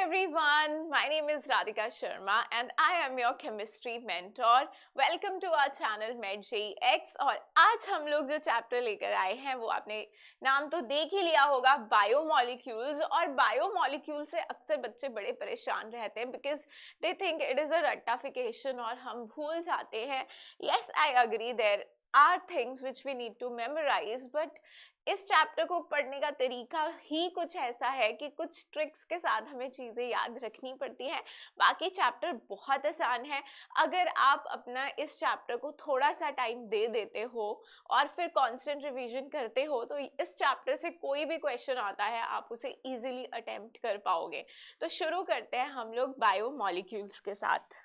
everyone, my name is Radhika Sharma and I am your chemistry mentor. Welcome to our channel MedJX और आज हम लोग जो chapter लेकर आए हैं वो आपने नाम तो देख ही लिया होगा, बायोमोलिक्यूल्स। और बायोमोलिक्यूल से अक्सर बच्चे बड़े परेशान रहते हैं because they think it is a रट्टाफिकेशन और हम भूल जाते हैं। Yes, I agree, there are things which we need to memorise, but इस चैप्टर को पढ़ने का तरीका ही कुछ ऐसा है कि कुछ ट्रिक्स के साथ हमें चीज़ें याद रखनी पड़ती हैं। बाकी चैप्टर बहुत आसान है। अगर आप अपना इस चैप्टर को थोड़ा सा टाइम दे देते हो और फिर कांस्टेंट रिवीजन करते हो तो इस चैप्टर से कोई भी क्वेश्चन आता है आप उसे इजीली अटेम्प्ट कर पाओगे। तो शुरू करते हैं हम लोग बायोमोलिक्यूल्स के साथ।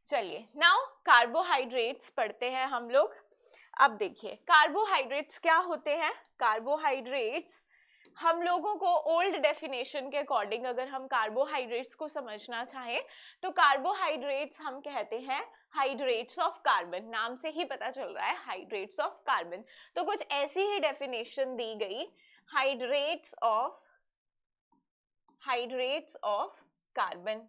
चलिए, नाउ कार्बोहाइड्रेट्स पढ़ते हैं हम लोग। अब देखिए, कार्बोहाइड्रेट्स क्या होते हैं। कार्बोहाइड्रेट्स हम लोगों को ओल्ड डेफिनेशन के अकॉर्डिंग अगर हम कार्बोहाइड्रेट्स को समझना चाहें तो कार्बोहाइड्रेट्स हम कहते हैं हाइड्रेट्स ऑफ कार्बन। नाम से ही पता चल रहा है हाइड्रेट्स ऑफ कार्बन। तो कुछ ऐसी ही डेफिनेशन दी गई, हाइड्रेट्स ऑफ कार्बन।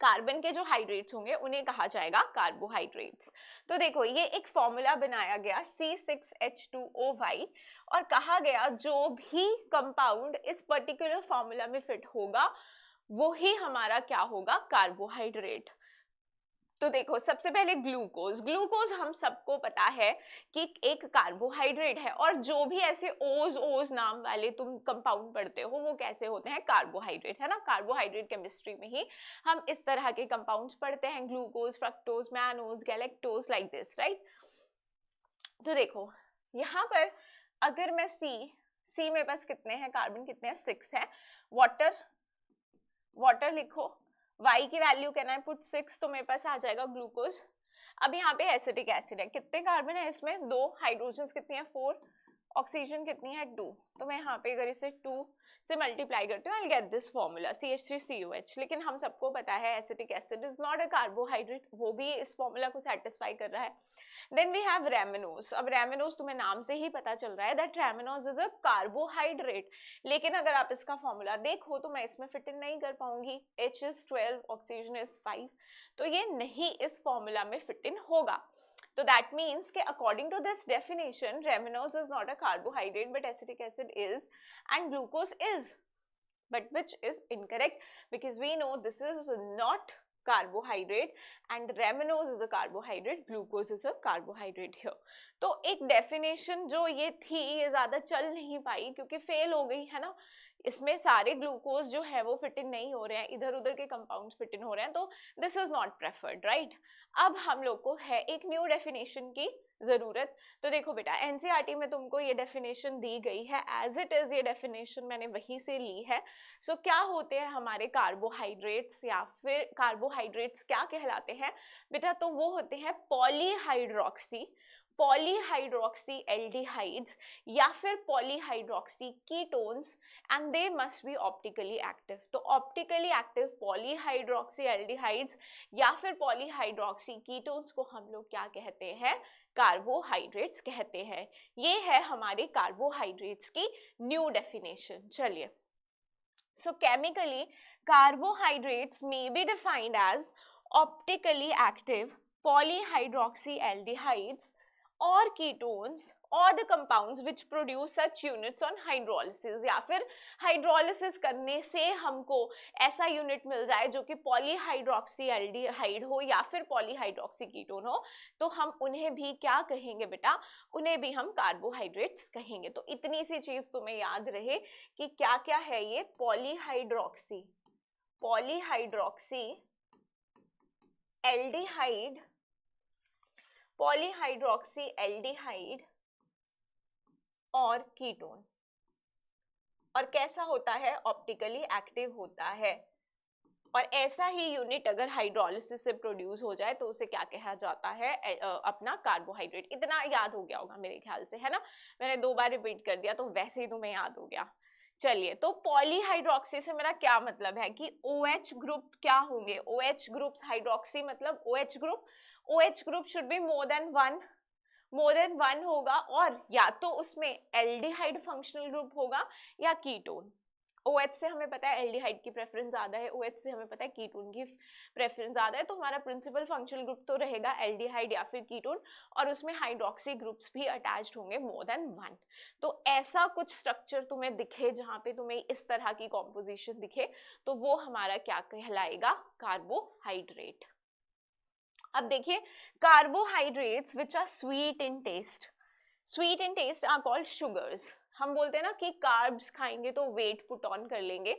कार्बन के जो हाइड्रेट्स होंगे उन्हें कहा जाएगा कार्बोहाइड्रेट्स। तो देखो, ये एक फॉर्मूला बनाया गया C6H2OY और कहा गया जो भी कंपाउंड इस पर्टिकुलर फॉर्मूला में फिट होगा वो ही हमारा क्या होगा, कार्बोहाइड्रेट। तो देखो, सबसे पहले ग्लूकोज हम सबको पता है कि एक कार्बोहाइड्रेट है और जो भी ऐसे ओज नाम वाले तुम कंपाउंड पढ़ते हो वो कैसे होते हैं, कार्बोहाइड्रेट, है ना। कार्बोहाइड्रेट केमिस्ट्री में ही हम इस तरह के कंपाउंड्स पढ़ते हैं, glucose, fructose, mannose, galactose, like this, right. तो देखो यहाँ पर अगर मैं सी में बस कितने हैं कार्बन, कितने हैं, 6 है। वाटर लिखो, Y की वैल्यू कहना है पुट 6, तो मेरे पास आ जाएगा ग्लूकोज। अब यहाँ पे एसिटिक एसिड है, कितने कार्बन है इसमें, 2, हाइड्रोजन कितनी है 4, ऑक्सीजन कितनी है 2। तो मैं यहाँ पे अगर इसे 2 से मल्टीप्लाई करती हूँ I will get this formula CH3COH। लेकिन हम सबको पता है acetic acid is not a carbohydrate, वो भी इस फॉर्मूला को सेटिस्फाई कर रहा है। Then we have rhamnose. अब रेमिनोज तुम्हें नाम से ही पता चल रहा है दैट रेमिनोज इज अ कार्बोहाइड्रेट, लेकिन अगर आप इसका फॉर्मूला देखो तो मैं इसमें फिट इन नहीं कर पाऊंगी। H is 12, ऑक्सीजन इज 5, तो ये नहीं इस फॉर्मूला में फिट इन होगा। So that means कि according to this definition, reminose is not a carbohydrate but acetic acid is, and glucose is, but which is incorrect because we know this is not carbohydrate and reminose is a carbohydrate, glucose is a carbohydrate here. तो एक definition जो ये थी ये ज़्यादा चल नहीं पाई क्योंकि फेल हो गई, है ना। इसमें सारे ग्लूकोज जो है वो फिट इन नहीं हो रहे हैं, इधर उधर के कंपाउंड्स फिट इन हो रहे हैं, तो this is not preferred, right. अब हम लोग को है एक न्यू डेफिनेशन की जरूरत। तो देखो बेटा, एनसीईआरटी में तुमको ये डेफिनेशन दी गई है, एज इट इज ये डेफिनेशन मैंने वहीं से ली है। सो क्या होते हैं हमारे कार्बोहाइड्रेट्स, या फिर कार्बोहाइड्रेट्स क्या कहलाते हैं बेटा, तो वो होते हैं पॉलीहाइड्रोक्सी एल्डिहाइड्स या फिर polyhydroxy ketones, and they must be optically active. तो ऑप्टिकली एक्टिव पॉलीहाइड्रोक्सी एल्डिहाइड्स या फिर पॉलीहाइड्रोक्सी कीटोन्स को हम लोग क्या कहते हैं, कार्बोहाइड्रेट्स कहते हैं। ये है हमारे कार्बोहाइड्रेट्स की न्यू डेफिनेशन। चलिए, so chemically carbohydrates may be defined as optically active polyhydroxy aldehydes or ketones or the compounds which produce such units on hydrolysis, या फिर हाइड्रोलिसिस करने से हमको ऐसा यूनिट मिल जाए जो कि पॉलीहाइड्रोक्सी एल्डिहाइड हो या फिर पॉलीहाइड्रोक्सी कीटोन हो, तो हम उन्हें भी क्या कहेंगे बेटा, उन्हें भी हम कार्बोहाइड्रेट्स कहेंगे। तो इतनी सी चीज तुम्हें याद रहे कि क्या क्या है ये पॉलीहाइड्रोक्सी एल्डिहाइड, पॉलीहाइड्रोक्सी एल्डिहाइड और कीटोन, और कैसा होता है, ऑप्टिकली एक्टिव होता है। और ऐसा ही यूनिट अगर हाइड्रोलिसिस से प्रोड्यूस हो जाए तो उसे क्या कहा जाता है, अपना कार्बोहाइड्रेट। इतना याद हो गया होगा मेरे ख्याल से, है ना। मैंने 2 बार रिपीट कर दिया तो वैसे ही तुम्हें याद हो गया। चलिए, तो पॉलीहाइड्रोक्सी से मेरा क्या मतलब है कि OH ग्रुप क्या होंगे, OH ग्रुप्स, हाइड्रोक्सी मतलब OH group should be more than one होगा, और या तो उसमें एल्डिहाइड फंक्शनल ग्रुप होगा या कीटोन। OH से हमें पता है एल्डिहाइड की प्रेफरेंस ज्यादा है, OH से हमें पता है कीटोन की प्रेफरेंस ज्यादा है, तो हमारा प्रिंसिपल फंक्शनल ग्रुप तो रहेगा एल्डिहाइड या फिर कीटोन, और उसमें हाइड्रोक्सी ग्रुप्स भी अटैच्ड होंगे मोर देन 1। तो ऐसा कुछ स्ट्रक्चर तुम्हें दिखे जहां पे तुम्हें इस तरह की कॉम्पोजिशन दिखे, तो वो हमारा क्या कहलाएगा, कार्बोहाइड्रेट। अब देखिए, carbohydrates which are sweet in taste, sweet in taste are called sugars. हम बोलते हैं ना कि कार्ब्स खाएंगे तो वेट पुट ऑन कर लेंगे,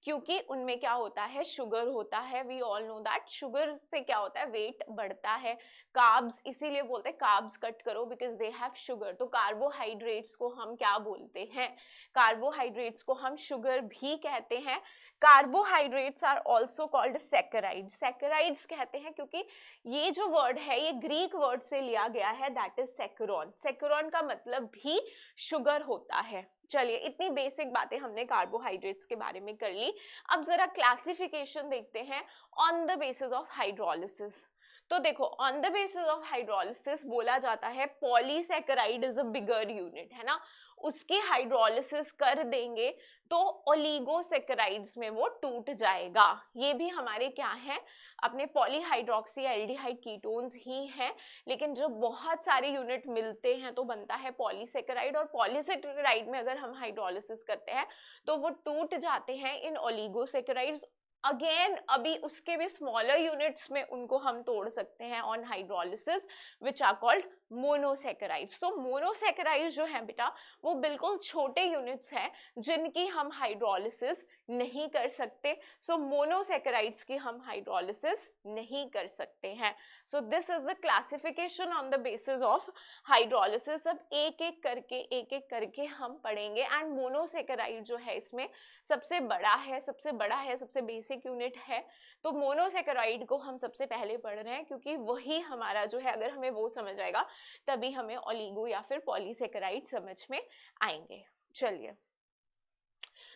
क्योंकि उनमें क्या होता है, शुगर होता है। We all know that sugar से क्या होता है, वेट बढ़ता है। कार्ब्स इसीलिए बोलते हैं कार्ब्स कट करो बिकॉज दे हैव शुगर। तो कार्बोहाइड्रेट्स को हम क्या बोलते हैं, कार्बोहाइड्रेट्स को हम शुगर भी कहते हैं। Carbohydrates are also called saccharide, saccharides कहते हैं क्योंकि ये जो वर्ड है ये ग्रीक वर्ड से लिया गया है, दैट इज सैकरॉन। सैकरॉन का मतलब भी शुगर होता है। चलिए, इतनी बेसिक बातें हमने कार्बोहाइड्रेट्स के बारे में कर ली। अब जरा क्लासिफिकेशन देखते हैं on the basis of hydrolysis. तो देखो, on the basis of hydrolysis बोला जाता है polysaccharide is a bigger unit, है ना, उसकी हाइड्रोलिसिस कर देंगे तो ओलिगोसैकेराइड्स में वो टूट जाएगा। ये भी हमारे क्या है, अपने पॉलीहाइड्रोक्सी एल्डिहाइड कीटोन्स ही हैं, लेकिन जब बहुत सारे यूनिट मिलते हैं तो बनता है पॉलीसैकेराइड, और पॉलीसैकेराइड में अगर हम हाइड्रोलिसिस करते हैं तो वो टूट जाते हैं इन ओलिगोसैकेराइड्स। अगेन अभी उसके भी स्मॉलर यूनिट्स में उनको हम तोड़ सकते हैं on hydrolysis, which are called monosaccharides. तो मोनोसैकेराइड्स जो है बेटा वो बिल्कुल छोटे यूनिट्स हैं जिनकी हम हाइड्रोलिसिस नहीं कर सकते। सो मोनोसैकेराइड्स की हम हाइड्रोलिसिस नहीं कर सकते हैं। So this is the classification on the basis of hydrolysis. अब एक एक करके हम पढ़ेंगे। एंड मोनोसैकेराइड जो है इसमें सबसे बड़ा है, सबसे बेसिक यूनिट है, तो मोनोसैकेराइड को हम सबसे पहले पढ़ रहे हैं क्योंकि वही हमारा जो है, अगर हमें वो समझ आएगा तभी हमें ओलिगो या फिर पॉलीसैकेराइड समझ में आएंगे। चलिए,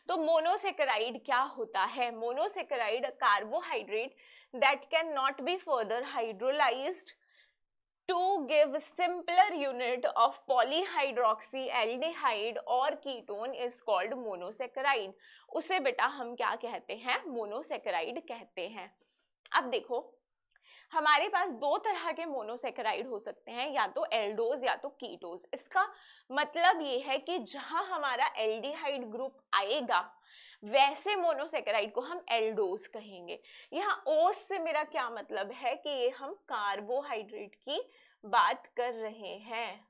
तो मोनोसैकेराइड क्या होता है, monosaccharide carbohydrate that can not be further hydrolysed to give simpler unit of polyhydroxy aldehyde or ketone is called monosaccharide। उसे बेटा हम क्या कहते हैं, मोनोसैकेराइड कहते हैं। अब देखो, हमारे पास दो तरह के मोनोसैकेराइड हो सकते हैं, या तो एल्डोज या तो कीटोज। इसका मतलब ये है कि जहां हमारा एल्डिहाइड ग्रुप आएगा वैसे मोनोसैकेराइड को हम एल्डोज कहेंगे। यहाँ ओस से मेरा क्या मतलब है कि ये हम कार्बोहाइड्रेट की बात कर रहे हैं।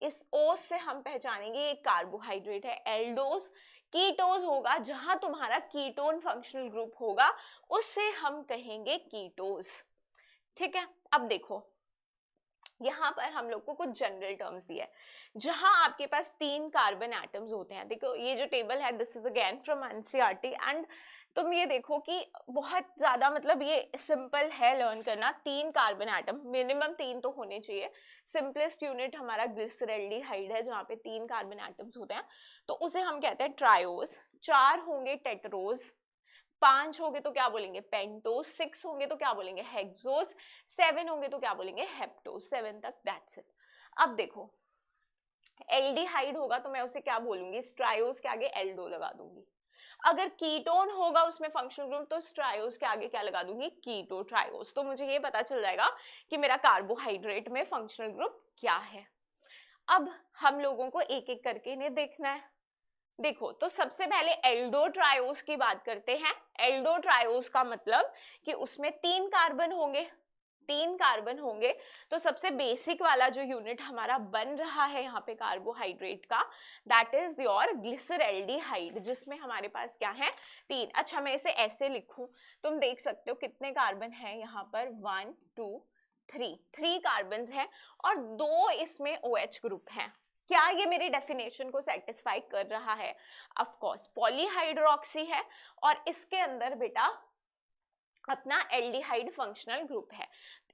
इस ओस से हम पहचानेंगे ये कार्बोहाइड्रेट है। एल्डोज कीटोज होगा, जहां तुम्हारा कीटोन फंक्शनल ग्रुप होगा उससे हम कहेंगे कीटोज। ठीक है, अब देखो यहाँ पर हम लोग को कुछ जनरल टर्म्स दिया है। जहां आपके पास 3 कार्बन एटम्स होते हैं, देखो ये जो टेबल है this is again from NCERT, and तुम ये देखो कि बहुत ज्यादा मतलब ये सिंपल है लर्न करना। 3 कार्बन एटम, मिनिमम 3 तो होने चाहिए। सिंपलेस्ट यूनिट हमारा ग्लिसरैल्डिहाइड है जहाँ पे 3 कार्बन एटम्स होते हैं, तो उसे हम कहते हैं ट्रायोज। 4 होंगे टेट्रोज, 5 होंगे तो क्या बोलेंगे पेंटोज, 6 होंगे तो क्या बोलेंगे हेक्सोज, 7 होंगे तो क्या बोलेंगे हेप्टोज। 7 तक, दैट्स इट। अब देखो, एल्डिहाइड होगा तो मैं उसे क्या बोलूंगी, स्ट्रायोज के आगे एल्डो लगा दूंगी। अगर कीटोन होगा उसमें फंक्शनल ग्रुप तो स्ट्रायोज के आगे क्या लगा दूंगी, कीटो ट्रायोज। तो मुझे ये पता चल जाएगा कि मेरा कार्बोहाइड्रेट में फंक्शनल ग्रुप क्या है। अब हम लोगों को एक एक करके इन्हें देखना है। देखो, तो सबसे पहले एल्डोट्रायोज की बात करते हैं। एल्डोट्रायोज का मतलब कि उसमें 3 कार्बन होंगे, 3 कार्बन होंगे। तो सबसे बेसिक वाला जो यूनिट हमारा बन रहा है यहाँ पे कार्बोहाइड्रेट का, दैट इज योर ग्लिसरैल्डिहाइड, जिसमें हमारे पास क्या है 3। अच्छा, मैं इसे ऐसे लिखूं, तुम देख सकते हो कितने कार्बन है यहाँ पर, 1 2 3 कार्बन है और 2 इसमें OH ग्रुप है। क्या ये मेरी डेफिनेशन को सेटिस्फाई कर रहा है? ऑफ कोर्स, पॉलीहाइड्रोक्सी है और इसके अंदर बेटा अपना एल्डिहाइड फंक्शनल ग्रुप है।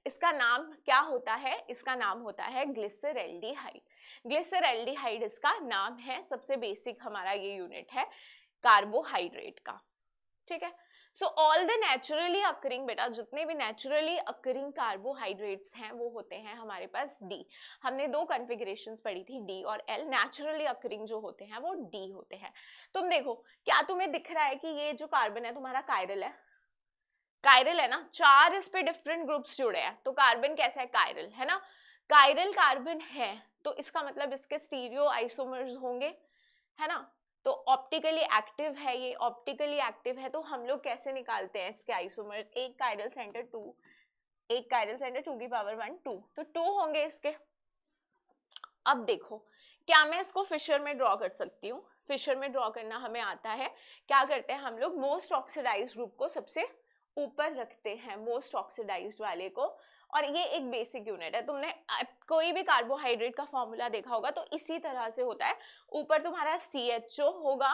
इसका नाम क्या होता है? इसका नाम होता है ग्लिसरैल्डिहाइड। ग्लिसरैल्डिहाइड इसका नाम है। सबसे बेसिक हमारा ये यूनिट है कार्बोहाइड्रेट का। ठीक है, so all the naturally occurring, बेटा जितने भी नेचुरली अकरिंग कार्बोहाइड्रेट्स हैं वो होते हैं हमारे पास डी। हमने दो कॉन्फ़िगरेशंस पढ़ी थी, डी और एल। नेचुरली अकरिंग जो होते हैं वो डी होते हैं। तुम देखो, क्या तुम्हें दिख रहा है कि ये जो कार्बन है तुम्हारा कायरल है? कायरल है ना, 4 इस पे डिफरेंट ग्रुप्स जुड़े हैं, तो कार्बन कैसा है? कायरल है ना। कायरल कार्बन है तो इसका मतलब इसके स्टीरियो आइसोमर्स होंगे, है ना। तो ऑप्टिकली एक्टिव है, ये ऑप्टिकली एक्टिव है, तो हम लोग कैसे निकालते हैं इसके आइसोमर्स? एक कायरल सेंटर 2, एक कायरल सेंटर 2 की पावर 1 2, तो 2 होंगे इसके। अब देखो, क्या मैं इसको फिशर में ड्रॉ कर सकती हूँ? फिशर में ड्रॉ करना हमें आता है। क्या करते हैं हम लोग? मोस्ट ऑक्सीडाइज्ड ग्रुप को सबसे ऊपर रखते हैं, मोस्ट ऑक्सीडाइज्ड वाले को, और ये एक बेसिक यूनिट है। तुमने कोई भी कार्बोहाइड्रेट का फॉर्मूला देखा होगा तो इसी तरह से होता है। ऊपर तुम्हारा CHO होगा,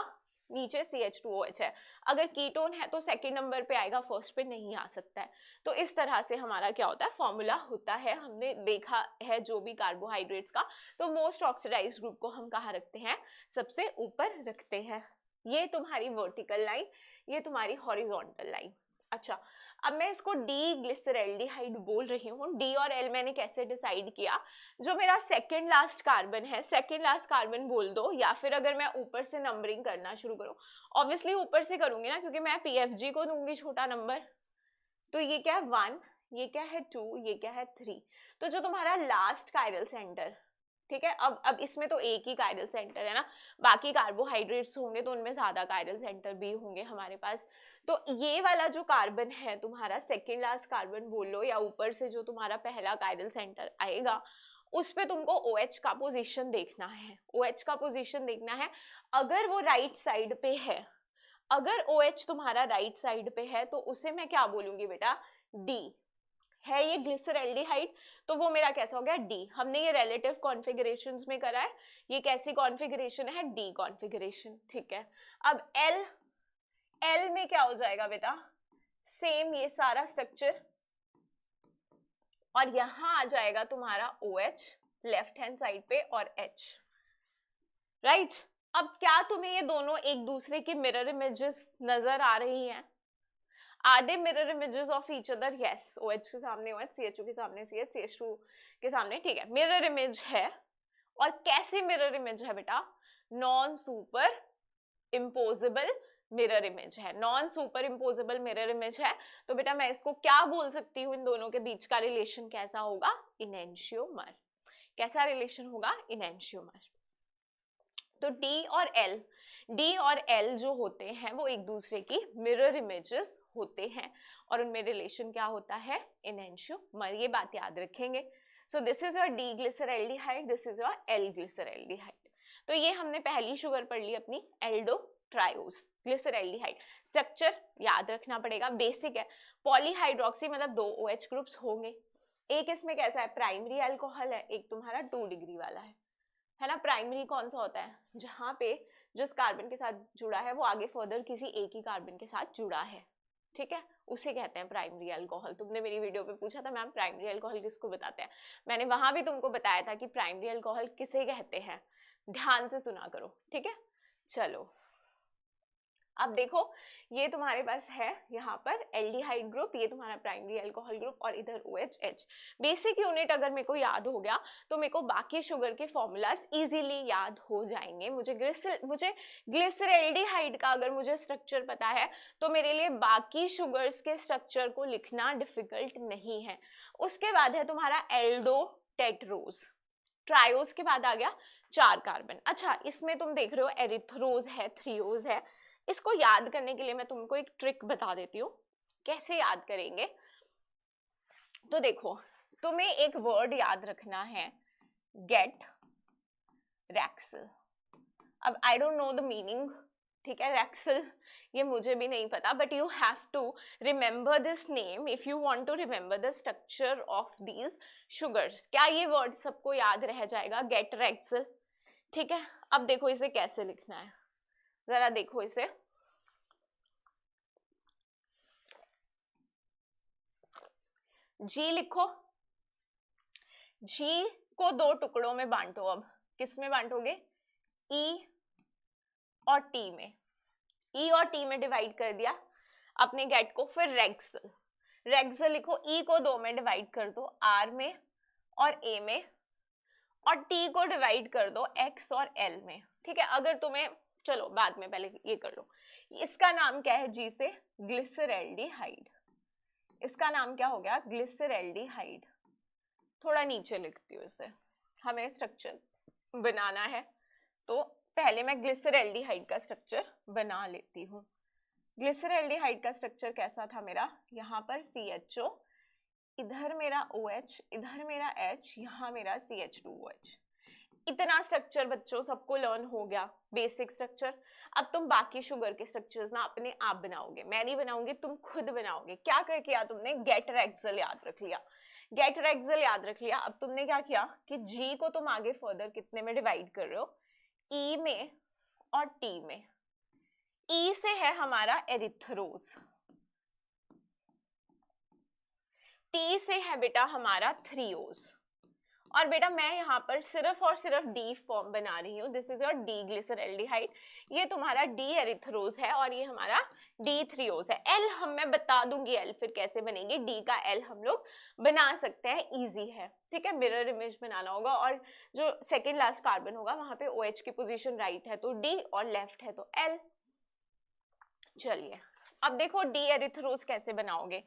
नीचे CH2OH है। अगर कीटोन है तो सेकंड नंबर पे आएगा, फर्स्ट पे नहीं आ सकता है। तो इस तरह से हमारा क्या होता है? फॉर्मूला होता है। हमने देखा है जो भी कार्बोहाइड्रेट्स का, तो मोस्ट ऑक्सीडाइज्ड ग्रुप को हम कहाँ रखते हैं? सबसे ऊपर रखते हैं। ये तुम्हारी वर्टिकल लाइन, ये तुम्हारी हॉरिजॉन्टल लाइन। अच्छा, अब मैं इसको डी ग्लिसरैल्डिहाइड बोल रही हूँ। डी और एल मैंने कैसे डिसाइड किया? जो मेरा सेकेंड लास्ट कार्बन है, सेकेंड लास्ट कार्बन बोल दो, या फिर अगर मैं ऊपर से नंबरिंग करना शुरू करूँ, ऑब्वियसली ऊपर से करूंगी ना, क्योंकि मैं PFG को दूंगी छोटा नंबर। तो ये क्या है? 1, ये क्या है? 2, ये क्या है? 3। तो जो तुम्हारा लास्ट कायरल सेंटर, ठीक है, अब इसमें तो एक ही कायरल सेंटर है ना, बाकी कार्बोहाइड्रेट्स होंगे तो उनमें ज्यादा कायरल सेंटर भी होंगे हमारे पास। तो ये वाला जो कार्बन है तुम्हारा, सेकेंड लास्ट कार्बन बोल लो, या ऊपर से जो तुम्हारा पहला कायरल सेंटर आएगा, उस पे तुमको OH का पोजीशन देखना है। OH का पोजीशन देखना है। अगर वो राइट साइड पे है, अगर OH तुम्हारा राइट साइड पे है, तो उसे मैं क्या बोलूंगी बेटा? D है। ये ग्लिसरैल्डिहाइड, तो वो मेरा कैसा हो गया? डी। हमने ये रिलेटिव कॉन्फ़िगरेशंस में करा है। ये कैसी कॉन्फ़िगरेशन है? डी कॉन्फ़िगरेशन, ठीक है। अब एल में क्या हो जाएगा बेटा? सेम ये सारा स्ट्रक्चर, और यहां आ जाएगा तुम्हारा OH लेफ्ट हैंड साइड पे और H, राइट। अब क्या तुम्हें ये दोनों एक दूसरे की मिरर इमेजेस नजर आ रही हैं? Are they mirror images of each other? Yes. OH के सामने OH, CHO के सामने CH, CH2 के सामने, ठीक है, मिरर इमेज है। और कैसी मिरर इमेज है बेटा? Non superimposable mirror image है। Non superimposable mirror image है, तो बेटा मैं इसको क्या बोल सकती हूँ? इन दोनों के बीच का रिलेशन कैसा होगा? इनेंशियोमर। कैसा रिलेशन होगा? इनेंशियोमर। तो डी और एल जो होते हैं वो एक दूसरे की मिरर इमेजेस होते हैं, और उनमें रिलेशन क्या होता है? इनेंशियोमर। ये बात याद रखेंगे। So this is your D glyceraldehyde, this is your L glyceraldehyde. तो ये हमने पहली शुगर पढ़ ली अपनी, एल्डो ट्रायोज ग्लिसरैल्डिहाइड। स्ट्रक्चर याद रखना पड़ेगा, बेसिक है। पॉलीहाइड्रोक्सी मतलब 2 OH ग्रुप्स होंगे। एक इसमें कैसा है? प्राइमरी अल्कोहल है, एक तुम्हारा 2 डिग्री वाला है ना। प्राइमरी कौन सा होता है? जहां पे जिस कार्बन के साथ जुड़ा है वो आगे फर्दर किसी एक ही कार्बन के साथ जुड़ा है, ठीक है, उसे कहते हैं प्राइमरी अल्कोहल। तुमने मेरी वीडियो पे पूछा था मैम प्राइमरी अल्कोहल किसको बताते हैं, मैंने वहां भी तुमको बताया था कि प्राइमरी अल्कोहल किसे कहते हैं। ध्यान से सुना करो, ठीक है। चलो अब देखो, ये तुम्हारे पास है यहाँ पर एल्डिहाइड ग्रुप, ये तुम्हारा प्राइमरी अल्कोहल ग्रुप, और इधर OH। बेसिक यूनिट अगर मेरे को याद हो गया तो मेरे को बाकी शुगर के फॉर्मूलाज इजीली याद हो जाएंगे। मुझे ग्लिसरैल्डिहाइड का अगर मुझे स्ट्रक्चर पता है तो मेरे लिए बाकी शुगर्स के स्ट्रक्चर को लिखना डिफिकल्ट नहीं है। उसके बाद है तुम्हारा एल्डो टेट्रोज। ट्रायोज के बाद आ गया 4 कार्बन। अच्छा, इसमें तुम देख रहे हो एरिथ्रोज है, थ्रियोज है। इसको याद करने के लिए मैं तुमको एक ट्रिक बता देती हूँ, कैसे याद करेंगे। तो देखो, तुम्हें एक वर्ड याद रखना है, गेट रैक्सल। अब I don't know the meaning, ठीक है, रैक्सल ये मुझे भी नहीं पता, but you have to remember this name if you want to remember the structure of these sugars. क्या ये वर्ड सबको याद रह जाएगा? गेट रैक्सल, ठीक है। अब देखो इसे कैसे लिखना है, जरा देखो इसे। जी लिखो, जी को 2 टुकड़ों में बांटो। अब किस में बांटोगे? ई और टी में। ई और टी में डिवाइड कर दिया। अपने गेट को, फिर रेक्सल, रेक्सल लिखो, ई को 2 में डिवाइड कर दो, आर में और ए में, और टी को डिवाइड कर दो एक्स और एल में, ठीक है। अगर तुम्हें, चलो बाद में, पहले ये कर लो। इसका नाम क्या है जी से, ग्लिसरैल्डिहाइड। इसका नाम क्या हो गया, ग्लिसरैल्डिहाइड। थोड़ा नीचे लिखती हूँ इसे, हमें स्ट्रक्चर बनाना है, तो पहले मैं ग्लिसरैल्डिहाइड का स्ट्रक्चर बना लेती हूँ। ग्लिसरैल्डिहाइड का स्ट्रक्चर कैसा था मेरा, यहाँ पर CHO, इधर मेरा OH, इधर मेरा H, यहाँ मेरा CH2OH। इतना स्ट्रक्चर बच्चों सबको लर्न हो गया, बेसिक स्ट्रक्चर। अब तुम बाकी शुगर के स्ट्रक्चर्स ना अपने आप बनाओगे, मैं नहीं बनाऊंगी, तुम खुद बनाओगे। क्या कर किया तुमने, गेट रेक्सल याद रख लिया, गेट रेक्सल याद रख लिया। अब तुमने क्या किया कि जी को तुम आगे फर्दर कितने में डिवाइड कर रहे हो, ई में और टी में। ई से है हमारा एरिथ्रोज, टी से है बेटा हमारा थ्रियोज, और बेटा मैं यहाँ पर सिर्फ और सिर्फ डी फॉर्म बना रही हूँ, दिस इज योर डी ग्लिसरैल्डिहाइड, ये तुम्हारा डी एरिथ्रोज है और ये हमारा डी थ्रियोज है। एल मैं बता दूंगी एल फिर कैसे बनेगी, डी का एल हम लोग बना सकते हैं, इजी है, ठीक है। मिरर इमेज बनाना होगा, और जो सेकेंड लास्ट कार्बन होगा वहां पे OH की पोजिशन राइट है तो डी और लेफ्ट है तो एल। चलिए अब देखो डी एरिथ्रोज कैसे बनाओगे।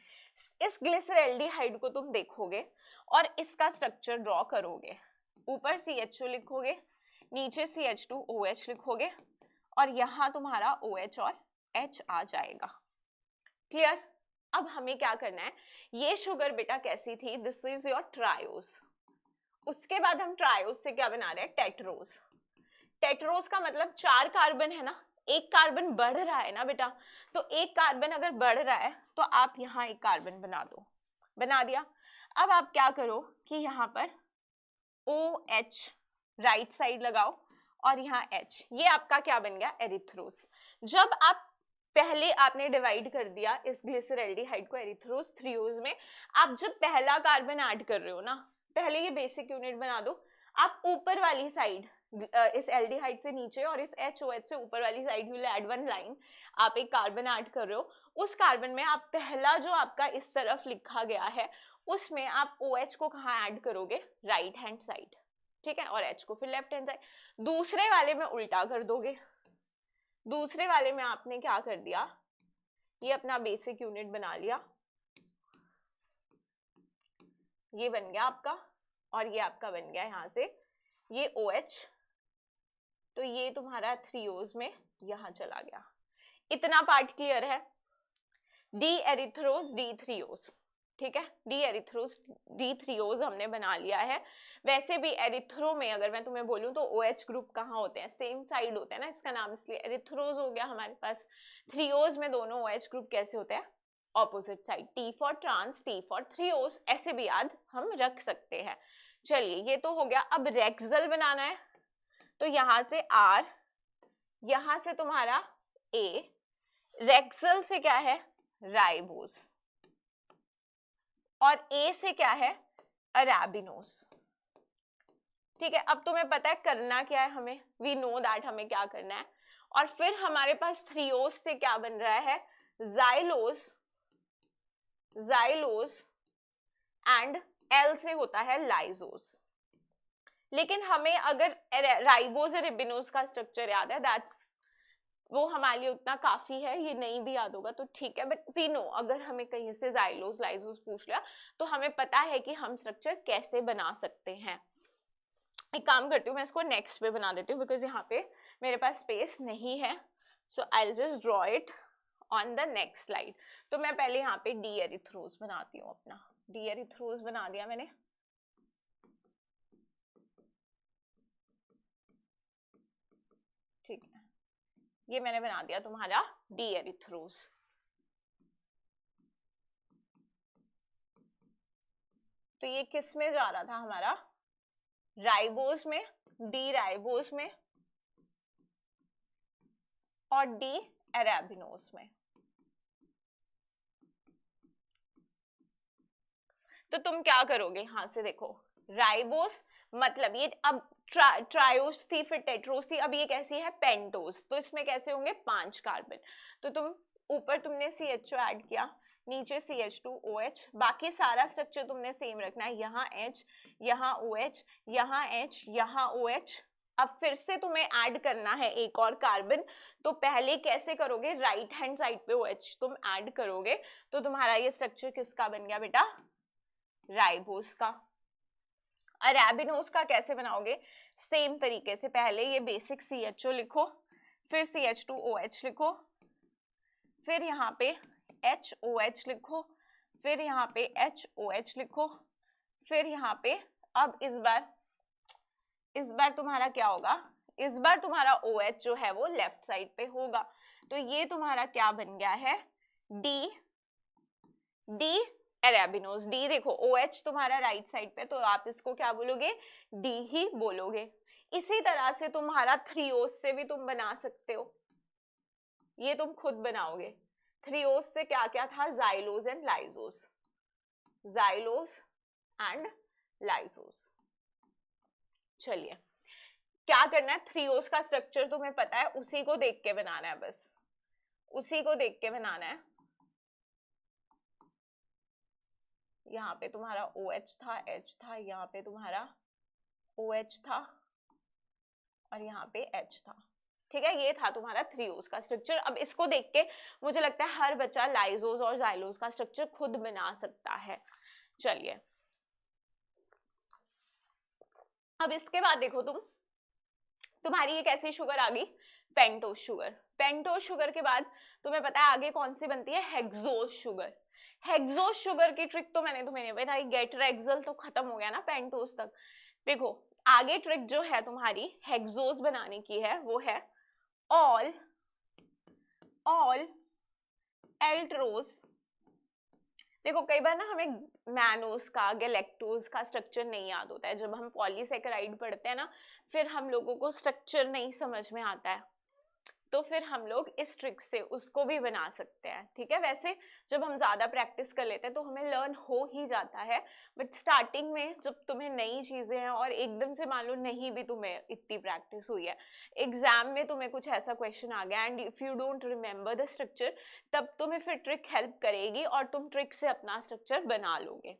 इस ग्लिसरैल्डिहाइड को तुम देखोगे और इसका स्ट्रक्चर ड्रॉ करोगे, ऊपर CHO लिखोगे, नीचे CH2OH लिखोगे, और यहां तुम्हारा OH और H आ जाएगा। क्लियर। अब हमें क्या करना है, ये शुगर बेटा कैसी थी, दिस इज योर ट्रायोज। उसके बाद हम ट्रायोज से क्या बना रहे हैं, टेट्रोज। टेट्रोज का मतलब 4 कार्बन है ना, एक कार्बन बढ़ रहा है ना बेटा, तो एक कार्बन अगर बढ़ रहा है तो आप यहाँ एक कार्बन बना दो, बना दिया। अब आप क्या करो कि यहाँ पर OH राइट साइड लगाओ और यहाँ H, ये आपका क्या बन गया, एरिथ्रोज। जब आप पहले आपने डिवाइड कर दिया इस ग्लिसरैल्डिहाइड को एरिथ्रोज थ्रियोज में, आप जब पहला कार्बन ऐड कर रहे हो ना, पहले ये बेसिक यूनिट बना दो, आप ऊपर वाली साइड इस एल्डिहाइड से नीचे और इस HOH से ऊपर वाली side you will add 1 line, आप एक कार्बन ऐड कर रहे हो, उस कार्बन में आप पहला जो आपका इस तरफ लिखा गया है उसमें आप OH को कहाँ ऐड करोगे, राइट हैंड साइड, ठीक है, और H को फिर लेफ्ट हैंड साइड। दूसरे वाले में उल्टा कर दोगे, दूसरे वाले में आपने क्या कर दिया, ये अपना बेसिक यूनिट बना लिया, ये बन गया आपका, और ये आपका बन गया यहाँ से ये OH, तो ये तुम्हारा थ्रियोज में यहां चला गया। इतना पार्ट क्लियर है, डी एरिथ्रोज डी थ्रियोज, ठीक है, डी एरिथ्रोज डी थ्रियोज हमने बना लिया है। वैसे भी एरिथ्रो में अगर मैं तुम्हें बोलूं तो OH ग्रुप कहाँ होते हैं, सेम साइड होते हैं ना, इसका नाम इसलिए एरिथ्रोज हो गया हमारे पास। थ्रियोज में दोनों OH ग्रुप कैसे होते हैं, opposite side, T for trans, T for threose, ऐसे भी याद हम रख सकते हैं। चलिए ये तो हो गया। अब रेक्सल बनाना है, तो यहां से R, यहां से तुम्हारा A, रेक्सल से क्या है, राइबोस, और A से क्या है, अराबिनोस, ठीक है। अब तुम्हें पता है करना क्या है हमें, वी नो दैट हमें क्या करना है, और फिर हमारे पास थ्रियोस से क्या बन रहा है, जाइलोस, जाइलोस, एंड L से होता है लाइजोस। लेकिन हमें अगर राइबोस और रिबिनोस का स्ट्रक्चर याद है, दैट्स वो हमारे लिए उतना काफी है, ये नहीं भी याद होगा तो ठीक है, बट वी नो अगर हमें कहीं से जाइलोस लाइजोस पूछ लिया तो हमें पता है कि हम स्ट्रक्चर कैसे बना सकते हैं। एक काम करती हूँ, मैं इसको नेक्स्ट पे बना देती हूँ बिकॉज यहाँ पे मेरे पास स्पेस नहीं है, so I will just draw it on the next slide. तो मैं पहले यहाँ पे डी एरिथ्रोज बनाती हूँ, अपना डी एरिथ्रोज बना दिया मैंने, ठीक है, ये मैंने बना दिया तुम्हारा डी एरिथ्रोज। तो ये किस में जा रहा था हमारा, राइबोस में, डी राइबोस में और डी अरेबिनोस में। तो तुम क्या करोगे, यहां से देखो राइबोस मतलब ये अब ट्रायोस थी, फिर टेट्रोस थी, अब ये कैसी है पेंटोस, तो इसमें कैसे होंगे 5 कार्बन। तो तुम ऊपर तुमने CHO ऐड किया, नीचे CH2OH, बाकी सारा स्ट्रक्चर तुमने सेम रखना है, यहाँ H, यहाँ OH, यहाँ H, यहाँ OH। अब फिर से तुम्हें ऐड करना है एक और कार्बन, तो पहले कैसे करोगे, राइट हैंड साइड पे OH तुम ऐड करोगे, तो तुम्हारा ये स्ट्रक्चर किसका बन गया बेटा, राइबोस का। अरेबिनोज का कैसे बनाओगे, सेम तरीके से, पहले ये बेसिक CHO लिखो, फिर CH2OH लिखो, फिर यहाँ पे HOH लिखो, फिर यहाँ पे HOH लिखो, फिर यहाँ पे अब इस बार तुम्हारा क्या होगा, इस बार तुम्हारा OH जो है वो लेफ्ट साइड पे होगा, तो ये तुम्हारा क्या बन गया है, डी अरेबिनोज। डी देखो OH तुम्हारा राइट साइड पे, तो आप इसको क्या बोलोगे, डी ही बोलोगे। इसी तरह से तुम्हारा थ्रियोस से भी तुम बना सकते हो, ये तुम खुद बनाओगे। थ्रियोस से क्या क्या था, जाइलोस एंड लाइजोस, जाइलोस एंड लाइजोस। चलिए क्या करना है, थ्रियोस का स्ट्रक्चर तुम्हें पता है, उसी को देख के बनाना है, बस उसी को देख के बनाना है। यहाँ पे तुम्हारा OH था, H था, यहाँ पे तुम्हारा OH था और यहाँ पे H था, ठीक है, ये था तुम्हारा थ्रियोस का स्ट्रक्चर। अब इसको देख के मुझे लगता है हर बच्चा लाइजोस और जाइलोस का स्ट्रक्चर खुद बना सकता है। चलिए अब इसके बाद देखो तुम्हारी एक ऐसी शुगर आ गई पेंटोस शुगर। पेंटोस शुगर के बाद तुम्हें पता है आगे कौन सी बनती है, हेक्सोस शुगर। हेक्सोस शुगर की ट्रिक तो मैंने तुम्हें नहीं बताई, गेटरेक्सल तो खत्म हो गया ना पेंटोस तक। देखो आगे ट्रिक जो है तुम्हारी हेक्सोस बनाने की है वो है ऑल एल्ट्रोस। देखो कई बार ना हमें मैनोस का, गैलेक्टोस का स्ट्रक्चर नहीं याद होता है, जब हम पॉलीसेकेराइड पढ़ते हैं ना फिर हम लोगों को स्ट्रक्चर नहीं समझ में आता है, तो फिर हम लोग इस ट्रिक से उसको भी बना सकते हैं, ठीक है। वैसे जब हम ज्यादा प्रैक्टिस कर लेते हैं तो हमें लर्न हो ही जाता है, बट स्टार्टिंग में जब तुम्हें नई चीजें हैं और एकदम से मान लो नहीं भी तुम्हें इतनी प्रैक्टिस हुई है, एग्जाम में तुम्हें कुछ ऐसा क्वेश्चन आ गया and if you don't remember the structure, तब तुम्हें फिर ट्रिक हेल्प करेगी और तुम ट्रिक से अपना स्ट्रक्चर बना लोगे।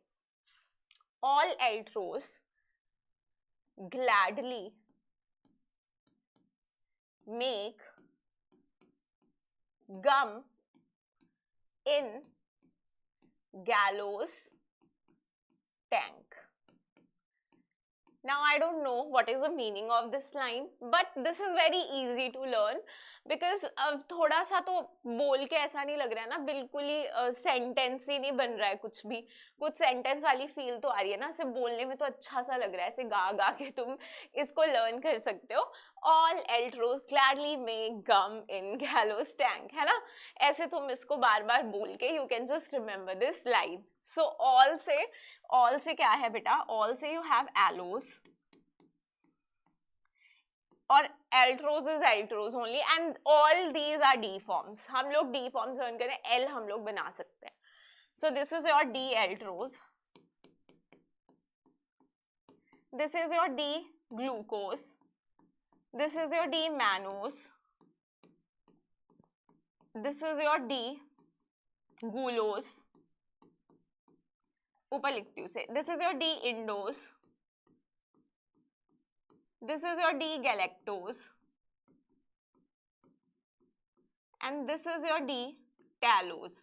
All Altroz gladly make gum in gallows tank. Now I don't know what is the meaning of this line, but this is very easy to learn because अब थोड़ा सा तो बोल के ऐसा नहीं लग रहा है ना, बिल्कुल ही सेंटेंस ही नहीं बन रहा है, कुछ भी कुछ सेंटेंस वाली फील तो आ रही है ना, सिर्फ बोलने में तो अच्छा सा लग रहा है, ऐसे गा गा के तुम इसको लर्न कर सकते हो। All Eltros gladly make gum in gallows tank, है ना, ऐसे तुम इसको बार बार बोल के you can just remember this line. So all से क्या है बेटा, all से you have allos और altrose is altrose only and all these are D forms. हम लोग डी फॉर्म्स लर्न करें, एल हम लोग बना सकते हैं। So this is your D altrose, this is your D glucose, this is your D mannose, this is your D gulose, ऊपर लिखती हूँ से, this is your D idose, this is your D galactose and this is your D talose।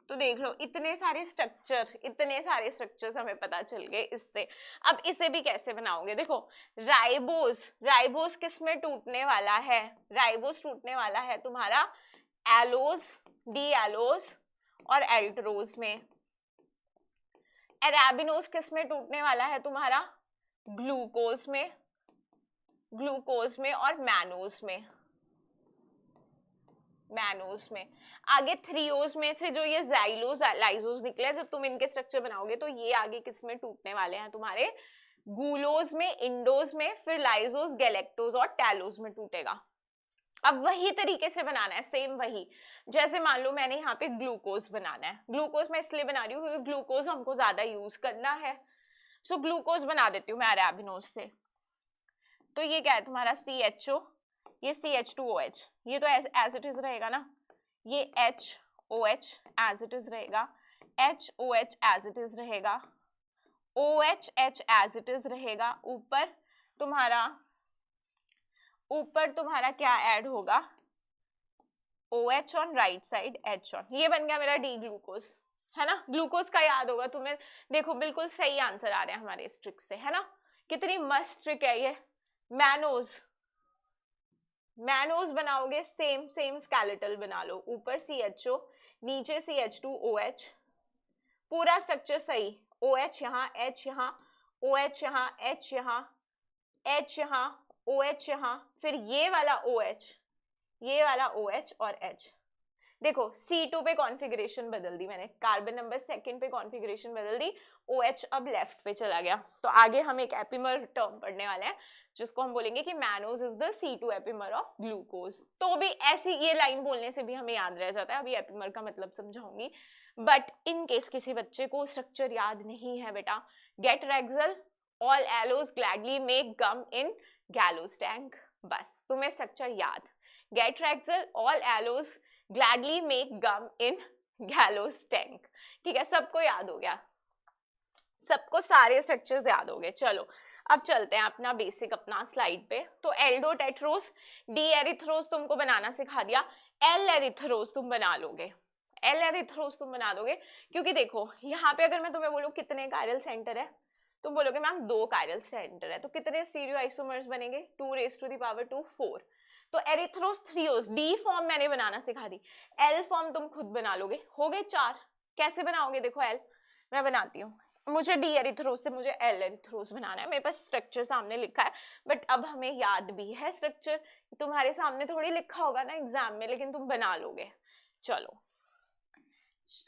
तो देख लो इतने सारे structures हमें पता चल गए इससे। अब इसे भी कैसे बनाओगे, देखो राइबोस किस में टूटने वाला है, राइबोस टूटने वाला है तुम्हारा एलोस, डी एलोस और एल्ट्रोज में। अरेबिनोस किस में टूटने वाला है तुम्हारा, ग्लूकोज में और मैनोस में। आगे थ्रियोस में से जो ये जाइलोस लाइजोस निकले, जब तुम इनके स्ट्रक्चर बनाओगे तो ये आगे किस में टूटने वाले हैं तुम्हारे, गुलोज में, इंडोज में, फिर लाइजोस, गैलेक्टोज और टैलोस में टूटेगा। अब वही तरीके से बनाना है, सेम वही, जैसे मान लो मैंने यहाँ पे ग्लूकोज बनाना है, ग्लूकोज मैं इसलिए बना रही हूँ क्योंकि ग्लूकोज हमको ज्यादा यूज करना है, सो ग्लूकोज बना देती हूँ मैं अरेबिनोज से। तो ये क्या है तुम्हारा CHO, ये CH2OH, ये तो एज इट इज रहेगा ना, ये HOH एज इट इज रहेगा, HOH एज इट इज रहेगा, OH एज इट इज रहेगा, ऊपर तुम्हारा क्या ऐड होगा, OH on right side, H on, ये बन गया मेरा डी ग्लूकोज, है ना। ग्लूकोज का याद होगा तुम्हें, देखो बिल्कुल सही आंसर आ रहे हैं हमारे इस ट्रिक से, है ना। कितनी मस्त ट्रिक है ये। मैनोज बनाओगे, सेम स्केलेटल बना लो, ऊपर CHO, नीचे CH2OH, पूरा स्ट्रक्चर सही, OH यहाँ, H यहाँ, OH यहाँ, H यहाँ, H यहाँ, OH यहाँ, फिर ये वाला OH और H। देखो C2 पे कॉन्फ़िगरेशन बदल दी मैंने, कार्बन नंबर सेकंड पे कॉन्फ़िगरेशन बदल दी, OH अब लेफ्ट पे चला गया। तो आगे हम एक एपिमर टर्म पढ़ने वाले हैं जिसको हम बोलेंगे कि mannose is the C2 epimer of glucose. तो भी ऐसी ये लाइन बोलने से भी हमें याद रह जाता है, अभी एपिमर का मतलब समझाऊंगी। बट इन केस किसी बच्चे को स्ट्रक्चर याद नहीं है बेटा, get rexal all allose gladly make gum in gallose tank, बस तुम्हें स्ट्रक्चर याद, get rexal all allose gladly make gum in gallows tank, ठीक है, सबको याद हो गया, सबको सारे स्ट्रक्चर्स याद हो गए। चलो अब चलते हैं अपना बेसिक अपना स्लाइड पे। तो एल्डोटेट्रोस, डी एरिथ्रोस तुमको बनाना सिखा दिया, एल एरिथ्रोस तुम बना लोगे, एल एरिथ्रोस तुम बना दोगे, क्योंकि देखो यहाँ पे अगर मैं तुम्हें बोलूँ कितने कायरल सेंटर है, तुम बोलोगे मैम 2 कायरल सेंटर है, तो कितने स्टीरियो आइसोमर्स बनेंगे, 2 raised to the power 2 4। तो एरिथ्रोस थ्रियोस, डी फॉर्म मैंने बनाना सिखा दी, एल फॉर्म तुम खुद बना लोगे, हो गए 4। कैसे बनाओगे, देखो एल मैं बनाती हूँ, मुझे डी एरिथ्रोस से मुझे एल एरिथ्रोस बनाना है, मेरे पास स्ट्रक्चर सामने लिखा है, बट अब हमें याद भी है स्ट्रक्चर, तुम्हारे सामने थोड़ी लिखा होगा ना एग्जाम में, लेकिन तुम बना लोगे। चलो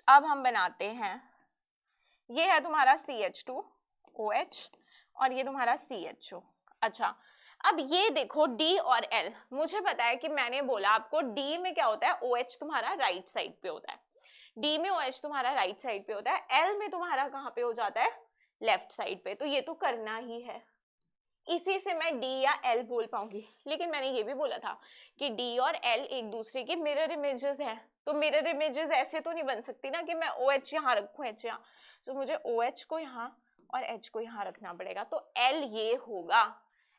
अब हम बनाते हैं, ये है तुम्हारा CH2OH और ये तुम्हारा CHO। अच्छा अब ये देखो D और L, मुझे पता है कि मैंने बोला आपको D में क्या होता है, OH तुम्हारा राइट साइड पे होता है, D में OH तुम्हारा राइट साइड पे होता है, L में तुम्हारा कहाँ पे हो जाता है, लेफ्ट साइड पे, तो ये तो करना ही है, इसी से मैं D या L बोल पाऊंगी। लेकिन मैंने ये भी बोला था कि D और L एक दूसरे के मिरर इमेजेस हैं, तो मिरर इमेजेस ऐसे तो नहीं बन सकती ना कि मैं OH यहाँ रखूं H यहाँ, तो मुझे OH को यहाँ और H को यहाँ रखना पड़ेगा, तो L ये होगा,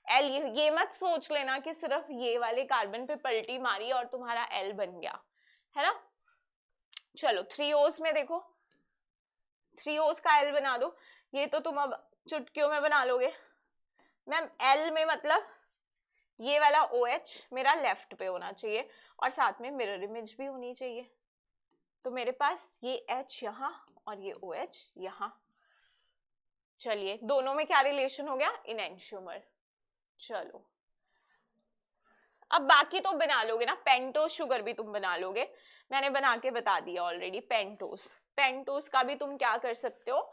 L ये मत सोच लेना कि सिर्फ ये वाले कार्बन पे पलटी मारी और तुम्हारा L बन गया, है ना। चलो 3 O's में देखो, 3 O's का L बना दो, ये तो तुम अब चुटकियों में बना लोगे मैम। L में मतलब ये वाला OH मेरा लेफ्ट पे होना चाहिए और साथ में मिरर इमेज भी होनी चाहिए, तो मेरे पास ये H यहाँ और ये OH यहाँ। चलिए दोनों में क्या रिलेशन हो गया, इनेंशियोमर। चलो अब बाकी तो बना लोगे ना, पेंटोस शुगर भी तुम बना लोगे, मैंने बना के बता दिया ऑलरेडी। पेंटोस का भी तुम क्या कर सकते हो,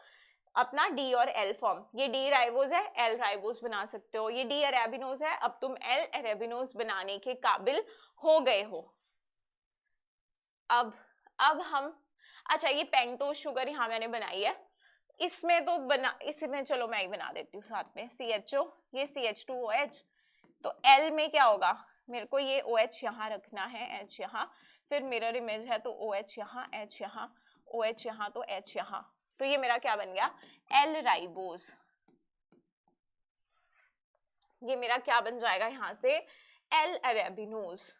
अपना D और L फॉर्म, ये D राइबोज है, L राइबोज बना सकते हो, ये D अरेबिनोज है, अब तुम L अरेबिनोज बनाने के काबिल हो गए हो। अब हम, अच्छा ये पेंटोस शुगर यहाँ मैंने बनाई है, इसमें तो इसमें चलो मैं ही बना देती हूँ साथ में, CHO, ये CH2OH, तो L में क्या होगा, मेरे को ये OH यहाँ रखना है, H यहाँ, फिर मिरर इमेज है तो OH यहाँ, H यहाँ, OH यहाँ तो H यहाँ, तो ये मेरा क्या बन गया, L राइबोज। ये मेरा क्या बन जाएगा यहाँ से, L अरेबिनोज।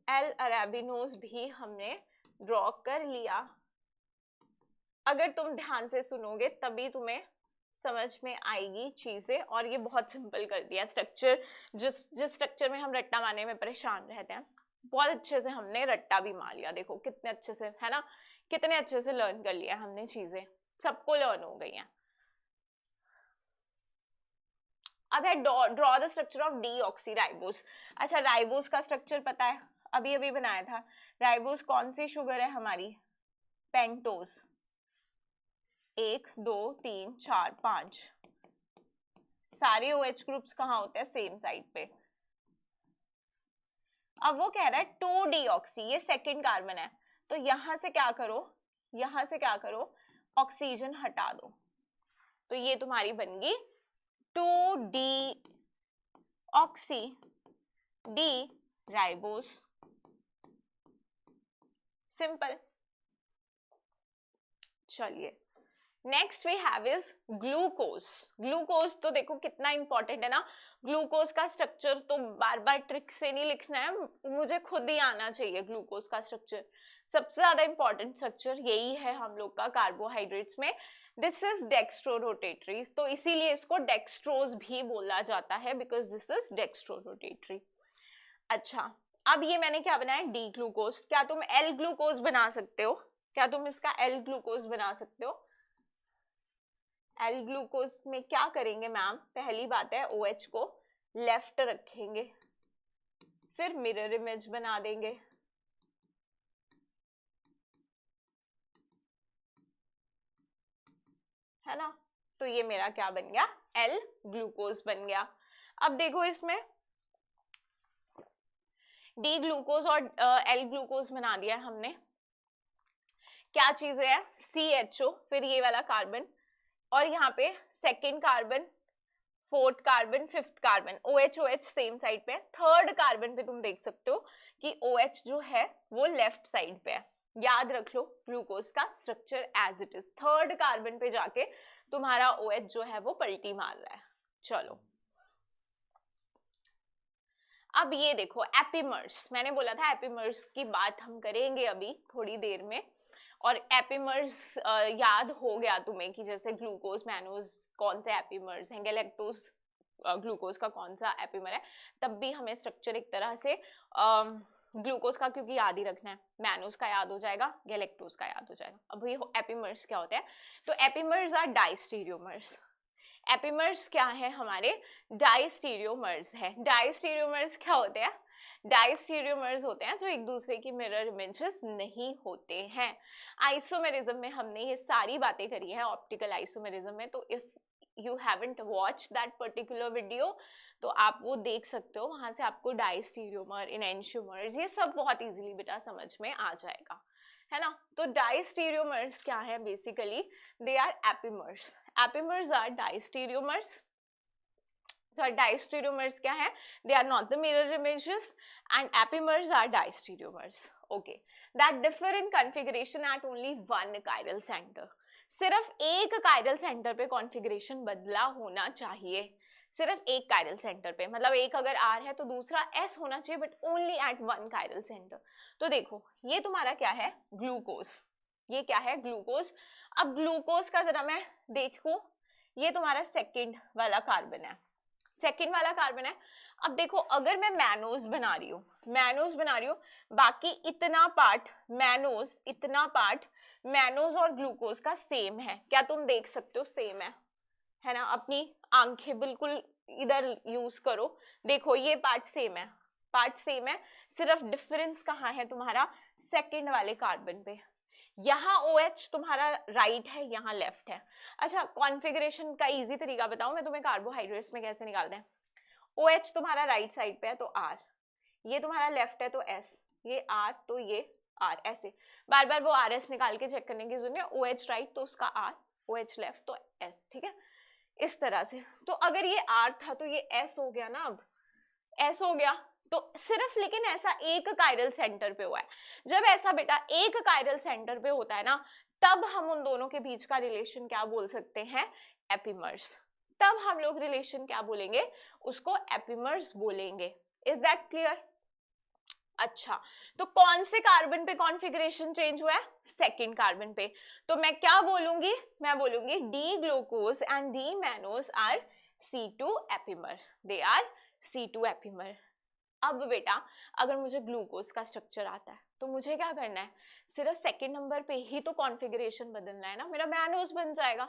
L अरेबिनोज भी हमने ड्रॉ कर लिया। अगर तुम ध्यान से सुनोगे तभी तुम्हें समझ में आएगी चीजें, और ये बहुत सिंपल कर दिया स्ट्रक्चर, जिस स्ट्रक्चर में हम रट्टा मारने में परेशान रहते हैं, बहुत अच्छे से हमने रट्टा भी मार लिया। देखो कितने अच्छे से, है ना, कितने अच्छे से लर्न कर लिया हमने, चीजें सबको लर्न हो गई हैं। अब है draw the structure of deoxy ribose. अच्छा राइबोस का स्ट्रक्चर पता है, अभी बनाया था। राइबोस कौन सी शुगर है हमारी, पेंटोस, 1 2 3 4 5, सारे OH ग्रुप्स कहाँ होते हैं, सेम साइड पे। अब वो कह रहा है 2-डीऑक्सी, ये सेकंड कार्बन है, तो यहां से क्या करो, ऑक्सीजन हटा दो, तो ये तुम्हारी बन गई 2-डीऑक्सी डी राइबोस, सिंपल। चलिए next we have is glucose. Glucose तो देखो कितना इंपॉर्टेंट है ना, ग्लूकोज का स्ट्रक्चर तो बार बार ट्रिक से नहीं लिखना है, मुझे खुद ही आना चाहिए। ग्लूकोज का स्ट्रक्चर सबसे ज्यादा इंपॉर्टेंट स्ट्रक्चर यही है हम लोग का कार्बोहाइड्रेट्स में। दिस इज डेक्स्ट्रो रोटेटरी, तो इसीलिए इसको डेक्स्ट्रोज भी बोला जाता है, because this is dextro rotatory. अच्छा, अब ये मैंने क्या बनाया, डी ग्लूकोज। क्या तुम एल ग्लूकोज बना सकते हो? क्या तुम इसका एल ग्लूकोज बना सकते हो? एल ग्लूकोज में क्या करेंगे मैम, पहली बात है OH को लेफ्ट रखेंगे, फिर मिरर इमेज बना देंगे, है ना। तो ये मेरा क्या बन गया, एल ग्लूकोज बन गया। अब देखो इसमें डी ग्लूकोज और एल ग्लूकोज बना दिया हमने। क्या चीजें हैं, CHO, फिर ये वाला कार्बन, और यहाँ पे second carbon, fourth carbon, fifth carbon, OH OH same side पे है। थर्ड कार्बन पे तुम देख सकते हो कि OH जो है वो लेफ्ट साइड पे है। याद रख लो ग्लूकोज का structure as it is, third carbon पे जाके तुम्हारा OH जो है वो पलटी मार रहा है। चलो अब ये देखो एपिमर्स, मैंने बोला था एपिमर्स की बात हम करेंगे अभी थोड़ी देर में। और एपिमर्स याद हो गया तुम्हें कि जैसे ग्लूकोज मैनोज कौन से एपिमर्स हैं, गैलेक्टोज ग्लूकोज का कौन सा एपिमर है, तब भी हमें स्ट्रक्चर एक तरह से ग्लूकोज का क्योंकि याद ही रखना है, मैनोज का याद हो जाएगा, गैलेक्टोज का याद हो जाएगा। अब ये एपिमर्स क्या होते हैं, तो एपिमर्स आर डाइस्टीरियोमर्स। एपिमर्स क्या है, हमारे डाइस्टीरियोमर्स है। डाइस्टीरियोमर्स क्या होते हैं, डाइस्टीरियोमर्स होते हैं जो एक दूसरे की मिरर इमेजेस नहीं होते हैं। आइसोमेरिज्म में हमने ये सारी बातें करी है, ऑप्टिकल आइसोमेरिज्म में। तो if you haven't watch that particular video तो आप वो देख सकते हो, वहां से आपको डाइस्टीरियोमर, इनएंशियोमर्स, ये सब बहुत इजीली बेटा समझ में आ जाएगा, है ना। तो डाइस्टीरियोमर्स क्या है, basically they are epimers. Epimers are diastereomers. So diastereomers क्या है, they are not the mirror images, and epimers are diastereomers. Okay, that differ in configuration at only one chiral center. सिर्फ एक कायरल सेंटर पे configuration बदला होना चाहिए, सिर्फ एक कायरल सेंटर पे, मतलब एक अगर R है तो दूसरा S होना चाहिए, but only at one chiral centre. तो देखो ये तुम्हारा क्या है, ग्लूकोज, ये क्या है, ग्लूकोज। अब ग्लूकोज का जरा मैं देखूं, ये तुम्हारा सेकेंड वाला कार्बन है, सेकेंड वाला कार्बन है। अब देखो अगर मैं मैनोज बना रही हूँ, मैनोज बना रही हूँ, बाकी इतना पार्ट मैनोज, इतना पार्ट मैनोज और ग्लूकोज का सेम है, क्या तुम देख सकते हो, सेम है ना। अपनी आंखें बिल्कुल इधर यूज करो, देखो ये पार्ट सेम है, पार्ट सेम है, सिर्फ डिफरेंस कहाँ है तुम्हारा, सेकेंड वाले कार्बन पे। यहाँ OH तुम्हारा राइट है, यहाँ लेफ्ट है। अच्छा, कॉन्फ़िगरेशन का इजी तरीका बताऊं मैं तुम्हें, कार्बोहाइड्रेट्स में कैसे निकालते हैं। OH तुम्हारा राइट साइड पे है तो R, ये तुम्हारा लेफ्ट है तो S, ये R तो ये R, ऐसे बार बार वो RS निकाल के चेक करने की जरूरत नहीं, OH राइट तो उसका R, OH लेफ्ट तो S, ठीक है, इस तरह से। तो अगर ये R था तो ये S हो गया ना, अब S हो गया, तो सिर्फ लेकिन ऐसा एक कायरल सेंटर पे हुआ है। जब ऐसा बेटा एक कायरल सेंटर पे होता है ना, तब हम उन दोनों के बीच का रिलेशन क्या बोल सकते हैं, एपिमर्स। तब हम लोग रिलेशन क्या बोलेंगे, उसको एपिमर्स बोलेंगे। Is that clear? अच्छा, तो कौन से कार्बन पे कॉन्फ़िगरेशन चेंज हुआ है, सेकेंड कार्बन पे। तो मैं क्या बोलूंगी, मैं बोलूंगी D glucose and D mannose are C2 epimer, they are C2 epimer. अब बेटा अगर मुझे ग्लूकोज का स्ट्रक्चर आता है तो मुझे क्या करना है, सिर्फ सेकेंड नंबर पे ही तो कॉन्फ़िगरेशन बदलना है ना, मेरा मैनोज बन जाएगा।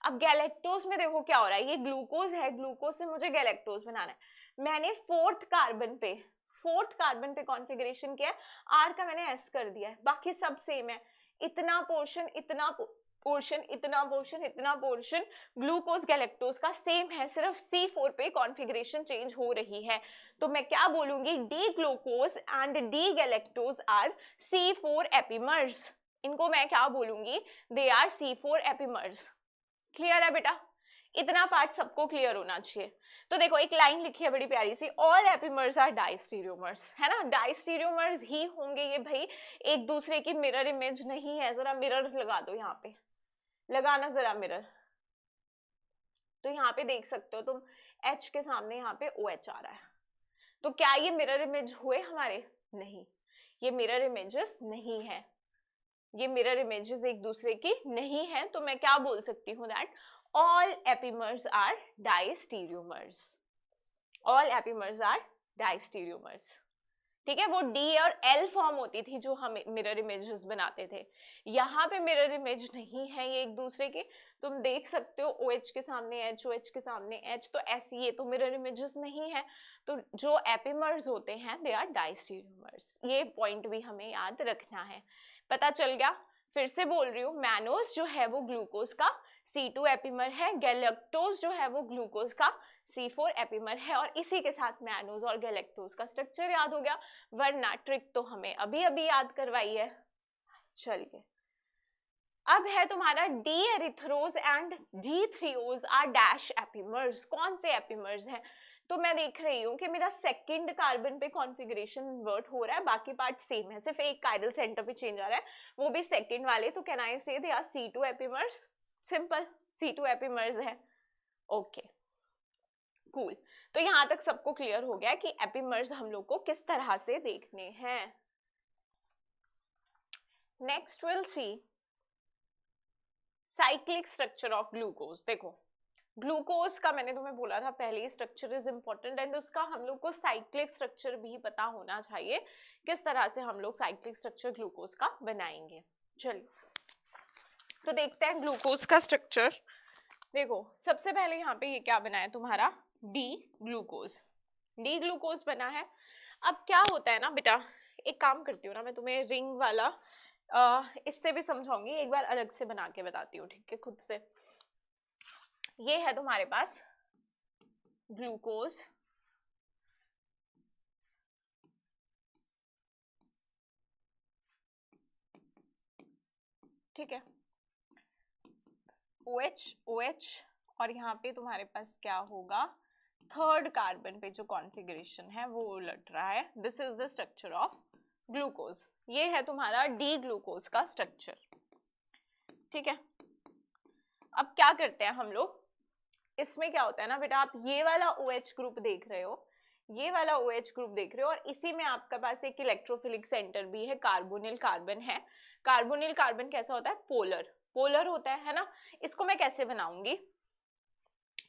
अब गैलेक्टोज में देखो क्या हो रहा है, ये ग्लूकोज है, ग्लूकोज से मुझे गैलेक्टोज बनाना है, मैंने फोर्थ कार्बन पे कॉन्फ़िगरेशन किया है, R का मैंने S कर दिया है, बाकी सब सेम है, इतना पोर्शन, इतना पोर्शन, इतना पोर्शन, इतना पोर्शन ग्लूकोज गैलेक्टोज का सेम है, सिर्फ C4 पे कॉन्फ़िगरेशन चेंज हो रही है। तो मैं क्या बोलूंगी, D glucose and D galactose are C4 epimers. इनको मैं क्या बोलूंगी, they are C4 epimers. Clear है बेटा? इतना पार्ट सबको क्लियर होना चाहिए। तो देखो एक लाइन लिखी है बड़ी प्यारी सी, ऑल एपिमर्स आर डाइस्टीरियोमर्स, है ना, डाइस्टीरियोमर्स ही होंगे ये भाई, एक दूसरे की मिरर इमेज नहीं है। जरा मिरर लगा दो, यहाँ पे लगाना जरा मिरर, तो यहाँ पे देख सकते हो तुम H के सामने यहाँ पे OH आ रहा है, तो क्या ये मिरर इमेज हुए हमारे? नहीं, ये मिरर इमेजेस नहीं है, ये मिरर इमेजेस एक दूसरे की नहीं है। तो मैं क्या बोल सकती हूँ, that all epimers are diastereomers, all epimers are diastereomers. ठीक है, वो D और L फॉर्म होती थी जो हम मिरर इमेजेस बनाते थे, यहाँ पे मिरर इमेज नहीं है ये एक दूसरे के। तुम देख सकते हो OH के सामने H, OH के सामने H, तो ऐसी ये तो मिरर इमेजेस नहीं है। तो जो एपिमर्स होते हैं दे आर डाइस्टीरियोमर्स, ये पॉइंट भी हमें याद रखना है। पता चल गया? फिर से बोल रही हूँ, मैनोज जो है वो ग्लूकोज का C2 एपिमर है, गैलेक्टोज जो है वो ग्लूकोज का C4 एपिमर है, और इसी के साथ मैनोज और गैलेक्टोज का स्ट्रक्चर याद हो गया, वरना ट्रिक तो हमें अभी अभी याद करवाई है। चलिए अब है तुम्हारा D erythrose and D3Os are dash epimers. कौन से एपिमर्स हैं? तो मैं देख रही हूँ कि मेरा सेकंड कार्बन पे कॉन्फ़िगरेशन इन्वर्ट हो रहा है, बाकी पार्ट सेम है, सिर्फ एक कायरल सेंटर पे चेंज आ रहा है, वो भी सेकंड वाले। तो can I say they are C2 epimers? Simple, C2 epimers है। ओके कूल, तो यहां तक सबको क्लियर हो गया कि एपिमर्स हम लोग को किस तरह से देखने हैं। Next will see cyclic structure of glucose. देखो ग्लूकोज का मैंने तुम्हें बोला था पहले ही, स्ट्रक्चर इज इंपॉर्टेंट, एंड उसका हम लोग को साइक्लिक स्ट्रक्चर भी पता होना चाहिए, किस तरह से हम लोग साइक्लिक स्ट्रक्चर ग्लूकोज का बनाएंगे। चलिए तो देखते हैं ग्लूकोज का स्ट्रक्चर। देखो सबसे पहले यहाँ पे ये क्या बना है तुम्हारा, डी ग्लूकोज, डी ग्लूकोज बना है। अब क्या होता है ना बेटा, एक काम करती हूँ ना, मैं तुम्हें रिंग वाला इससे भी समझाऊंगी, एक बार अलग से बना के बताती हूँ, ठीक है, खुद से। ये है तुम्हारे पास ग्लूकोज, ठीक है, OH OH, और यहाँ पे तुम्हारे पास क्या होगा, थर्ड कार्बन पे जो कॉन्फ़िगरेशन है वो उलट रहा है। This is the structure of glucose, ये है तुम्हारा डी ग्लूकोज का स्ट्रक्चर, ठीक है। अब क्या करते हैं हम लोग, इसमें क्या होता है ना बेटा, आप ये वाला OH ग्रुप देख रहे हो, ये वाला OH ग्रुप देख रहे हो, और इसी में आपके पास एक इलेक्ट्रोफिलिक सेंटर भी है, कार्बोनिल कार्बन है। कार्बोनिल कार्बन कैसा होता है, पोलर, पोलर होता है ना। इसको मैं कैसे बनाऊंगी,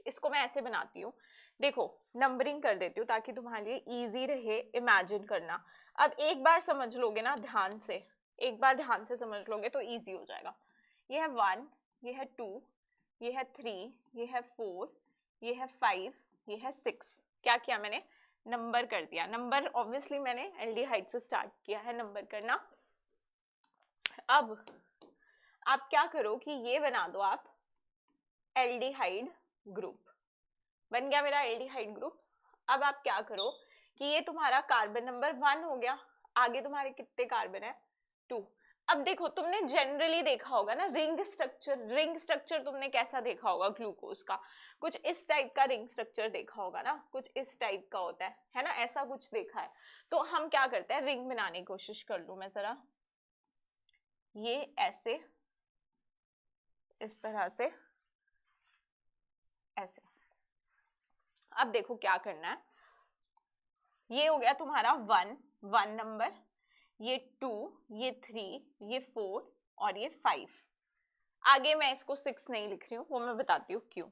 इसको मैं ऐसे बनाती हूँ, देखो नंबरिंग कर देती हूँ ताकि तुम्हारे लिए इजी रहे इमेजिन करना। अब एक बार समझ लोगे ना ध्यान से, एक बार ध्यान से समझ लोगे तो इजी हो जाएगा। ये है 1, ये है 2, ये है 3, ये है 4, ये है 5, ये है 6। क्या किया मैंने, नंबर कर दिया। नंबर ऑब्वियसली मैंने एल्डिहाइड से स्टार्ट किया है नंबर करना। अब आप क्या करो कि ये बना दो आप एल्डिहाइड ग्रुप, बन गया मेरा एल्डिहाइड ग्रुप। अब आप क्या करो कि ये तुम्हारा कार्बन नंबर 1 हो गया, आगे तुम्हारे कितने कार्बन है, 2। अब देखो तुमने जनरली देखा होगा ना रिंग स्ट्रक्चर, रिंग स्ट्रक्चर तुमने कैसा देखा होगा ग्लूकोज का, कुछ इस टाइप का रिंग स्ट्रक्चर देखा होगा ना, कुछ इस टाइप का होता है ना, ऐसा कुछ देखा है। तो हम क्या करते हैं, रिंग बनाने की कोशिश कर लूं मैं जरा, ये ऐसे, इस तरह से, ऐसे। अब देखो क्या करना है, ये हो गया तुम्हारा 1 नंबर, ये 2, ये 3, ये 4 और ये 5। आगे मैं इसको 6 नहीं लिख रही हूँ, वो मैं बताती हूँ क्यों।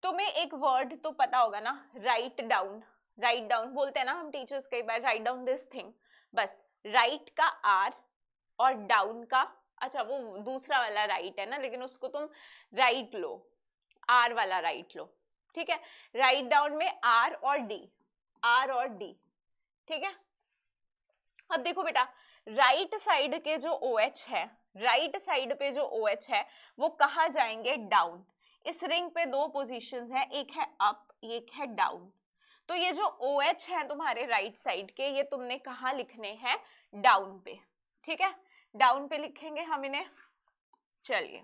तुम्हें एक वर्ड तो पता होगा ना, राइट डाउन, राइट डाउन बोलते हैं ना हम टीचर्स कई बार, राइट डाउन दिस थिंग। बस राइट का R और डाउन का, अच्छा वो दूसरा वाला राइट है ना, लेकिन उसको तुम राइट लो, R वाला राइट लो, ठीक है। राइट डाउन में R और D, R और D, ठीक है। अब देखो बेटा राइट साइड के जो OH है, राइट साइड पे जो OH है वो कहाँ जाएंगे, डाउन। इस रिंग पे 2 पोजीशंस हैं, एक है अप, एक है डाउन। तो ये जो OH है तुम्हारे राइट साइड के, ये तुमने कहाँ लिखने हैं, डाउन पे, ठीक है, डाउन पे लिखेंगे हम इन्हें। चलिए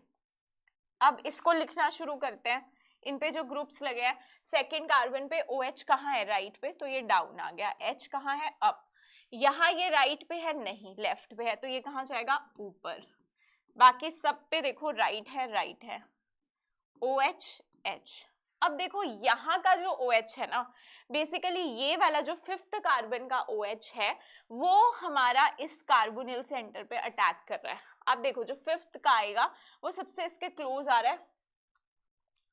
अब इसको लिखना शुरू करते हैं। इन पे जो ग्रुप्स लगे हैं, सेकेंड कार्बन पे OH कहाँ है, राइट पे, तो ये डाउन आ गया, H कहाँ है, अप, यहाँ ये राइट पे है नहीं, लेफ्ट पे है, तो ये कहाँ जाएगा, ऊपर, बाकी सब पे देखो राइट है, OH H। अब देखो यहाँ का जो OH है ना, बेसिकली ये वाला जो फिफ्थ कार्बन का OH है वो हमारा इस कार्बोनिल सेंटर पे अटैक कर रहा है। अब देखो जो फिफ्थ का आएगा वो सबसे इसके क्लोज आ रहा है,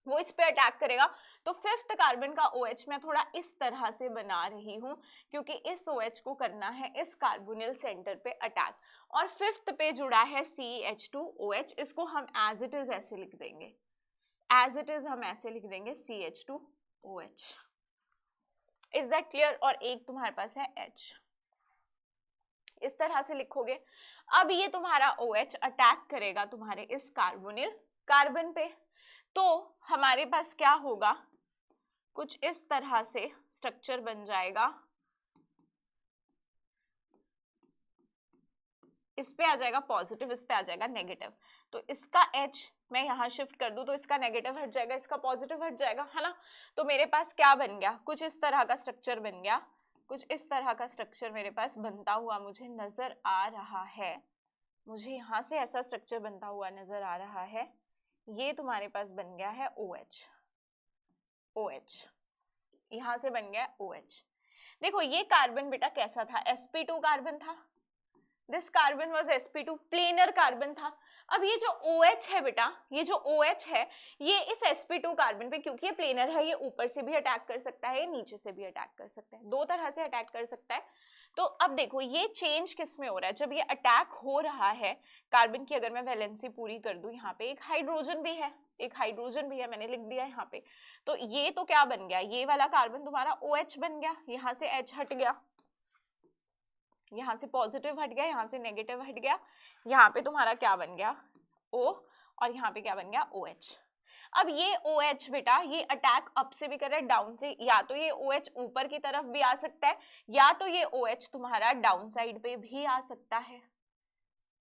वो इस पे अटैक करेगा, तो फिफ्थ कार्बन का OH मैं थोड़ा इस तरह से बना रही हूं क्योंकि इस OH को करना है इस कार्बोनिल सेंटर पे अटैक, और फिफ्थ पे जुड़ा है CH2OH, इसको हम एज इट इज ऐसे लिख देंगे, एज इट इज हम ऐसे लिख देंगे CH2OH। Is that clear? और एक तुम्हारे पास है H, इस तरह से लिखोगे। अब ये तुम्हारा OH अटैक करेगा तुम्हारे इस कार्बोनिल कार्बन पे, तो हमारे पास क्या होगा, कुछ इस तरह से स्ट्रक्चर बन जाएगा, इस पे आ जाएगा पॉजिटिव, इस पे आ जाएगा नेगेटिव, तो इसका H मैं यहाँ शिफ्ट कर दूं तो इसका नेगेटिव हट जाएगा, इसका पॉजिटिव हट जाएगा, है ना। तो मेरे पास क्या बन गया, कुछ इस तरह का स्ट्रक्चर बन गया, कुछ इस तरह का स्ट्रक्चर मेरे पास बनता हुआ मुझे नजर आ रहा है, मुझे यहाँ से ऐसा स्ट्रक्चर बनता हुआ नजर आ रहा है। ये तुम्हारे पास बन गया है OH, यहाँ से बन गया OH। देखो ये कार्बन बेटा कैसा था, sp2 कार्बन था, this carbon was sp2, planar carbon था। अब ये जो OH है बेटा, ये जो OH है ये इस sp2 कार्बन पे, क्योंकि ये प्लेनर है, ये ऊपर से भी अटैक कर सकता है, नीचे से भी अटैक कर सकता है, दो तरह से अटैक कर सकता है। तो अब देखो ये चेंज किस में हो रहा है, जब ये अटैक हो रहा है कार्बन की, अगर मैं वैलेंसी पूरी कर दूं, यहाँ पे एक हाइड्रोजन भी है, एक हाइड्रोजन भी है, मैंने लिख दिया यहाँ पे, तो ये तो क्या बन गया, ये वाला कार्बन तुम्हारा OH बन गया, यहाँ से H हट गया, यहाँ से पॉजिटिव हट गया, यहाँ से नेगेटिव हट गया, यहाँ पे तुम्हारा क्या बन गया O, और यहाँ पे क्या बन गया OH। अब ये OH बेटा ये अटैक अप से भी कर रहा है, डाउन से, या तो ये OH ऊपर की तरफ भी आ सकता है, या तो ये OH तुम्हारा डाउन साइड पे भी आ सकता है,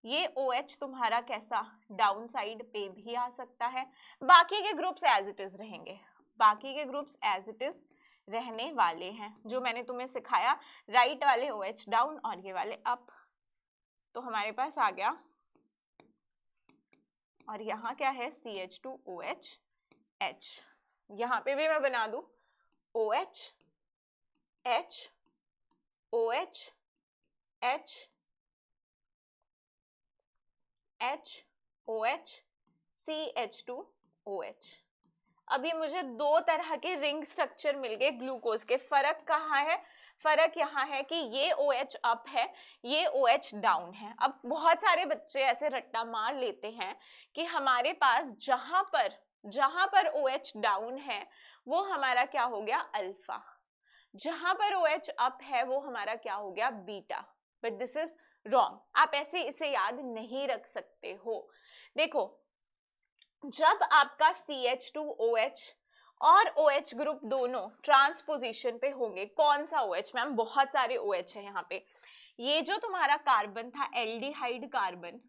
ये OH तुम्हारा कैसा डाउन साइड पे भी आ सकता है। बाकी के ग्रुप्स एज इट इज रहेंगे, बाकी के ग्रुप्स एज इट इज रहने वाले हैं, जो मैंने तुम्हें सिखाया, राइट वाले OH डाउन और ये वाले अप। तो हमारे पास आ गया, और यहाँ क्या है CH2OH H, यहाँ पे भी मैं बना दूं OH H OH H H OH CH2OH। अब ये मुझे दो तरह के रिंग स्ट्रक्चर मिल गए ग्लूकोज के। फर्क कहाँ है, फर्क यहाँ है कि ये OH अप है, ये OH डाउन है। अब बहुत सारे बच्चे ऐसे रट्टा मार लेते हैं कि हमारे पास जहां पर OH डाउन है वो हमारा क्या हो गया अल्फा, जहां पर OH अप है वो हमारा क्या हो गया beta, but this is wrong. आप ऐसे इसे याद नहीं रख सकते हो। देखो जब आपका CH2OH और OH ग्रुप दोनों ट्रांसपोजिशन पे होंगे, कौन सा OH मैम, बहुत सारे OH है यहाँ पे, ये जो तुम्हारा कार्बन था एल्डिहाइड कार्बन,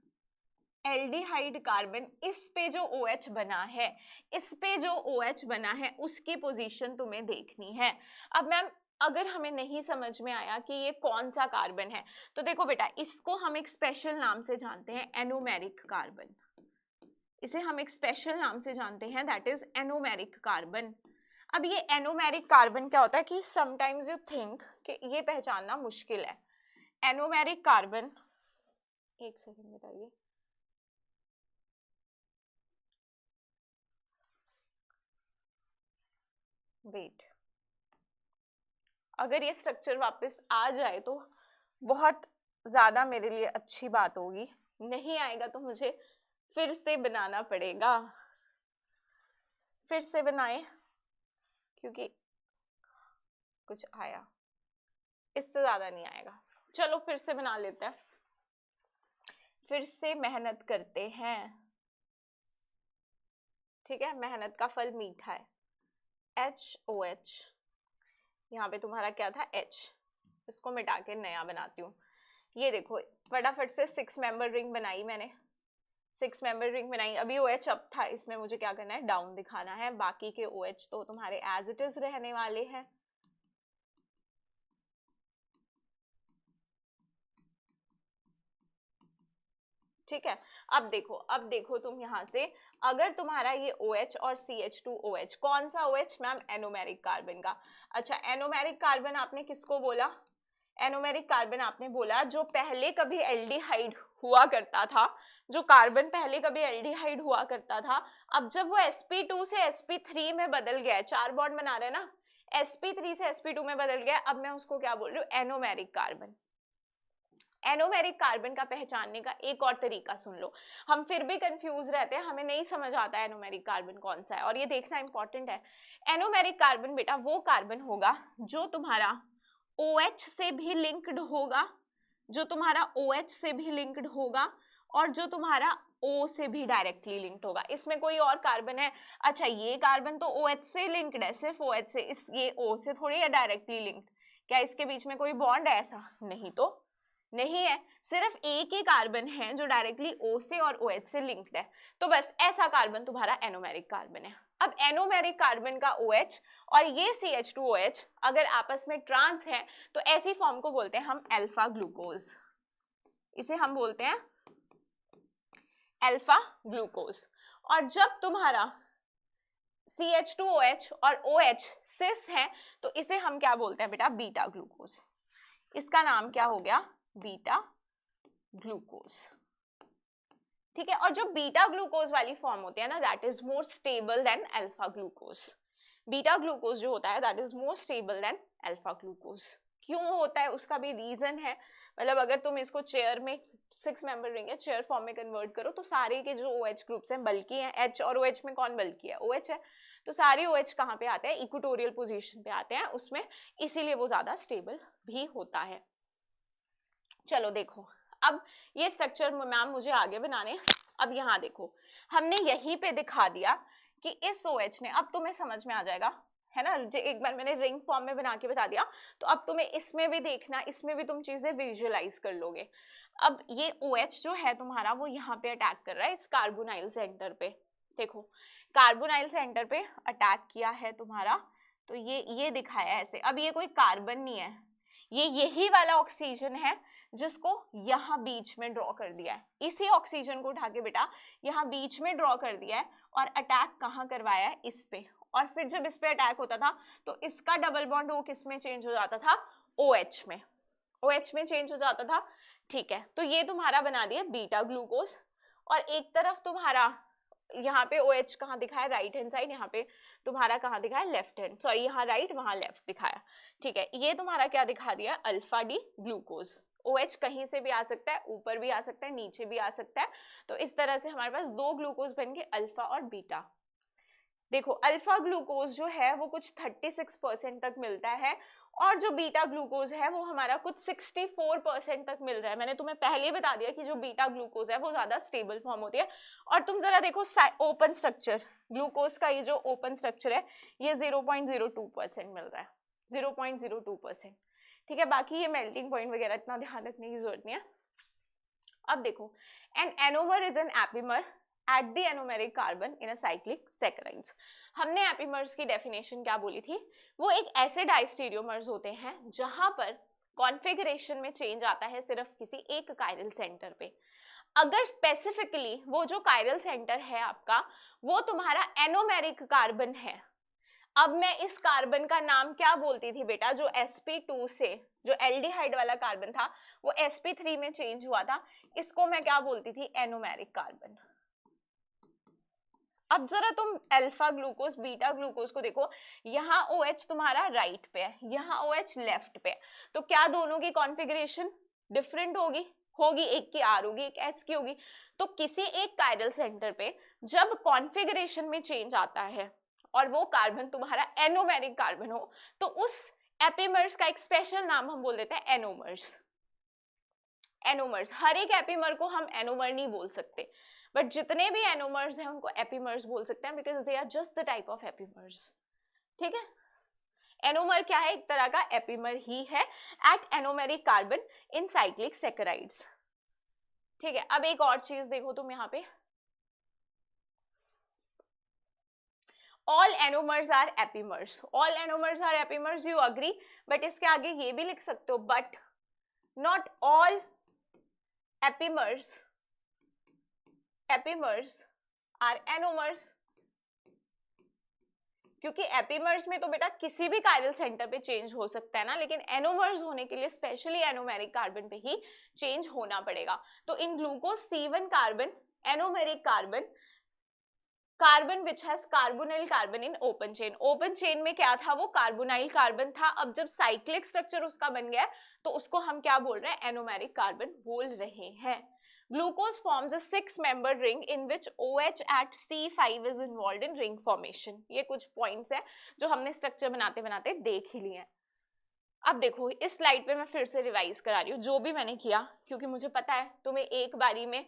इस पे जो OH बना है, इस पे जो OH बना है उसकी पोजीशन तुम्हें देखनी है। अब मैम अगर हमें नहीं समझ में आया कि ये कौन सा कार्बन है, तो देखो बेटा इसको हम एक स्पेशल नाम से जानते हैं, एनोमेरिक कार्बन, इसे हम एक स्पेशल नाम से जानते हैं, दैट इज एनोमेरिक कार्बन। अब ये एनोमेरिक कार्बन क्या होता है कि समटाइम्स यू थिंक कि ये पहचानना मुश्किल है। एनोमेरिक कार्बन, एक सेकंड बताइए, वेट, अगर ये स्ट्रक्चर वापस आ जाए तो बहुत ज्यादा मेरे लिए अच्छी बात होगी, नहीं आएगा तो मुझे फिर से बनाना पड़ेगा, फिर से बनाए क्योंकि कुछ आया, इससे ज्यादा नहीं आएगा। चलो फिर से बना लेते हैं, फिर से मेहनत करते हैं, ठीक है, मेहनत का फल मीठा है। HOH, यहाँ पे तुम्हारा क्या था H, इसको मिटा के नया बनाती हूँ। ये देखो फटाफट से 6 मेंबर रिंग बनाई मैंने, 6 मेंबर रिंग बनाई, अभी OH अप था, इसमें मुझे क्या करना है, डाउन दिखाना है, बाकी के OH तो तुम्हारे एज इट इज रहने वाले हैं। ठीक है, अब देखो तुम यहाँ से, अगर तुम्हारा ये OH और CH2OH, कौन सा OH मैम, एनोमेरिक कार्बन का। अच्छा, एनोमेरिक कार्बन आपने किसको बोला, एनोमेरिक कार्बन आपने बोला जो पहले कभी एल्डिहाइड हुआ करता था, जो कार्बन पहले कभी एल्डिहाइड हुआ करता था, अब जब वो sp2 से sp3 में बदल गया है, 4 बॉन्ड बना रहे हैं ना, sp3 से sp2 में बदल गया, अब मैं उसको क्या बोल रही हूँ, एनोमेरिक कार्बन। एनोमेरिक कार्बन का पहचानने का एक और तरीका सुन लो, हम फिर भी कंफ्यूज रहते हैं, हमें नहीं समझ आता है एनोमेरिक कार्बन कौन सा है, और ये देखना इंपॉर्टेंट है। एनोमेरिक कार्बन बेटा वो कार्बन होगा जो तुम्हारा OH से भी लिंक्ड होगा, जो तुम्हारा OH से भी लिंक्ड होगा, और जो तुम्हारा O से भी डायरेक्टली लिंक्ड होगा। इसमें कोई और कार्बन है, अच्छा ये कार्बन तो OH से लिंक्ड है, सिर्फ OH से, इस ये O से थोड़ी है डायरेक्टली लिंक्ड, क्या इसके बीच में कोई बॉन्ड है, ऐसा नहीं तो नहीं है, सिर्फ एक ही कार्बन है जो डायरेक्टली O से और OH से लिंक्ड है, तो बस ऐसा कार्बन तुम्हारा एनोमेरिक कार्बन है। अब एनोमेरिक कार्बन का OH और ये CH2OH अगर आपस में ट्रांस है तो ऐसी फॉर्म को बोलते हैं हम अल्फा ग्लूकोज, इसे हम बोलते हैं अल्फा ग्लूकोज। और जब तुम्हारा CH2OH और OH सिस है तो इसे हम क्या बोलते हैं बेटा, बीटा ग्लूकोज, इसका नाम क्या हो गया, बीटा ग्लूकोज। ठीक है, और जो बीटा ग्लूकोज वाली फॉर्म होती है ना, that is more stable then alpha glucose. Beta glucose जो होता है that is more stable then alpha glucose. क्यों होता है उसका भी रीजन है, मतलब अगर तुम इसको चेयर में 6 मेंबर रिंग है, चेयर फॉर्म में कन्वर्ट करो तो सारे के जो OH ग्रुप्स हैं बल्कि हैं, H और OH में कौन बल्कि है, OH है, तो सारे OH कहाँ पे आते हैं, इक्वेटोरियल पोजीशन पे आते हैं उसमें, इसीलिए वो ज्यादा स्टेबल भी होता है। चलो देखो, अब ये स्ट्रक्चर मैम मुझे आगे बनाने, अब यहाँ देखो हमने यहीं पे दिखा दिया कि इस OH ने, अब तुम्हें समझ में आ जाएगा है ना, जो एक बार मैंने रिंग फॉर्म में बना के बता दिया, तो अब तुम्हें इसमें भी देखना, इसमें भी तुम चीजें विजुअलाइज कर लोगे। अब ये OH जो है तुम्हारा वो यहाँ पे अटैक कर रहा है इस कार्बोनाइल सेंटर पे, देखो कार्बोनाइल सेंटर पे अटैक किया है तुम्हारा, तो ये दिखाया है ऐसे। अब ये कोई कार्बन नहीं है, ये यही वाला ऑक्सीजन है जिसको यहाँ बीच में ड्रॉ कर दिया है, इसी ऑक्सीजन को उठा के बेटा यहाँ बीच में ड्रॉ कर दिया है और अटैक कहाँ करवाया है, इस पे, और फिर जब इस पे अटैक होता था तो इसका डबल बॉन्ड वो किस में चेंज हो जाता था, OH में, OH में चेंज हो जाता था। ठीक है, तो ये तुम्हारा बना दिया बीटा ग्लूकोज, और एक तरफ तुम्हारा यहाँ पे OH कहाँ दिखा है, राइट हैंड साइड, यहाँ पे तुम्हारा कहाँ दिखा है, लेफ्ट हैंड, सॉरी यहाँ राइट वहाँ लेफ्ट दिखाया। ठीक है, ये तुम्हारा क्या दिखा दिया, अल्फा डी ग्लूकोज। OH कहीं से भी आ सकता है, ऊपर भी आ सकता है, नीचे भी आ सकता है, तो इस तरह से हमारे पास 2 ग्लूकोज बन गए, अल्फा और बीटा। देखो अल्फा ग्लूकोज जो है वो कुछ 36% तक मिलता है, और जो बीटा ग्लूकोज है वो हमारा कुछ 64% तक मिल रहा है। मैंने तुम्हें पहले ही बता दिया कि जो बीटा ग्लूकोज है वो ज्यादा स्टेबल फॉर्म होती है। और तुम जरा देखो ओपन स्ट्रक्चर, ग्लूकोज का ये जो ओपन स्ट्रक्चर है ये 0.02% मिल रहा है, 0.02%। ठीक है, बाकी ये मेल्टिंग पॉइंट वगैरह इतना ध्यान रखने की जरूरत नहीं है। अब देखो, an anomer is an epimer at the anomeric carbon in a cyclic saccharides। हमने एपिमर्स की डेफिनेशन क्या बोली थी, वो एक ऐसे डाइस्टीरियोमर्स होते हैं जहां पर कॉन्फ़िगरेशन में चेंज आता है सिर्फ किसी एक कायरल सेंटर पे। अगर स्पेसिफिकली वो जो कायरल सेंटर है आपका वो तुम्हारा एनोमेरिक कार्बन है, अब मैं इस कार्बन का नाम क्या बोलती थी बेटा, जो sp2 से जो एल्डिहाइड वाला कार्बन था वो sp3 में चेंज हुआ था, इसको मैं क्या बोलती थी, एनोमेरिक कार्बन। अब जरा तुम अल्फा ग्लूकोज बीटा ग्लूकोज को देखो, यहाँ OH तुम्हारा राइट पे है, यहाँ OH लेफ्ट पे है, तो क्या दोनों की कॉन्फ़िगरेशन डिफरेंट होगी, एक की R होगी, एक S की होगी। तो किसी एक कायरल सेंटर पे जब कॉन्फ़िगरेशन में चेंज आता है और वो कार्बन तुम्हारा एनोमेरिक कार्बन हो तो उस एपिमर्स का एक स्पेशल नाम हम बोल देते हैं एनोमर्स। एनोमर्स, हर एक एपिमर को हम एनोमर नहीं बोल सकते, बट जितने भी एनोमर्स हैं उनको एपिमर्स बोल सकते हैं because they are just the type of epimers. ठीक है, एनोमर क्या है, एक तरह का एपिमर ही है at anomeric carbon in cyclic saccharides. ठीक है, अब एक और चीज देखो तुम यहाँ पे, all anomers are epimers, all anomers are epimers, you agree? But इसके आगे ये भी लिख सकते हो, but not all epimers are anomers, क्योंकि एपिमर्स में तो बेटा किसी भी कायरल सेंटर पे चेंज हो सकता है ना, लेकिन एनोमर्स होने के लिए स्पेशली एनोमेरिक कार्बन पे ही चेंज होना पड़ेगा। तो in glucose C1 carbon, anomeric carbon, carbon which has carbonyl carbon in open chain. Open chain में क्या था, वो कार्बोनाइल कार्बन था। अब जब साइक्लिक स्ट्रक्चर उसका बन गया तो उसको हम क्या बोल रहे हैं, एनोमेरिक कार्बन बोल रहे हैं। Glucose forms a 6-membered ring in which OH at C5 is involved in ring formation. ये कुछ पॉइंट्स है जो हमने स्ट्रक्चर बनाते बनाते देख ही लिए हैं। अब देखो इस स्लाइड पे मैं फिर से रिवाइज करा रही हूँ जो भी मैंने किया, क्योंकि मुझे पता है तुम्हें एक बारी में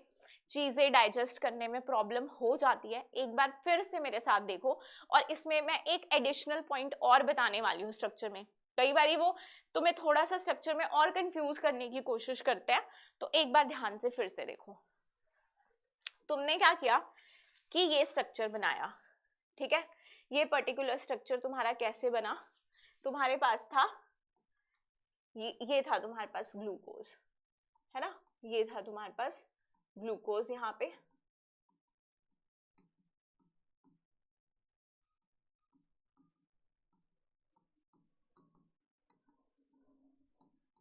चीजें डाइजेस्ट करने में प्रॉब्लम हो जाती है। एक बार फिर से मेरे साथ देखो, और इसमें मैं एक एडिशनल पॉइंट और बताने वाली हूँ स्ट्रक्चर में। कई बारी वो तुम्हें थोड़ा सा स्ट्रक्चर में और कंफ्यूज करने की कोशिश करते हैं, तो एक बार ध्यान से फिर से देखो। तुमने क्या किया कि ये स्ट्रक्चर बनाया, ठीक है? ये पर्टिकुलर स्ट्रक्चर तुम्हारा कैसे बना? तुम्हारे पास था ये था तुम्हारे पास ग्लूकोज, है ना? ये था तुम्हारे पास ग्लूकोज यहाँ पे,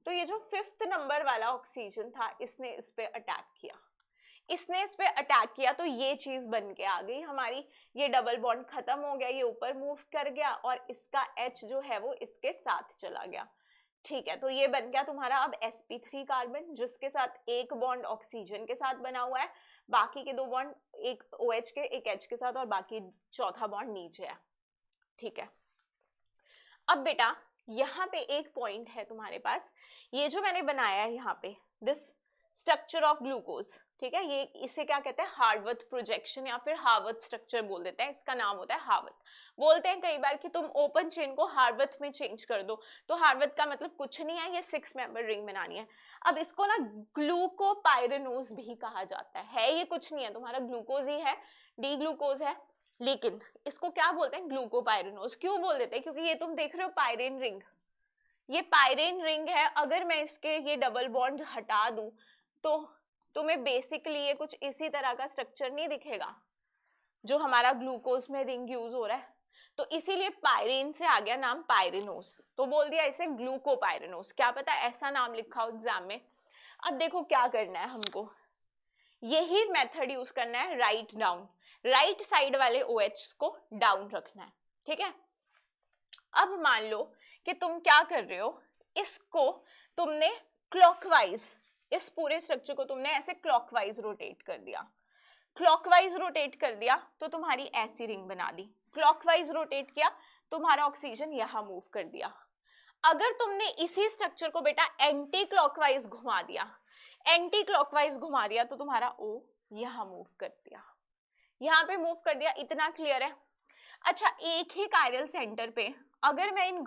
तो ये जो 5th नंबर वाला ऑक्सीजन था इसने इस पे अटैक किया, इसने इस पे अटैक किया, तो ये चीज बन के आ गई हमारी। ये डबल बॉन्ड खत्म हो गया, ये ऊपर मूव कर गया और इसका H जो है वो इसके साथ चला गया, ठीक है? तो ये बन गया तुम्हारा अब sp3 कार्बन, जिसके साथ एक बॉन्ड ऑक्सीजन के साथ बना हुआ है, बाकी के 2 बॉन्ड एक OH के एक H के साथ, और बाकी चौथा बॉन्ड नीचे है, ठीक है? अब बेटा यहाँ पे एक पॉइंट है तुम्हारे पास, ये जो मैंने बनाया है यहाँ पे दिस स्ट्रक्चर ऑफ ग्लूकोज, ठीक है? ये इसे क्या कहते हैं, हार्वर्थ प्रोजेक्शन या फिर हार्वर्थ स्ट्रक्चर बोल देते हैं, इसका नाम होता है हार्वर्थ। बोलते हैं कई बार कि तुम ओपन चेन को हार्वर्थ में चेंज कर दो, तो हार्वर्थ का मतलब कुछ नहीं है, ये 6 मेंबर रिंग बनानी है। अब इसको ना ग्लूकोपाइरेनोज भी कहा जाता है, ये कुछ नहीं है, तुम्हारा ग्लूकोज ही है, डी ग्लूकोज है, लेकिन इसको क्या बोलते हैं, ग्लूकोपाइरेनोज। क्यों बोल देते हैं? क्योंकि ये तुम देख रहे हो पायरेन रिंग, ये पायरेन रिंग है। अगर मैं इसके ये डबल बॉन्ड हटा दूं तो तुम्हें बेसिकली ये कुछ इसी तरह का स्ट्रक्चर नहीं दिखेगा जो हमारा ग्लूकोज में रिंग यूज हो रहा है, तो इसीलिए पायरेन से आ गया नाम पायरेनोज, तो बोल दिया इसे ग्लूकोपाइरेनोज। क्या पता ऐसा नाम लिखा हो एग्जाम में। अब देखो क्या करना है हमको, यही मेथड यूज करना है, राइट डाउन, राइट साइड वाले OH को डाउन रखना है, ठीक है? अब मान लो कि तुम क्या कर रहे हो, इसको तुमने क्लॉकवाइज, इस पूरे स्ट्रक्चर को तुमने ऐसे क्लॉकवाइज रोटेट कर दिया, क्लॉकवाइज रोटेट कर दिया तो तुम्हारी ऐसी रिंग बना दी। क्लॉकवाइज रोटेट किया, तुम्हारा ऑक्सीजन यहां मूव कर दिया। अगर तुमने इसी स्ट्रक्चर को बेटा एंटी क्लॉकवाइज घुमा दिया, एंटी क्लॉकवाइज घुमा दिया, तो तुम्हारा O यहां मूव कर दिया, यहां पे मूव कर दिया। इतना क्लियर है? अच्छा, एक ही कायरल सेंटर पे अगर मैं इन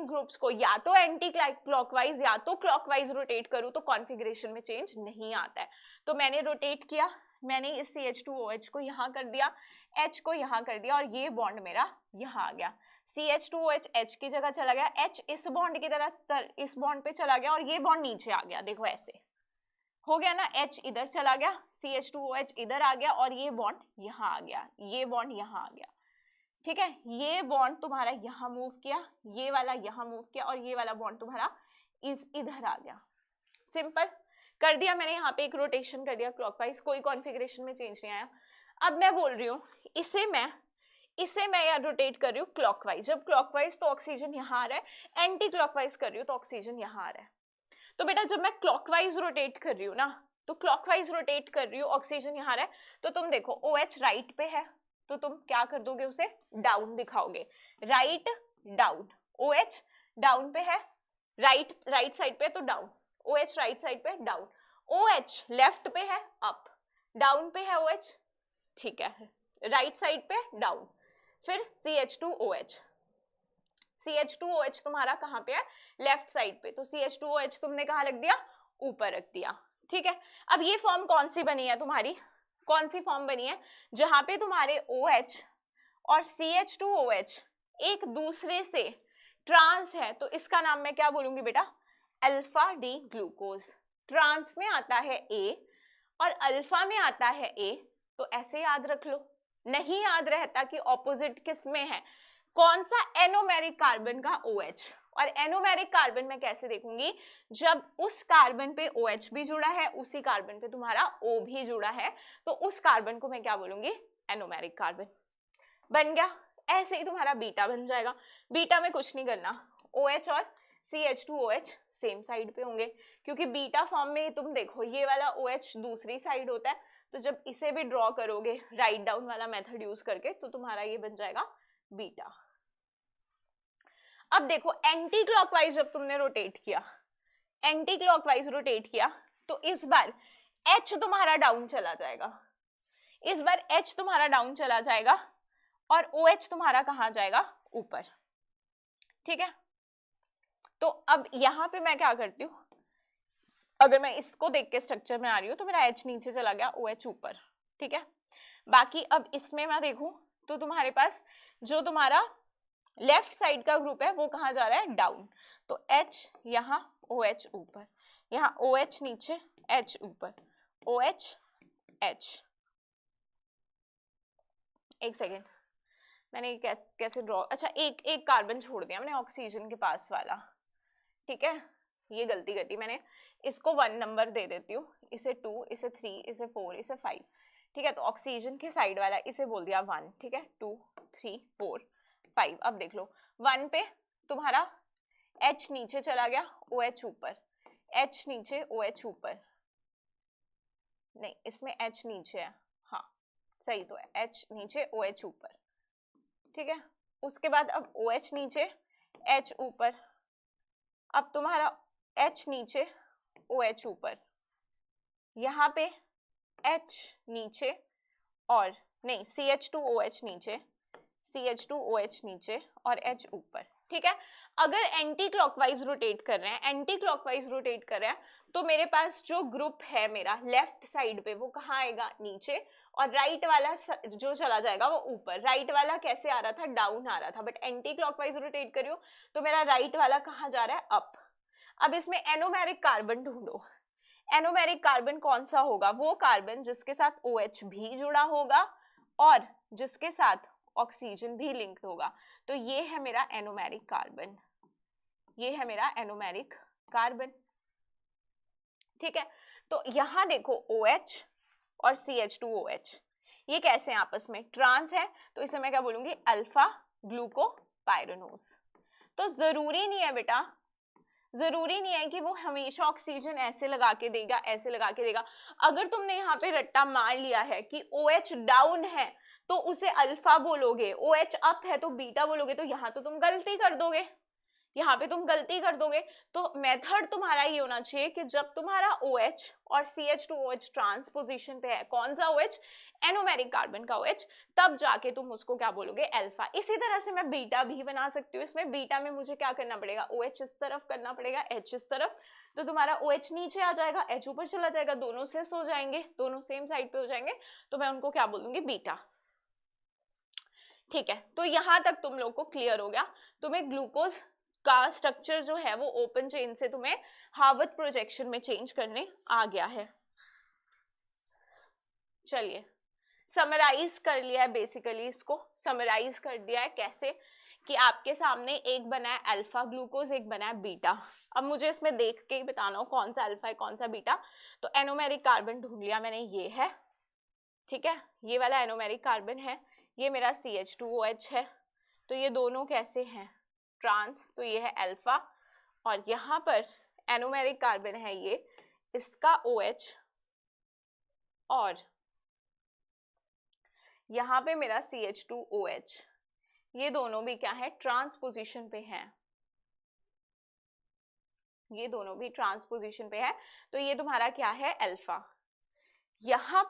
ग्रुप्स को या तो एंटी क्लॉकवाइज या तो क्लॉकवाइज रोटेट करूं तो कॉन्फ़िगरेशन में चेंज नहीं आता है। तो मैंने रोटेट किया, मैंने इस CH2OH को यहां कर दिया, H को यहां कर दिया, और ये बॉन्ड मेरा यहां आ गया। CH2OH H की जगह चला गया, H इस बॉन्ड की तरह इस बॉन्ड पे चला गया, और ये बॉन्ड नीचे आ गया। देखो ऐसे हो गया ना, H इधर चला गया, CH2OH इधर आ गया, और ये बॉन्ड यहां आ गया, ये बॉन्ड यहां आ गया, ठीक है? ये बॉन्ड तुम्हारा यहां मूव किया, ये वाला यहां मूव किया, और ये वाला बॉन्ड तुम्हारा इधर आ गया। सिंपल कर दिया मैंने, यहाँ पे एक रोटेशन कर दिया क्लॉकवाइज, कोई कॉन्फ़िगरेशन में चेंज नहीं आया। अब मैं बोल रही हूँ इसे मैं यार रोटेट कर रही हूँ क्लॉकवाइज। जब क्लॉकवाइज तो ऑक्सीजन यहाँ आ रहा है, एंटी क्लॉकवाइज कर रही हूँ तो ऑक्सीजन यहाँ आ रहा है। तो बेटा जब मैं क्लॉकवाइज रोटेट कर रही हूँ ना, तो क्लॉकवाइज रोटेट कर रही हूँ, ऑक्सीजन यहाँ रहा है, तो तुम देखो OH राइट पे है, तो तुम क्या कर दोगे, उसे डाउन दिखाओगे, राइट डाउन। OH डाउन पे है, राइट साइड पे, तो डाउन। OH राइट साइड पे डाउन, OH लेफ्ट पे है अप, डाउन पे है OH, ठीक है? राइट साइड पे डाउन। फिर CH2OH, CH2OH तुम्हारा कहाँ पे है, लेफ्ट साइड पे, तो CH2OH तुमने कहाँ रख दिया, ऊपर रख दिया, ठीक है? अब ये फॉर्म कौन सी बनी है तुम्हारी, कौन सी फॉर्म बनी है, जहां पे तुम्हारे OH और CH2OH एक दूसरे से ट्रांस है, तो इसका नाम मैं क्या बोलूंगी बेटा, अल्फा डी ग्लूकोज। ट्रांस में आता है A और अल्फा में आता है A, तो ऐसे याद रख लो। नहीं याद रहता कि ऑपोजिट किस में है, कौन सा, एनोमेरिक कार्बन का OH। और एनोमेरिक कार्बन में कैसे देखूंगी, जब उस कार्बन पे OH भी जुड़ा है, उसी कार्बन पे तुम्हारा O भी जुड़ा है, तो उस कार्बन को मैं क्या बोलूंगी, एनोमेरिक कार्बन। बन गया। ऐसे ही तुम्हारा बीटा बन जाएगा। बीटा में कुछ नहीं करना, OH और CH2OH सेम साइड पे होंगे, क्योंकि बीटा फॉर्म में तुम देखो ये वाला OH दूसरी साइड होता है, तो जब इसे भी ड्रॉ करोगे राइट डाउन वाला मेथड यूज करके, तो तुम्हारा ये बन जाएगा बीटा। अब देखो एंटी क्लॉकवाइज जब तुमने रोटेट किया, एंटी क्लॉकवाइज रोटेट किया, तो इस बार H तुम्हारा डाउन चला जाएगा, इस बार H तुम्हारा डाउन चला जाएगा और OH तुम्हारा कहां जाएगा, ऊपर। ठीक है, तो अब यहां पे मैं क्या करती हूं, अगर मैं इसको देख के स्ट्रक्चर में आ रही हूँ तो मेरा H नीचे चला गया, OH ऊपर। ठीक है, बाकी अब इसमें मैं देखूं तो तुम्हारे पास जो तुम्हारा लेफ्ट साइड का ग्रुप है वो कहाँ जा रहा है, डाउन। तो H यहाँ, OH ऊपर, यहाँ OH नीचे, H ऊपर, OH H। एक सेकेंड, मैंने कैसे ड्रॉ, अच्छा एक कार्बन छोड़ दिया मैंने ऑक्सीजन के पास वाला। ठीक है, ये गलती कर दी मैंने, इसको 1 नंबर दे देती हूँ, इसे 2, इसे 3, इसे 4, इसे 5। ठीक है, तो ऑक्सीजन के साइड वाला इसे बोल दिया 1। ठीक है, 2, 3, 4, 5। अब देख लो 1 पे तुम्हारा H नीचे चला गया, OH ऊपर, H नीचे, OH ऊपर, नहीं इसमें H नीचे है, हाँ सही तो है, H नीचे OH ऊपर। ठीक है, उसके बाद अब OH नीचे, H ऊपर, अब तुम्हारा H नीचे, OH ऊपर, यहाँ पे H नीचे और नहीं CH2OH नीचे, CH2OH नीचे और H ऊपर। ठीक है, अगर एंटी क्लॉकवाइज रोटेट कर रहे हैं, एंटी क्लॉकवाइज रोटेट कर रहे हैं, तो मेरे पास जो ग्रुप है मेरा लेफ्ट साइड पे वो कहाँ आएगा, नीचे, और राइट वाला जो चला जाएगा वो ऊपर। राइट वाला कैसे आ रहा था, डाउन आ रहा था, बट एंटी क्लॉकवाइज रोटेट करियो तो मेरा राइट वाला कहाँ जा रहा है, अप। अब इसमें एनोमेरिक कार्बन ढूंढो, एनोमेरिक कार्बन कौन सा होगा, वो कार्बन जिसके साथ OH भी जुड़ा होगा और जिसके साथ ऑक्सीजन भी लिंक्ड होगा। तो ये है मेरा एनोमेरिक कार्बन, ये है मेरा एनोमेरिक कार्बन। ठीक है, तो यहां देखो OH और CH2OH ये कैसे हैं आपस में, ट्रांस है, तो इसे मैं क्या बोलूंगी, अल्फा ग्लूकोपाइरानोज। तो जरूरी नहीं है बेटा, जरूरी नहीं है कि वो हमेशा ऑक्सीजन ऐसे लगा के देगा, ऐसे लगा के देगा। अगर तुमने यहाँ पे रट्टा मार लिया है कि OH डाउन है तो उसे अल्फा बोलोगे, OH अप है तो बीटा बोलोगे, तो यहाँ तो तुम गलती कर दोगे, यहाँ पे तुम गलती कर दोगे। तो मेथड तुम्हारा ये होना चाहिए कि जब तुम्हारा OH और CH2OH ट्रांस पोजीशन पे है, कौन सा OH, एनोमेरिक कार्बन का OH, तब जाके तुम उसको क्या बोलोगे, अल्फा। इसी तरह से मैं बीटा भी बना सकती हूँ। इसमें बीटा में मुझे क्या करना पड़ेगा, OH इस तरफ करना पड़ेगा, H इस तरफ, तो तुम्हारा OH नीचे आ जाएगा, H ऊपर चला जाएगा, दोनों सेस हो जाएंगे, दोनों सेम साइड पे हो जाएंगे, तो मैं उनको क्या बोल दूंगी, बीटा। ठीक है, तो यहां तक तुम लोग को क्लियर हो गया। तुम्हें ग्लूकोज का स्ट्रक्चर जो है वो ओपन चेन से तुम्हें हार्वर्थ प्रोजेक्शन में चेंज करने आ गया है। चलिए समराइज कर लिया है, बेसिकली इसको समराइज कर दिया है कैसे, कि आपके सामने एक बना है अल्फा ग्लूकोज, एक बना है बीटा। अब मुझे इसमें देख के ही बताना हो कौन सा अल्फा है कौन सा बीटा। तो एनोमेरिक कार्बन ढूंढ लिया मैंने, ये है, ठीक है, ये वाला एनोमेरिक कार्बन है, ये मेरा CH2OH है, तो ये दोनों कैसे हैं, ट्रांस, तो ये है अल्फा, और यहाँ पर एनोमेरिक कार्बन है ये, इसका OH, और यहाँ पे मेरा CH2OH, ये दोनों भी क्या है, ट्रांस पोजीशन पे हैं, ये दोनों भी ट्रांस पोजीशन पे है, तो ये तुम्हारा क्या है, अल्फा। यहाँ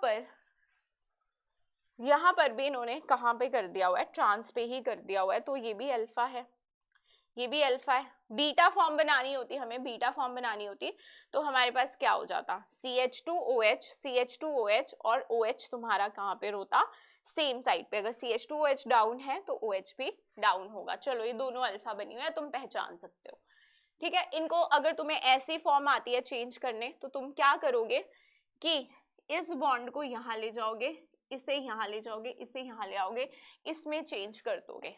पर भी इन्होंने कहाँ पे कर दिया हुआ है, ट्रांस पे ही कर दिया हुआ है, तो ये भी अल्फा है, ये भी अल्फा है, बीटा फॉर्म बनानी होती, हमें बीटा फॉर्म बनानी होती, तो हमारे पास क्या हो जाता, CH2OH, CH2OH और OH तुम्हारा कहाँ पे होता, सेम साइड पे। अगर CH2OH डाउन है तो OH भी डाउन होगा। चलो ये दोनों अल्फा बनी हुई है, तुम पहचान सकते हो, ठीक है। इनको अगर तुम्हें ऐसी फॉर्म आती है चेंज करने, तो तुम क्या करोगे कि इस बॉन्ड को यहाँ ले जाओगे, इसे यहाँ ले जाओगे, इसे यहाँ ले आओगे, इसमें चेंज कर दोगे,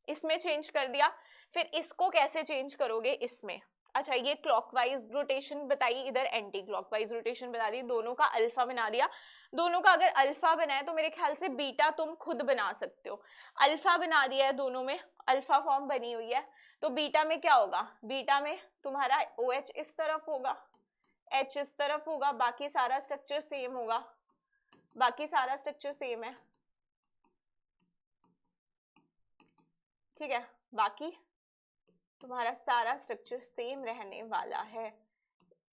इसमें चेंज कर दिया। फिर इसको कैसे चेंज करोगे, इसमें, अच्छा ये क्लॉकवाइज रोटेशन बताई, इधर एंटी क्लॉकवाइज रोटेशन बता दी, दोनों का अल्फा बना दिया। दोनों का अगर अल्फा बनाए तो मेरे ख्याल से बीटा तुम खुद बना सकते हो। अल्फा बना दिया है, दोनों में अल्फा फॉर्म बनी हुई है, तो बीटा में क्या होगा, बीटा में तुम्हारा OH इस तरफ होगा, H इस तरफ होगा, बाकी सारा स्ट्रक्चर सेम होगा, बाकी सारा स्ट्रक्चर सेम है, ठीक है, बाकी तुम्हारा सारा स्ट्रक्चर सेम रहने वाला है।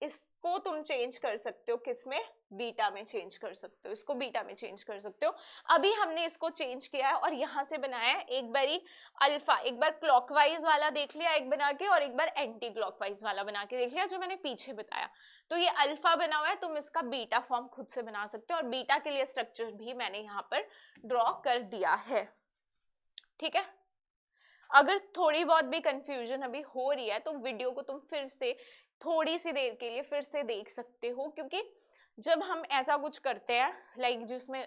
इसको तुम चेंज कर सकते हो, किसमें, बीटा में चेंज कर सकते हो, इसको बीटा में चेंज कर सकते हो। अभी हमने इसको चेंज किया है और यहां से बनाया है, एक बारी अल्फा, एक बार क्लॉकवाइज वाला देख लिया एक बना के, और एक बार एंटी क्लॉकवाइज वाला बना के देख लिया, जो मैंने पीछे बताया। तो ये अल्फा बना हुआ है, तुम इसका बीटा फॉर्म खुद से बना सकते हो, और बीटा के लिए स्ट्रक्चर भी मैंने यहाँ पर ड्रॉ कर दिया है, ठीक है। अगर थोड़ी बहुत भी कंफ्यूजन अभी हो रही है तो वीडियो को तुम फिर से थोड़ी सी देर के लिए फिर से देख सकते हो, क्योंकि जब हम ऐसा कुछ करते हैं लाइक जिसमें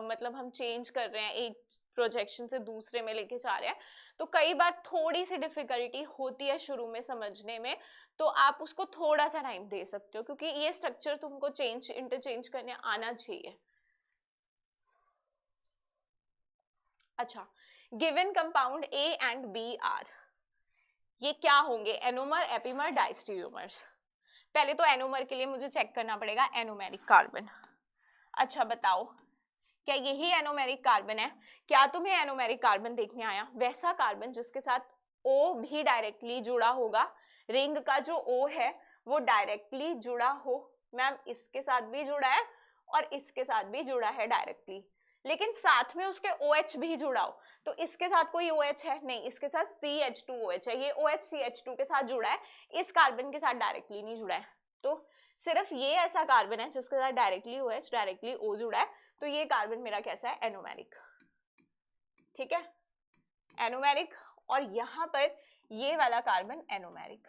मतलब हम चेंज कर रहे हैं, एक प्रोजेक्शन से दूसरे में लेके जा रहे हैं, तो कई बार थोड़ी सी डिफिकल्टी होती है शुरू में समझने में, तो आप उसको थोड़ा सा टाइम दे सकते हो, क्योंकि ये स्ट्रक्चर तुमको चेंज इंटरचेंज करने आना चाहिए। अच्छा, given compound A and B are, ये क्या होंगे, एनोमर, एपीमर, डाइस्टीरियोमर्स। पहले तो एनोमर के लिए मुझे चेक करना पड़ेगा एनोमेरिक कार्बन। अच्छा बताओ, क्या यही एनोमेरिक कार्बन है, क्या तुम्हें एनोमेरिक कार्बन देखने आया, वैसा कार्बन जिसके साथ O भी डायरेक्टली जुड़ा होगा, रिंग का जो O है वो डायरेक्टली जुड़ा हो, मैम इसके साथ भी जुड़ा है और इसके साथ भी जुड़ा है डायरेक्टली, लेकिन साथ में उसके OH भी जुड़ा हो, तो इसके साथ कोई OH है नहीं, इसके साथ CH2OH है, ये OH CH2 के साथ जुड़ा है, इस कार्बन के साथ डायरेक्टली नहीं जुड़ा है। तो सिर्फ ये ऐसा कार्बन है जिसके साथ डायरेक्टली OH डायरेक्टली O जुड़ा है, तो ये कार्बन मेरा कैसा है, एनोमेरिक, ठीक है, एनोमेरिक। और यहाँ पर ये वाला कार्बन एनोमेरिक।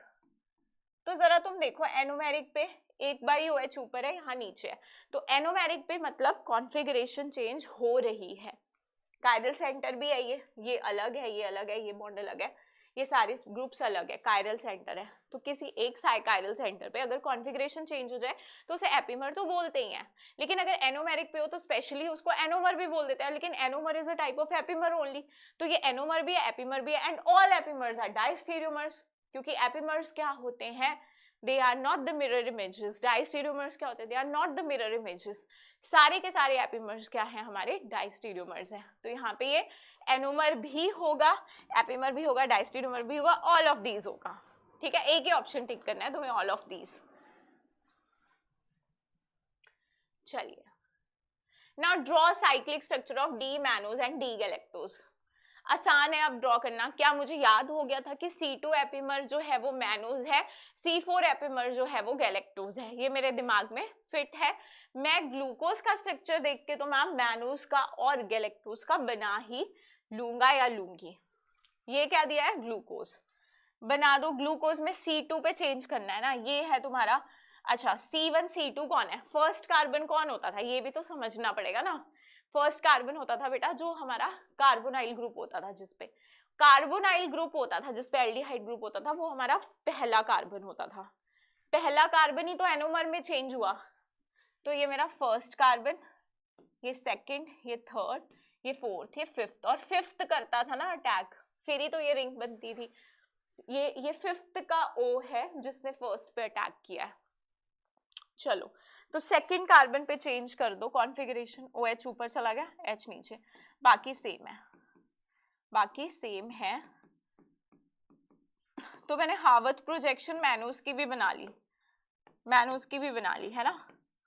तो जरा तुम देखो एनोमेरिक पे एक बार ही OH ऊपर है, यहाँ नीचे है, तो एनोमेरिक पे मतलब कॉन्फ़िगरेशन चेंज हो रही है। कायरल सेंटर भी है, ये अलग है, ये अलग है, ये बॉन्ड अलग है, ये सारे ग्रुप्स अलग है, कायरल सेंटर है, तो किसी एक कायरल सेंटर पे अगर कॉन्फ़िगरेशन चेंज हो जाए तो उसे एपीमर तो बोलते ही हैं, लेकिन अगर एनोमेरिक पे हो तो स्पेशली उसको एनोमर भी बोल देते हैं, लेकिन anomer is a type of epimer only. तो ये एनोमर भी है, एपीमर भी है, एंड ऑल एपीमर्स आर डाइस्टीरियोमर्स, क्योंकि एपीमर्स क्या होते हैं, they are not the mirror images, डाइस्टीरियोमर्स क्या होते हैं, they are not the mirror images, सारे के सारे एपीमर्स क्या हैं, हमारे डाइस्टीरियोमर्स हैं। तो यहाँ पे ये एनोमर भी होगा, एपीमर भी होगा, डाइस्टीरियोमर भी होगा, ऑल ऑफ दीज होगा, ठीक है, एक ही ऑप्शन टिक करना है तुम्हें, ऑल ऑफ दीज। चलिए, now draw cyclic structure of D mannose and D galactose. आसान है अब ड्रॉ करना, क्या मुझे याद हो गया था कि C2 एपीमर जो है वो मैनोज है, C4 एपीमर जो है वो गैलेक्टोज है, ये मेरे दिमाग में फिट है। मैं ग्लूकोज का स्ट्रक्चर देख के तो मैम मैनोज का और गैलेक्टोज का बना ही लूंगा या लूंगी। ये क्या दिया है, ग्लूकोज, बना दो। ग्लूकोज में C2 पे चेंज करना है ना, ये है तुम्हारा। अच्छा C1 C2 कौन है, फर्स्ट कार्बन कौन होता था, ये भी तो समझना पड़ेगा ना। फर्स्ट कार्बन होता था बेटा जो हमारा कार्बोनाइल ग्रुप होता था, जिसपे कार्बोनाइल ग्रुप होता था, जिसपे एल्डिहाइड ग्रुप होता था, वो हमारा पहला कार्बन होता था। पहला कार्बन ही तो एनोमर में चेंज हुआ, तो ये मेरा फर्स्ट कार्बन, ये सेकंड, ये थर्ड, ये फोर्थ, ये फिफ्थ, और फिफ्थ करता था ना अटैक, फिर ही तो ये रिंग बनती थी। ये फिफ्थ का O है जिसने फर्स्ट पे अटैक किया है। चलो, तो सेकंड कार्बन पे चेंज कर दो कॉन्फ़िगरेशन, OH ऊपर चला गया, H नीचे, बाकी सेम है, बाकी सेम है। तो मैंने हार्वर्थ प्रोजेक्शन मैनोज की भी बना ली, मैनोज की भी बना ली है ना,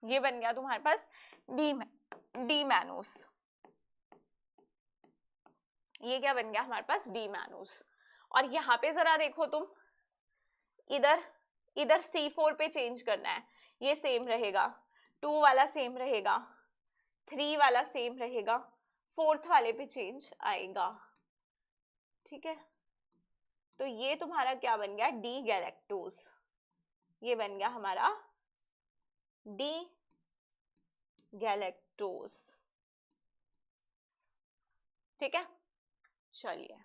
ये बन गया तुम्हारे पास डी मैनोज, ये क्या बन गया हमारे पास, डी मैनोज। और यहाँ पे जरा देखो तुम, इधर इधर C4 पे चेंज करना है, ये सेम रहेगा, 2 वाला सेम रहेगा, 3 वाला सेम रहेगा, 4th वाले पे चेंज आएगा, ठीक है। तो ये तुम्हारा क्या बन गया, डी गैलेक्टोज, ये बन गया हमारा डी गैलेक्टोज, ठीक है। चलिए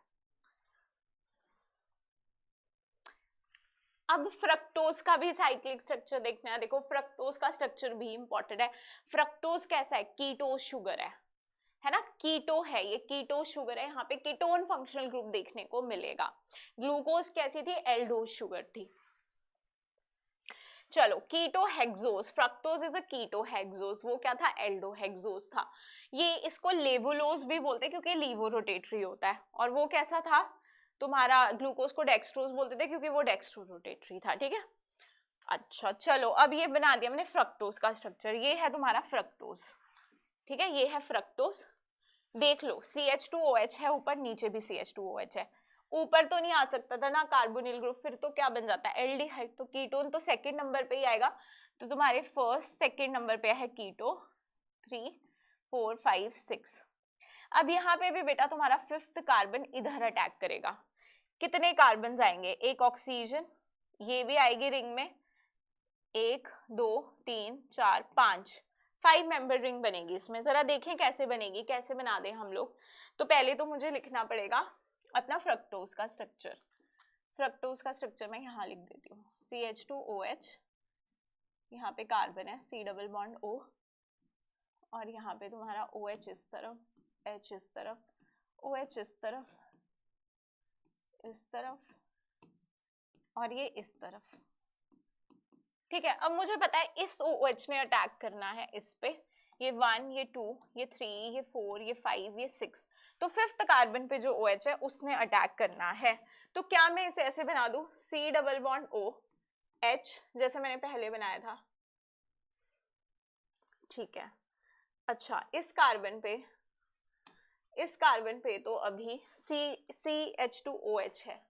अब फ्रक्टोज का भी साइक्लिक स्ट्रक्चर देखना है। देखो फ्रक्टोज का स्ट्रक्चर भी इंपॉर्टेंट है। फ्रक्टोज कैसा है, कीटो शुगर है ना, कीटो है, ये कीटो शुगर है, यहाँ पे कीटोन फंक्शनल ग्रुप देखने को मिलेगा। ग्लूकोज कैसी थी, एल्डोज शुगर थी। चलो keto hexose, fructose is a keto hexose, वो क्या था, एल्डो हेक्सोज था। ये इसको लेवोलोज भी बोलते हैं क्योंकि लीवो रोटेटरी होता है, और वो कैसा था तुम्हारा, ग्लूकोज को डेक्सट्रोज बोलते थे क्योंकि वो डेक्स्ट्रो रोटेटरी था, ठीक है। अच्छा चलो अब ये बना दिया मैंने फ्रक्टोज का स्ट्रक्चर, ये है तुम्हारा फ्रक्टोज, ठीक है, ये है फ्रक्टोज। देख लो CH2OH है ऊपर, नीचे भी CH2OH है, ऊपर तो नहीं आ सकता था ना कार्बोनिल ग्रुप, फिर तो क्या बन जाता है, एल्डिहाइड। तो कीटोन तो सेकंड नंबर पे ही आएगा, तो तुम्हारे फर्स्ट सेकंड नंबर पे है कीटो, 3 4 5 6। अब यहाँ पे भी बेटा तुम्हारा 5th कार्बन इधर अटैक करेगा, कितने कार्बन आएंगे, एक ऑक्सीजन, ये भी आएगी रिंग में, 1 2 3 4 5 मेंबर रिंग बनेगी इसमें। जरा देखें कैसे बनेगी, कैसे बना दें हम लोग। तो पहले तो मुझे लिखना पड़ेगा अपना फ्रक्टोज का स्ट्रक्चर। फ्रक्टोज का स्ट्रक्चर मैं यहाँ लिख देती हूँ, CH2OH, यहाँ पे कार्बन है C डबल बॉन्ड O, और यहाँ पे तुम्हारा OH इस तरफ, H इस तरफ, OH इस तरफ, इस तरफ, और ये इस तरफ, ठीक है। अब मुझे पता है इस OH ने अटैक करना है इस पे, ये 1 ये 2 ये 3 ये 4 ये 5 ये 6, तो 5th कार्बन पे जो OH है उसने अटैक करना है। तो क्या मैं इसे ऐसे बना दूं, C double bond O H, जैसे मैंने पहले बनाया था, ठीक है। अच्छा इस कार्बन पे तो अभी CH2OH है,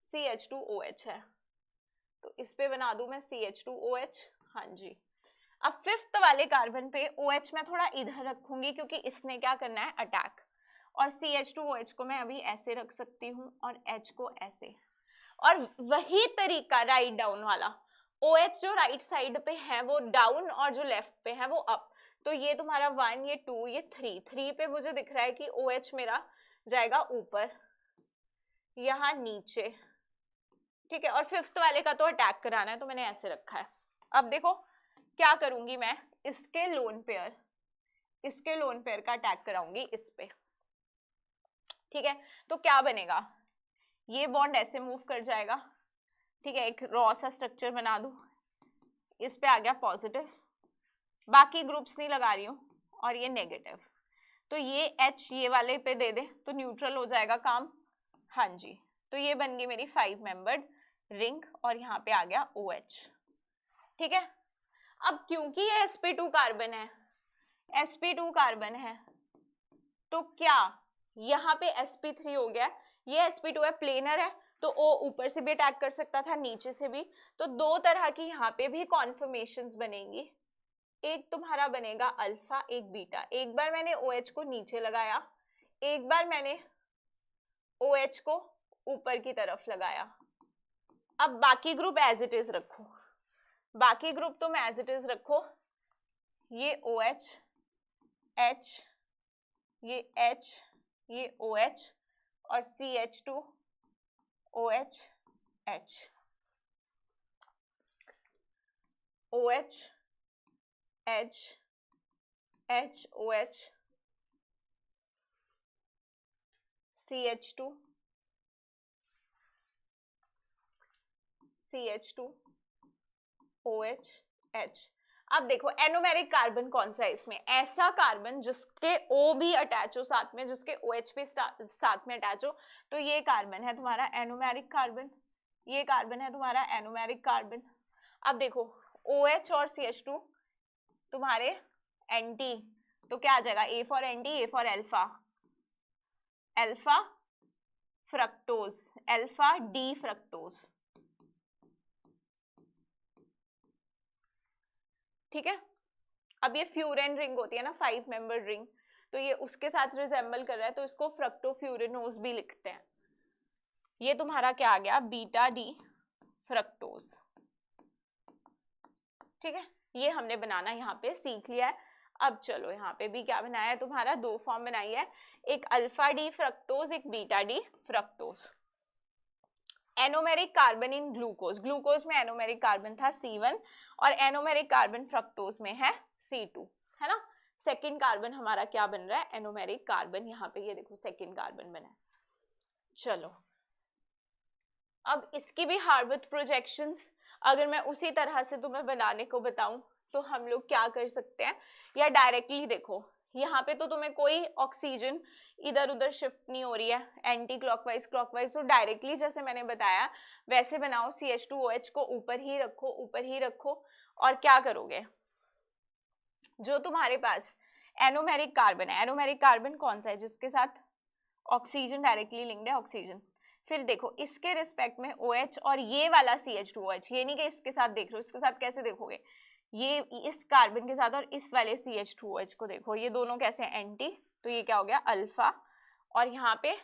CH2OH है, तो इस पे बना दूं मैं CH2OH, हाँ जी। अब 5th वाले कार्बन पे OH मैं थोड़ा इधर रखूंगी क्योंकि इसने क्या करना है, अटैक, और CH2OH को मैं अभी ऐसे रख सकती हूँ और H को ऐसे, और वही तरीका राइट डाउन वाला, OH जो राइट साइड पे है वो डाउन और जो लेफ्ट पे है वो अप। तो ये तुम्हारा 1 ये 2 ये 3 पे मुझे दिख रहा है कि OH मेरा जाएगा ऊपर, यहाँ नीचे, ठीक है, और 5th वाले का तो अटैक कराना है तो मैंने ऐसे रखा है। अब देखो क्या करूंगी मैं, इसके लोन पेयर का अटैक कराऊंगी इस पे, ठीक है। तो क्या बनेगा, ये बॉन्ड ऐसे मूव कर जाएगा, ठीक है, एक रॉ सा स्ट्रक्चर बना दूं, इस पे आ गया पॉजिटिव, बाकी ग्रुप्स नहीं लगा रही हूं, और ये नेगेटिव, तो ये H ये वाले पे दे दे तो न्यूट्रल हो जाएगा काम, हाँ जी। तो ये बन गई मेरी 5 मेंबर्ड रिंग, और यहाँ पे आ गया OH, ठीक है। अब क्योंकि ये sp2 कार्बन है, तो क्या यहाँ पे sp3 हो गया, ये sp2 है, प्लेनर है, तो O ऊपर से भी अटैक कर सकता था, नीचे से भी, तो दो तरह की यहाँ पे भी कॉन्फर्मेशंस बनेंगी, एक तुम्हारा बनेगा अल्फा, एक बीटा। एक बार मैंने OH को नीचे लगाया, एक बार मैंने OH को ऊपर की तरफ लगाया। अब बाकी ग्रुप एज इट इज रखो, बाकी ग्रुप तुम एज इट इज रखो, ये OH H, ये H, ये OH, और CH2 OH H, OH H H OH CH2 CH2 OH H। अब देखो एनोमेरिक कार्बन कौन सा है इसमें, ऐसा कार्बन जिसके O भी अटैच हो साथ में, जिसके OH भी साथ में अटैच हो, तो ये कार्बन है तुम्हारा एनोमेरिक कार्बन, ये कार्बन है तुम्हारा एनोमेरिक कार्बन। अब देखो OH और CH2 तुम्हारे एंटी, तो क्या आ जाएगा, A for anti, A for alpha, alpha fructose, alpha D fructose, ठीक है। अब ये फ्यूरेन रिंग होती है ना, 5 मेंबर रिंग, तो ये उसके साथ रिजेंबल कर रहा है, तो इसको फ्रक्टोफ्यूरेनोज भी लिखते हैं। ये तुम्हारा क्या आ गया, बीटा डी फ्रक्टोज, ठीक है। ये हमने बनाना यहाँ पे सीख लिया है। अब चलो यहाँ पे भी क्या बनाया है तुम्हारा, 2 फॉर्म बनाई है, एक अल्फा डी फ्रक्टोज, एक beta D fructose. Anomeric carbon in glucose, glucose में एनोमेरिक कार्बन था C1 और एनोमेरिक कार्बन फ्रक्टोज में है C2, है ना। सेकंड कार्बन हमारा क्या बन रहा है, एनोमेरिक कार्बन, यहाँ पे ये देखो सेकंड कार्बन बना है। चलो अब इसकी भी हार्वर्थ प्रोजेक्शंस अगर मैं उसी तरह से तुम्हें बनाने को बताऊं तो हम लोग क्या कर सकते हैं, या डायरेक्टली देखो यहाँ पे तो तुम्हें कोई ऑक्सीजन इधर उधर शिफ्ट नहीं हो रही है, एंटी क्लॉकवाइज क्लॉकवाइज, तो डायरेक्टली जैसे मैंने बताया वैसे बनाओ, CH2OH को ऊपर ही रखो, ऊपर ही रखो, और क्या करोगे, जो तुम्हारे पास एनोमेरिक कार्बन है, एनोमेरिक कार्बन कौन सा है जिसके साथ ऑक्सीजन डायरेक्टली लिंक्ड है, ऑक्सीजन, फिर देखो इसके रिस्पेक्ट में OH और ये वाला CH2OH, ये नहीं कि इसके साथ देख रहे हो, इसके साथ कैसे देखोगे, ये इस कार्बन के साथ और इस वाले CH2OH को देखो, ये दोनों कैसे हैं, एंटी, तो ये क्या हो गया अल्फा, और यहाँ पे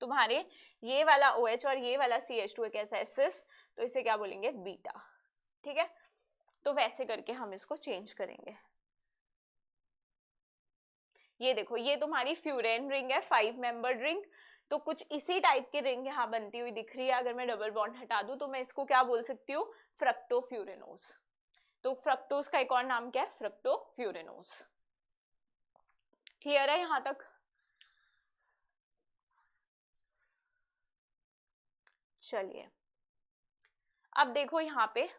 तुम्हारे ये वाला OH और ये वाला CH2 कैसा है सिस, तो इसे क्या बोलेंगे बीटा, ठीक है। तो वैसे करके हम इसको चेंज करेंगे। ये देखो ये तुम्हारी फ्यूरेन रिंग है, 5 मेंबर्ड रिंग, तो कुछ इसी टाइप की रिंग यहाँ बनती हुई दिख रही है। अगर मैं डबल बॉन्ड हटा दूं तो मैं इसको क्या बोल सकती हूँ, फ्रक्टोफ्यूरेनोज। तो फ्रक्टोज का एक और नाम क्या है, फ्रक्टोफ्यूरेनोज। क्लियर है यहां तक? चलिए अब देखो यहाँ पे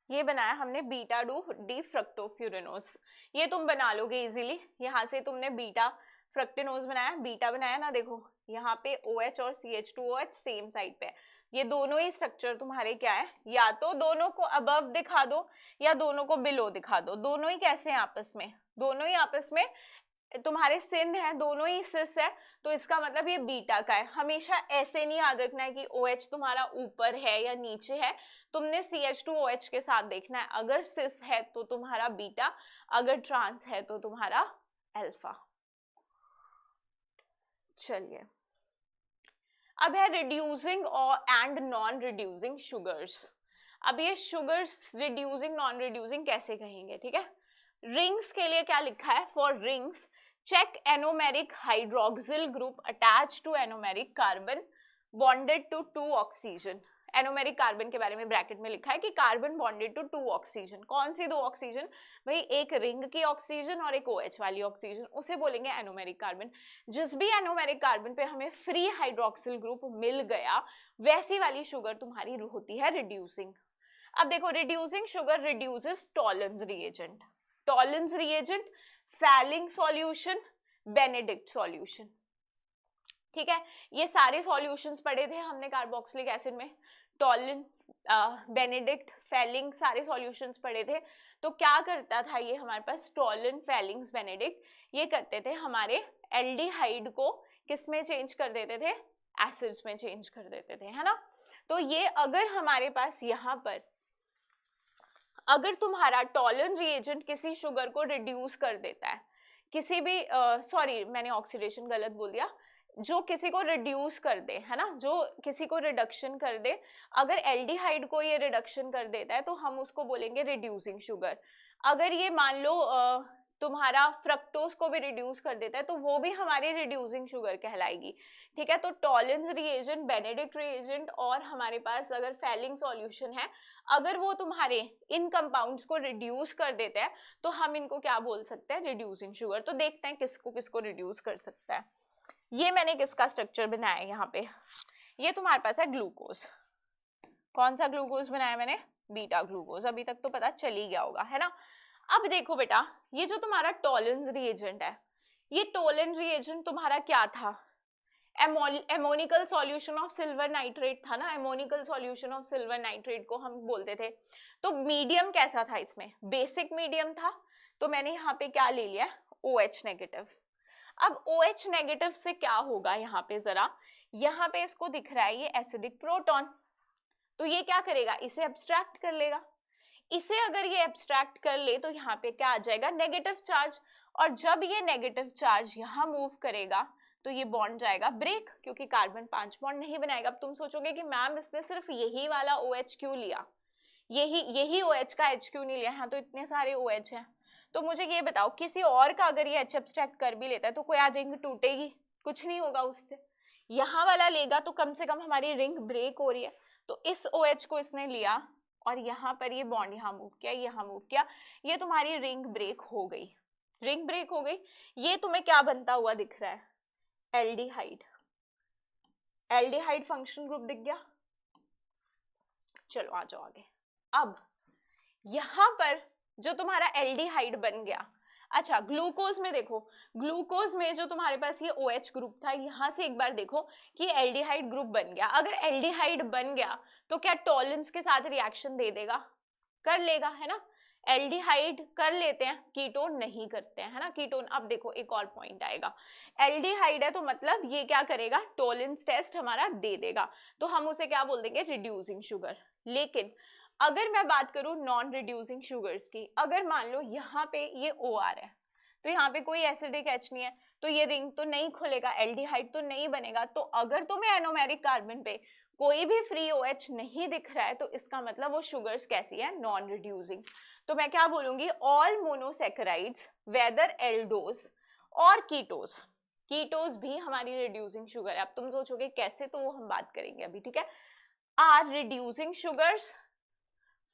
ये बनाया हमने बीटा डी फ्रक्टोफ्यूरेनोज, ये तुम बना लोगे इजीली, यहाँ से तुमने बीटा फ्रक्टिनोज बनाया, बीटा बनाया ना, देखो यहाँ पे OH और CH2OH सेम साइड पे है, ये दोनों ही स्ट्रक्चर तुम्हारे क्या है, या तो दोनों को अबव दिखा दो या दोनों को बिलो दिखा दो, दोनों ही कैसे हैं आपस में, दोनों ही आपस में तुम्हारे सिन है, दोनों ही सिस है, तो इसका मतलब ये बीटा का है। हमेशा ऐसे नहीं याद रखना है कि OH तुम्हारा ऊपर है या नीचे है, तुमने CH2OH के साथ देखना है, अगर सिस है तो तुम्हारा बीटा, अगर ट्रांस है तो तुम्हारा अल्फा। चलिए अब है रिड्यूसिंग और एंड नॉन रिड्यूसिंग शुगर्स। अब ये शुगर्स रिड्यूसिंग नॉन रिड्यूसिंग कैसे कहेंगे, ठीक है। रिंग्स के लिए क्या लिखा है, for rings check anomeric hydroxyl group attach to anomeric carbon bonded to 2 oxygen. Anomeric carbon के बारे में ब्रैकेट में लिखा है कि कार्बन बॉन्डेड टू 2 ऑक्सीजन, कौन सी 2 ऑक्सीजन भाई, एक रिंग की ऑक्सीजन और एक OH वाली ऑक्सीजन, उसे बोलेंगे एनोमेरिक कार्बन। जिस भी एनोमेरिक कार्बन पे हमें फ्री हाइड्रोक्सिल ग्रुप मिल गया वैसी वाली शुगर तुम्हारी होती है रिड्यूसिंग। अब देखो reducing sugar reduces Tollens reagent, Tollens reagent, falling solution, Benedict solution, ठीक है। ये सारे सॉल्यूशंस पढ़े थे हमने कार्बोक्सिलिक एसिड में, टॉलिन, बेनेडिक्ट, फेलिंग, सारे सॉल्यूशंस पढ़े थे। तो क्या करता था ये हमारे पास, टॉलिन, फेलिंग्स, बेनेडिक्ट, ये करते थे हमारे एल्डिहाइड को किस में चेंज कर देते थे, एसिड्स में चेंज कर देते थे, है ना। तो ये अगर हमारे पास यहाँ पर अगर तुम्हारा टॉलन रिएजेंट किसी शुगर को रिड्यूस कर देता है, किसी भी सॉरी मैंने ऑक्सीडेशन गलत बोल दिया, जो किसी को रिड्यूस कर दे, है ना, जो किसी को रिडक्शन कर दे, अगर एल्डिहाइड को ये रिडक्शन कर देता है तो हम उसको बोलेंगे रिड्यूसिंग शुगर। अगर ये मान लो तुम्हारा फ्रक्टोज को भी रिड्यूस कर देता है तो वो भी हमारी रिड्यूसिंग शुगर कहलाएगी, ठीक है। तो टॉलेंस रिएजेंट, बेनेडिक्ट रिएजेंट और हमारे पास अगर फेलिंग सॉल्यूशन है, अगर वो तुम्हारे इन कंपाउंड्स को रिड्यूस कर देते हैं तो हम इनको क्या बोल सकते हैं, रिड्यूसिंग शुगर। तो देखते हैं किसको किसको रिड्यूस कर सकता है। ये मैंने किसका स्ट्रक्चर बनाया है यहाँ पे, ये तुम्हारे पास है ग्लूकोज, कौन सा ग्लूकोज बनाया मैंने, बीटा ग्लूकोज, अभी तक तो पता चल ही गया होगा, है ना। अब देखो बेटा ये जो तुम्हारा टॉलेंस रिएजेंट है, ये टॉलेंस रिएजेंट तुम्हारा क्या था, एमोनिकल सॉल्यूशन ऑफ सिल्वर नाइट्रेट था ना, एमोनिकल सॉल्यूशन ऑफ सिल्वर नाइट्रेट को हम बोलते थे। तो मीडियम कैसा था इसमें, बेसिक मीडियम था, तो मैंने यहाँ पे क्या ले लिया, OH नेगेटिव। अब OH नेगेटिव से क्या होगा यहाँ पे जरा, यहाँ पे इसको दिख रहा है ये एसिडिक प्रोटॉन, तो ये क्या करेगा, इसे एब्स्ट्रैक्ट कर लेगा। इसे अगर ये एब्स्ट्रैक्ट कर ले तो यहाँ पे क्या आ जाएगा, नेगेटिव चार्ज, और जब ये नेगेटिव चार्ज यहाँ मूव करेगा तो ये बॉन्ड जाएगा ब्रेक, क्योंकि कार्बन 5 बॉन्ड नहीं बनाएगा। अब तुम सोचोगे कि मैम इसने सिर्फ यही वाला OH क्यों लिया, यही OH का H क्यों नहीं लिया, यहाँ तो इतने सारे OH हैं। तो मुझे ये बताओ, किसी और का अगर ये H एब्स्ट्रैक्ट कर भी लेता है तो कोई रिंग टूटेगी, कुछ नहीं होगा उससे। यहाँ वाला लेगा तो कम से कम हमारी रिंग ब्रेक हो रही है। तो इस OH को इसने लिया और यहाँ पर ये बॉन्ड यहाँ मूव किया, यहाँ मूव किया, ये तुम्हारी रिंग ब्रेक हो गई, रिंग ब्रेक हो गई। ये तुम्हें क्या बनता हुआ दिख रहा है, एल्डिहाइड, एल्डिहाइड फंक्शन ग्रुप दिख गया। चलो आ जाओ आगे। अब यहां पर जो तुम्हारा एल्डिहाइड बन गया, अच्छा ग्लूकोज में देखो, ग्लूकोज में जो तुम्हारे पास ये OH ग्रुप था, यहां से एक बार देखो कि एल्डिहाइड ग्रुप बन गया। अगर एल्डिहाइड बन गया तो क्या टॉलरेंस के साथ रिएक्शन दे देगा, कर लेगा, है ना। एल्डिहाइड कर लेते हैं, कीटोन नहीं करते हैं, है ना, कीटोन। अब देखो एक और पॉइंट आएगा, एल्डिहाइड है तो मतलब ये क्या करेगा, टॉलरेंस टेस्ट हमारा दे देगा, तो हम उसे क्या बोल देंगे, रिड्यूसिंग शुगर। लेकिन अगर मैं बात करूं नॉन रिड्यूसिंग शुगर्स की, अगर मान लो यहाँ पे ये OR है तो यहाँ पे कोई एसिडिक H नहीं है, तो ये रिंग तो नहीं खुलेगा, एल्डिहाइड तो नहीं बनेगा। तो अगर तुम्हें एनोमेरिक कार्बन पे कोई भी फ्री OH नहीं दिख रहा है तो इसका मतलब वो शुगर्स कैसी है, नॉन रिड्यूसिंग। तो मैं क्या बोलूंगी, ऑल मोनोसैकेराइड्स वेदर एल्डोज और कीटोज, कीटोज भी हमारी रिड्यूसिंग शुगर है। अब तुम सोचोगे कैसे, तो वो हम बात करेंगे अभी, ठीक है। Are reducing sugars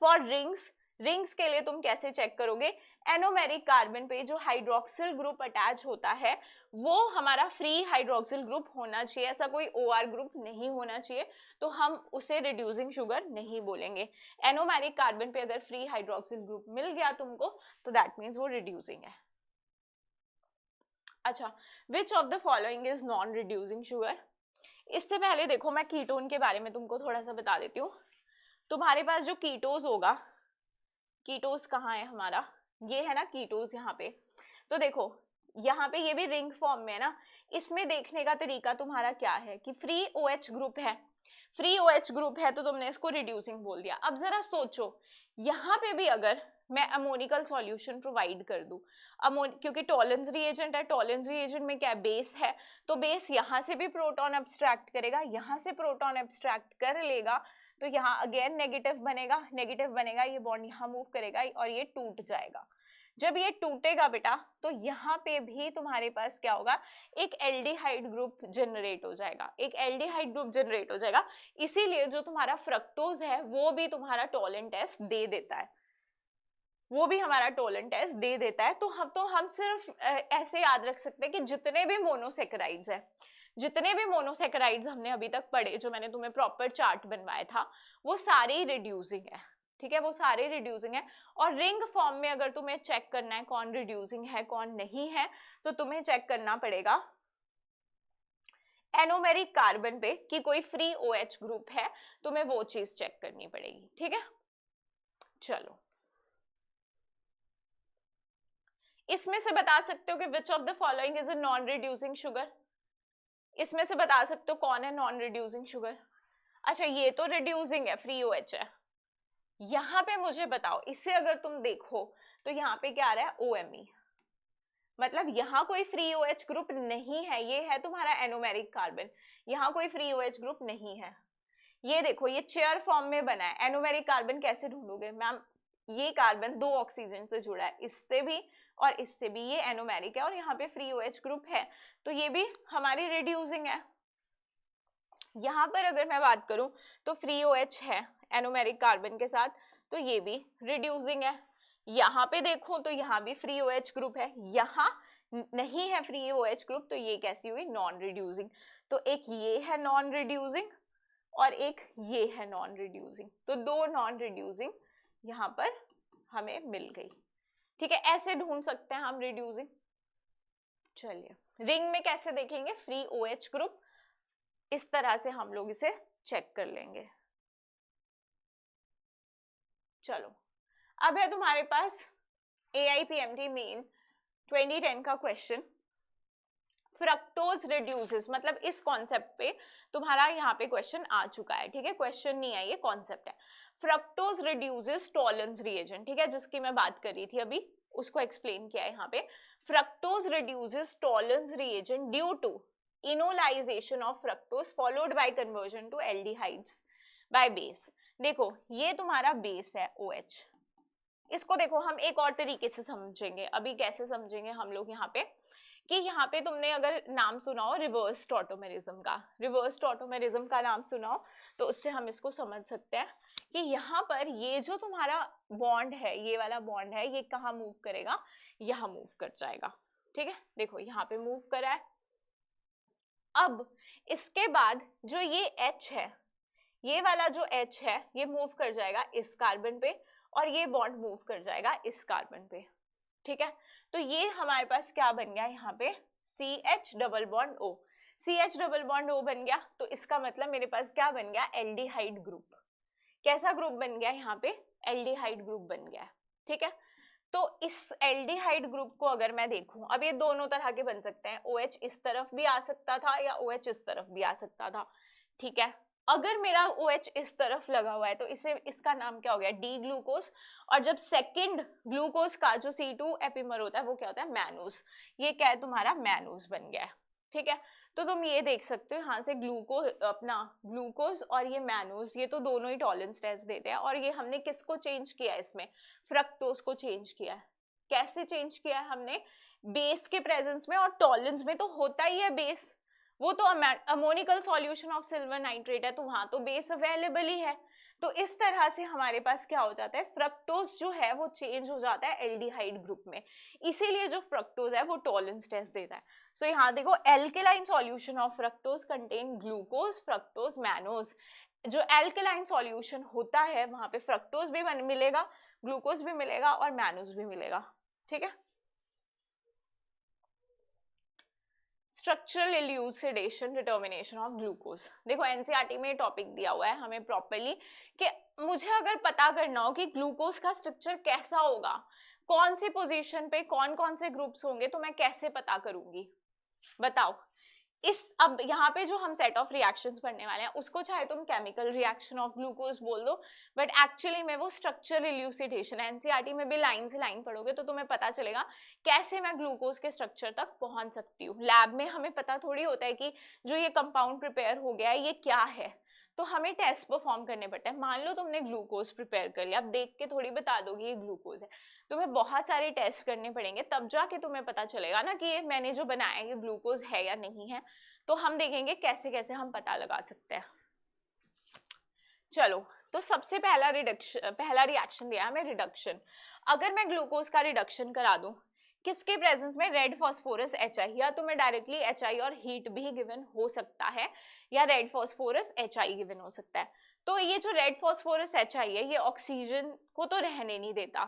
for rings, rings के लिए तुम कैसे चेक करोगे, एनोमेरिक कार्बन पे जो हाइड्रोक्सिल ग्रुप अटैच होता है वो हमारा फ्री हाइड्रोक्सिल ग्रुप होना चाहिए, ऐसा कोई OR ग्रुप नहीं होना चाहिए, तो हम उसे रिड्यूसिंग शुगर नहीं बोलेंगे। एनोमेरिक कार्बन पे अगर फ्री हाइड्रोक्सिल ग्रुप मिल गया तुमको तो दैट मीन्स वो रिड्यूसिंग है। अच्छा, which of the following is non reducing sugar. इससे पहले देखो मैं कीटोन के बारे में तुमको थोड़ा सा बता देती हूँ। तुम्हारे पास जो कीटोज होगा, कीटोज कहाँ है हमारा, ये है ना कीटोज यहाँ पे। तो देखो यहाँ पे ये भी रिंग फॉर्म में है ना, इसमें देखने का तरीका तुम्हारा क्या है कि फ्री OH ग्रुप है, फ्री OH ग्रुप है तो तुमने इसको रिड्यूसिंग बोल दिया। अब जरा सोचो यहाँ पे भी अगर मैं अमोनिकल सॉल्यूशन प्रोवाइड कर दूं, क्योंकि टॉलरेंस रिएजेंट है, टॉलरेंस रिएजेंट में क्या बेस है, तो बेस यहाँ से भी प्रोटॉन एब्स्ट्रैक्ट करेगा, यहाँ से प्रोटॉन एब्स्ट्रैक्ट कर लेगा, तो यहाँ अगेन नेगेटिव बनेगा, नेगेटिव बनेगा, ये बॉन्ड यहाँ मूव करेगा और ये टूट जाएगा। जब ये टूटेगा बेटा तो यहाँ पे भी तुम्हारे पास क्या होगा, एक एल्डिहाइड ग्रुप जनरेट हो जाएगा, एक एल्डिहाइड ग्रुप जनरेट हो जाएगा। इसीलिए जो तुम्हारा फ्रक्टोज है वो भी तुम्हारा टॉलरेंस टेस्ट दे देता है, वो भी हमारा टॉलरेंस टेस्ट दे देता है। तो हम सिर्फ ऐसे याद रख सकते हैं कि जितने भी मोनोसैकेराइड्स है, जितने भी मोनोसैकेराइड्स हमने अभी तक पढ़े, जो मैंने तुम्हें प्रॉपर चार्ट बनवाया था, वो सारे ही रिड्यूसिंग है, ठीक है, वो सारे रिड्यूसिंग है। और रिंग फॉर्म में अगर तुम्हें चेक करना है कौन रिड्यूसिंग है कौन नहीं है, तो तुम्हें चेक करना पड़ेगा एनोमेरिक कार्बन पे कि कोई फ्री OH ग्रुप है, तुम्हें वो चीज चेक करनी पड़ेगी, ठीक है। चलो इसमें से बता सकते हो कि which of the following is a non reducing sugar, इसमें से बता सकते हो कौन है नॉन रिड्यूसिंग शुगर। अच्छा ये तो रिड्यूसिंग है, फ्री OH है। यहाँ पे मुझे बताओ, इससे अगर तुम देखो तो यहाँ पे क्या आ रहा है, OMe, मतलब यहाँ कोई फ्री OH ग्रुप नहीं है, ये है तुम्हारा एनोमेरिक कार्बन, यहाँ कोई फ्री OH ग्रुप नहीं है। ये देखो ये चेयर फॉर्म में बना है, एनोमेरिक कार्बन कैसे ढूंढोगे मैम, ये कार्बन 2 ऑक्सीजन से जुड़ा है, इससे भी और इससे भी, ये एनोमेरिक है और यहाँ पे फ्री OH ग्रुप है, तो ये भी हमारी रिड्यूसिंग है। यहाँ पर अगर मैं बात करूं तो फ्री OH है एनोमेरिक कार्बन के साथ, तो ये भी रिड्यूसिंग है। यहाँ पे देखो तो यहाँ भी फ्री OH ग्रुप है, यहाँ नहीं है फ्री OH ग्रुप, तो ये कैसी हुई, नॉन रिड्यूसिंग। तो एक ये है नॉन रिड्यूसिंग और एक ये है नॉन रिड्यूसिंग, तो 2 नॉन रिड्यूसिंग यहाँ पर हमें मिल गई, ठीक है। ऐसे ढूंढ सकते हैं हम रिड्यूसिंग। चलिए रिंग में कैसे देखेंगे, फ्री OH ग्रुप, इस तरह से हम लोग इसे चेक कर लेंगे। चलो अब है तुम्हारे पास AIPMT मेन 2010 का क्वेश्चन, फ्रक्टोज रिड्यूसेस, मतलब इस कॉन्सेप्ट पे तुम्हारा यहाँ पे क्वेश्चन आ चुका है, ठीक है, क्वेश्चन नहीं है, ये कॉन्सेप्ट है। फ्रक्टोज रिड्यूसेस टॉलरेंस रिएजेंट, ठीक है, जिसकी मैं बात कर रही थी अभी, उसको एक्सप्लेन किया है यहाँ पे। Fructose reduces Tollens reagent due to enolization of fructose followed by conversion to aldehydes by base. देखो ये तुम्हारा बेस है OH, इसको देखो हम एक और तरीके से समझेंगे। अभी कैसे समझेंगे हम लोग यहाँ पे, कि यहाँ पे तुमने अगर नाम सुना हो रिवर्स टॉटोमेरिज्म का, रिवर्स टॉटोमेरिज्म का नाम सुना हो, तो उससे हम इसको समझ सकते हैं कि यहाँ पर ये जो तुम्हारा बॉन्ड है, ये वाला बॉन्ड है, ये कहाँ मूव करेगा, यहाँ मूव कर जाएगा, ठीक है। देखो यहाँ पे मूव करा है। अब इसके बाद जो ये H है, ये वाला जो H है, ये मूव कर जाएगा इस कार्बन पे, और ये बॉन्ड मूव कर जाएगा इस कार्बन पे, ठीक है। तो ये हमारे पास क्या बन गया यहाँ पे, CH double bond O, CH double bond O बन गया। तो इसका मतलब मेरे पास क्या बन गया, एल्डिहाइड ग्रुप। कैसा ग्रुप बन गया यहाँ पे, एल्डिहाइड ग्रुप बन गया, ठीक है। तो इस एल्डिहाइड ग्रुप को अगर मैं देखूं, अब ये दोनों तरह के बन सकते हैं, OH इस तरफ भी आ सकता था या OH इस तरफ भी आ सकता था, ठीक है। अगर मेरा OH इस तरफ लगा हुआ है तो इसे, इसका नाम क्या हो गया, डी ग्लूकोज। और जब सेकंड ग्लूकोज का जो C2 एपिमर होता है वो क्या होता है, मैनोज। ये क्या है तुम्हारा, मैनोज बन गया है, ठीक है। तो तुम ये देख सकते हो यहाँ से ग्लूकोज, अपना ग्लूकोज और ये मैनोज, ये तो दोनों ही टॉलरेंस टेस्ट देते हैं। और ये हमने किसको चेंज किया है इसमें, फ्रक्टोज को चेंज किया है। कैसे चेंज किया है हमने, बेस के प्रेजेंस में, और टॉलरेंस में तो होता ही है बेस, वो तो ammoniacal solution of silver nitrate है, तो वहां तो बेस अवेलेबल ही है। तो इस तरह से हमारे पास क्या हो जाता है, फ्रक्टोज जो है वो चेंज हो जाता है एल्डिहाइड ग्रुप में, इसीलिए जो फ्रक्टोज है वो टॉलरेंस टेस्ट देता है। सो यहाँ देखो, alkaline solution of fructose contain glucose, fructose, mannose. जो एल्केलाइन सॉल्यूशन होता है वहां पे फ्रक्टोज भी मिलेगा, ग्लूकोज भी मिलेगा और मैनोज भी मिलेगा, ठीक है। स्ट्रक्चरल इल्यूसिडेशन डिटर्मिनेशन ऑफ ग्लूकोज, देखो एनसीईआरटी में टॉपिक दिया हुआ है हमें प्रॉपर्ली, कि मुझे अगर पता करना हो कि ग्लूकोज का स्ट्रक्चर कैसा होगा, कौन सी पोजीशन पे कौन कौन से ग्रुप्स होंगे, तो मैं कैसे पता करूंगी, बताओ। इस, अब यहाँ पे जो हम सेट ऑफ रिएक्शंस पढ़ने वाले हैं उसको चाहे तुम केमिकल रिएक्शन ऑफ ग्लूकोज बोल दो, बट एक्चुअली में वो स्ट्रक्चरल इल्यूसिडेशन है। एनसीईआरटी में भी लाइन से लाइन पढ़ोगे तो तुम्हें पता चलेगा कैसे मैं ग्लूकोज के स्ट्रक्चर तक पहुंच सकती हूँ। लैब में हमें पता थोड़ी होता है कि जो ये कंपाउंड प्रिपेयर हो गया है ये क्या है, तो हमें टेस्ट परफॉर्म करने पड़ते हैं। मान लो तुमने ग्लूकोज प्रिपेयर कर लिया, अब देख के थोड़ी बता दोगे ये ग्लूकोज है, तुम्हें बहुत सारे टेस्ट करने पड़ेंगे, तब जाके तुम्हें पता चलेगा ना कि ये मैंने जो बनाया है ये ग्लूकोज है या नहीं है। तो हम देखेंगे कैसे कैसे हम पता लगा सकते हैं। चलो, तो सबसे पहला रिएक्शन दिया है हमें, रिडक्शन। अगर मैं ग्लूकोज का रिडक्शन करा दूं किसके प्रेजेंस में, रेड फॉस्फोरस HI, या तो मैं डायरेक्टली HI और हीट भी गिवन हो सकता है, या रेड फॉस्फोरस HI गिवन हो सकता है। तो ये जो रेड फॉस्फोरस HI है ये ऑक्सीजन को तो रहने नहीं देता,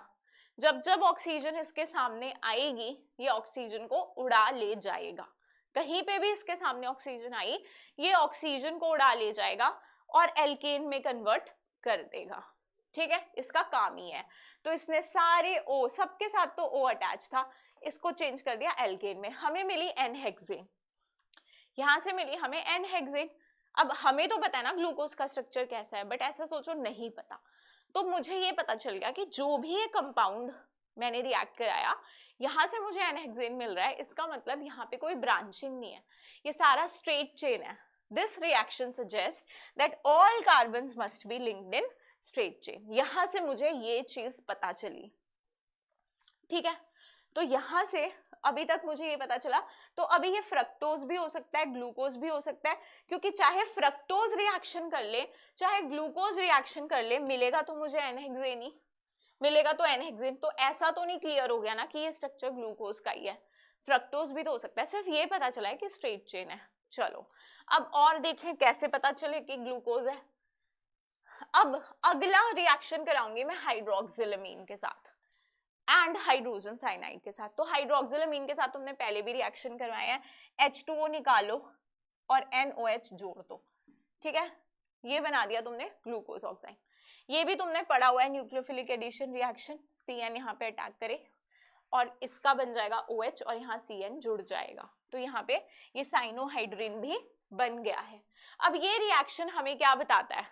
जब जब ऑक्सीजन इसके सामने आएगी ये ऑक्सीजन को उड़ा ले जाएगा। कहीं पे भी इसके सामने ऑक्सीजन आई, ये ऑक्सीजन को उड़ा ले जाएगा और एल्केन में कन्वर्ट कर देगा, ठीक है, इसका काम ही है। तो इसने सारे O, सबके साथ तो O अटैच था, इसको चेंज कर दिया एल्केन में, हमें मिली N-हेक्सेन, यहां से मिली हमें N-हेक्सेन। अब हमें तो पता है ना ग्लूकोज का स्ट्रक्चर कैसा है, बट ऐसा सोचो नहीं पता, तो मुझे ये पता चल गया कि जो भी ये कंपाउंड मैंने रिएक्ट कराया यहां से मुझे N-हेक्सेन मिल रहा है, इसका मतलब यहाँ पे कोई ब्रांचिंग नहीं है, ये सारा स्ट्रेट चेन है। This reaction suggest that all carbons must be linked in straight chain, यहां से मुझे ये चीज पता चली, ठीक है। तो यहां से अभी तक मुझे ये पता चला, तो अभी ये फ्रक्टोज भी हो सकता है, ग्लूकोज भी हो सकता है, क्योंकि चाहे फ्रक्टोज रिएक्शन कर ले चाहे ग्लूकोज रिएक्शन कर ले, मिलेगा तो मुझे N-हेक्सेन ही मिलेगा, तो N-हेक्सेन। तो ऐसा तो नहीं क्लियर हो गया ना कि ये स्ट्रक्चर ग्लूकोज का ही है, फ्रक्टोज भी तो हो सकता है, सिर्फ ये पता चला है कि स्ट्रेट चेन है। चलो अब और देखें कैसे पता चले कि ग्लूकोज है। अब अगला रिएक्शन कराऊंगी मैं हाइड्रोक्सिलमीन के साथ एंड हाइड्रोजन साइनाइड के साथ। तो हाइड्रोक्सिलमीन के साथ तुमने पहले भी रिएक्शन करवाया है, H2O निकालो और NOH जोड़ दो, ठीक है, ये बना दिया तुमने ग्लूकोज ऑक्साइड। ये भी तुमने पढ़ा हुआ है न्यूक्लियोफिलिक एडिशन रिएक्शन, CN यहाँ पे अटैक करे, और इसका बन जाएगा OH और यहाँ CN जुड़ जाएगा, तो यहाँ पे ये साइनोहाइड्रिन भी बन गया है। अब ये रिएक्शन हमें क्या बताता है,